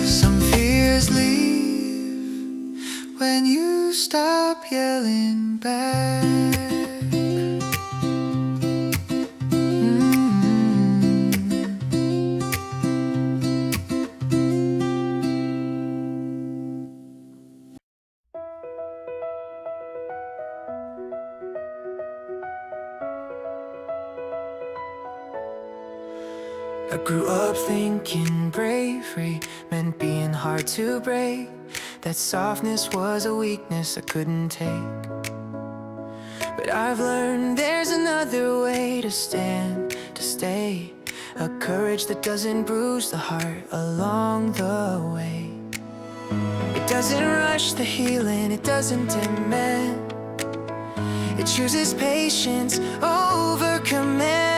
Some fears leave when you stop yelling back. I grew up thinking bravery meant being hard to break, that softness was a weakness I couldn't take. But I've learned there's another way to stand, to stay, a courage that doesn't bruise the heart along the way. It doesn't rush the healing, it doesn't demand, it chooses patience over command.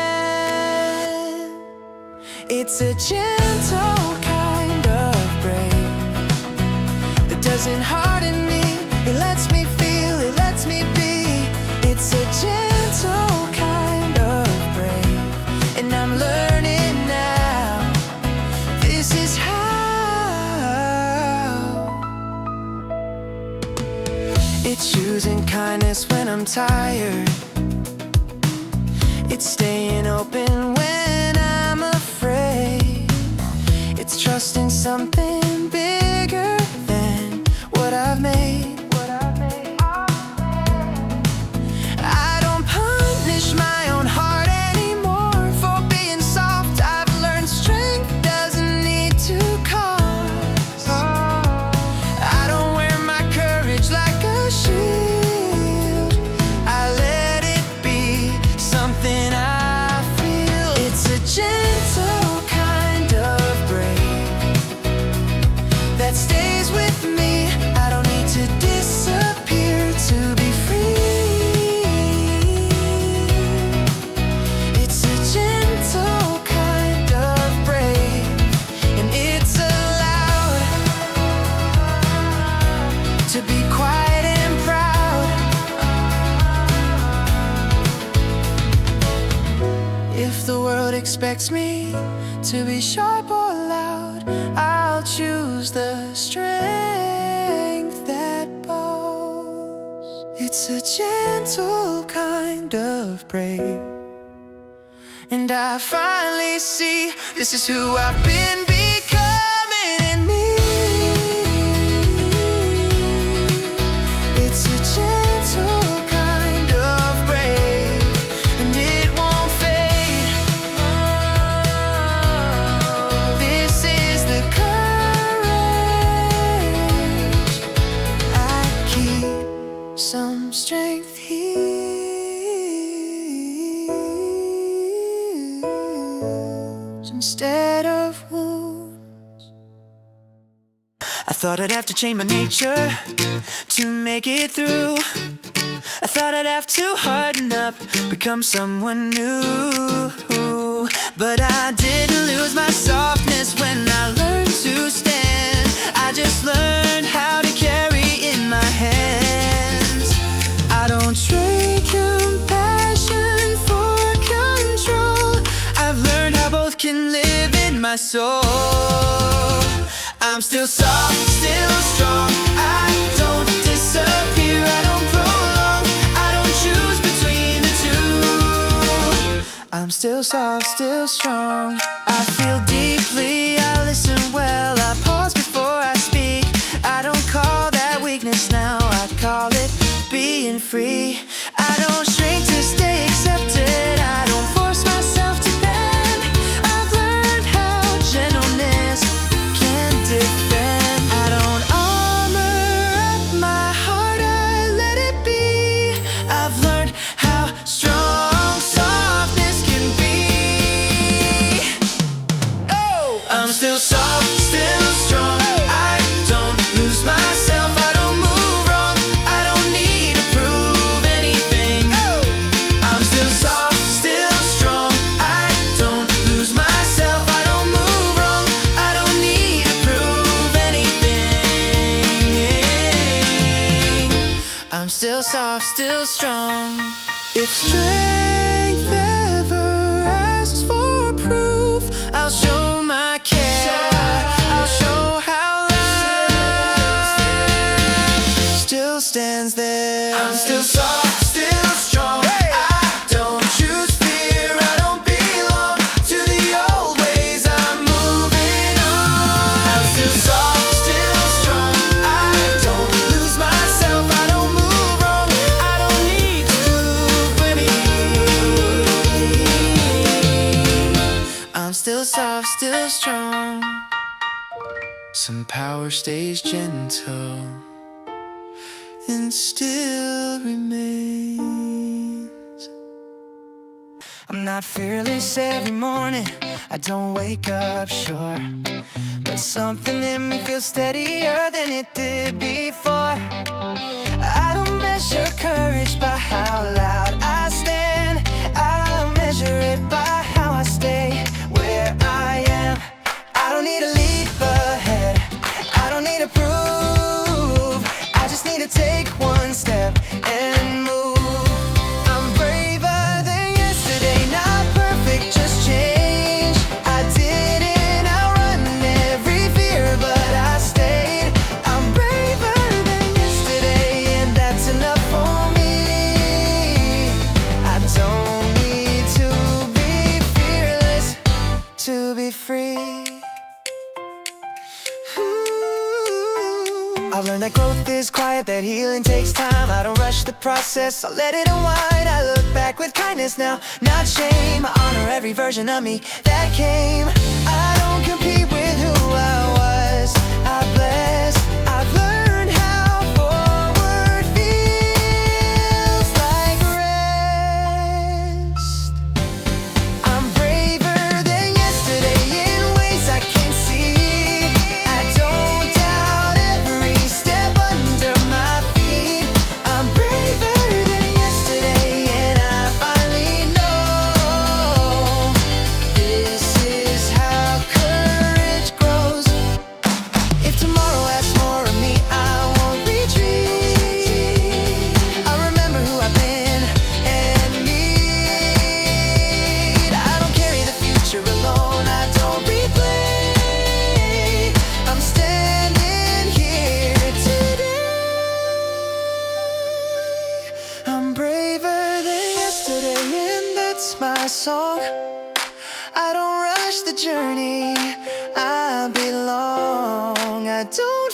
It's a gentle kind of brave that doesn't harden me, it lets me feel, it lets me be. It's a gentle kind of brave, and I'm learning now, this is how. It's choosing kindness when I'm tired, it's staying open when I'm afraid, it's trusting something bigger than what I've made. I don't punish my own heart anymore for being soft. I've learned strength doesn't need to cost. I don't wear my courage like a shield, I let it be something I feel. It's a gentle kind of brave that stays with me. I don't need to disappear to be free. It's a gentle kind of brave, and it's allowed to be quiet and proud. If the world expects me to be sharp or loud, I'll choose the strength that bows. It's a gentle kind of brave, and I finally see this is who I've been becoming in me. It's a gentle kind of brave, and it won't fade. This is the courage I keep, some strength heals instead of wounds. I thought I'd have to change my nature to make it through. I thought I'd have to harden up, become someone new. But I didn't lose my softness when I learned to stand. I just learned how to carry in my hands. I don't trade compassion for control. I've learned how both can live in my soul. I'm still soft, still strong, I don't disappear, I don't prolong, I don't choose between the two. I'm still soft, still strong, I feel deeply, I listen well, I pause before I speak. I don't call that weakness now, I call it being free. I don't shrink to stay accepted, I don't force myself to bend. I've learned how gentleness can defend. I don't armor up my heart, I let it be. I've learned how strong softness can be. Oh, I'm still soft, still strong, I don't lose myself, I don't move wrong, I don't need to prove anything. still soft, still strong. If strength ever asks for proof, I'll show my care. I'll show how love still stands there. I'm still soft, still strong. I don't choose fear. I don't belong to the old ways. I'm moving on. I'm still soft, still strong. I don't lose myself. I don't move wrong. I don't need to prove anything. I'm still soft, still strong. Some power stays gentle and still remains. I'm not fearless every morning, I don't wake up sure, but something in me feels steadier than it did before. I don't measure courage by how loud I stand, I'll measure it by how I stay where I am. I don't need to leap ahead, I don't need to prove, I just need to take one step and move. I'm braver than yesterday, not perfect, just change. I didn't outrun every fear, but I stayed. I'm braver than yesterday, and that's enough for me. I don't need to be fearless to be free. I've learned that growth is quiet, that healing takes time. I don't rush the process, I let it unwind. I look back with kindness now, not shame. I honor every version of me that came. I don't compete with who I was, I bless. I've learned how forward feels like rest. I'm braver than yesterday in ways I can't see. I don't doubt every step under my feet. I'm braver than yesterday, and I finally know this is how courage grows. If tomorrow asks more of me, I won't retreat. I remember who I've been and need. I don't carry the future alone, I don't replay. I'm standing here today. I'm braver than yesterday, and that's my song. I don't rush the journey, I belong. I don't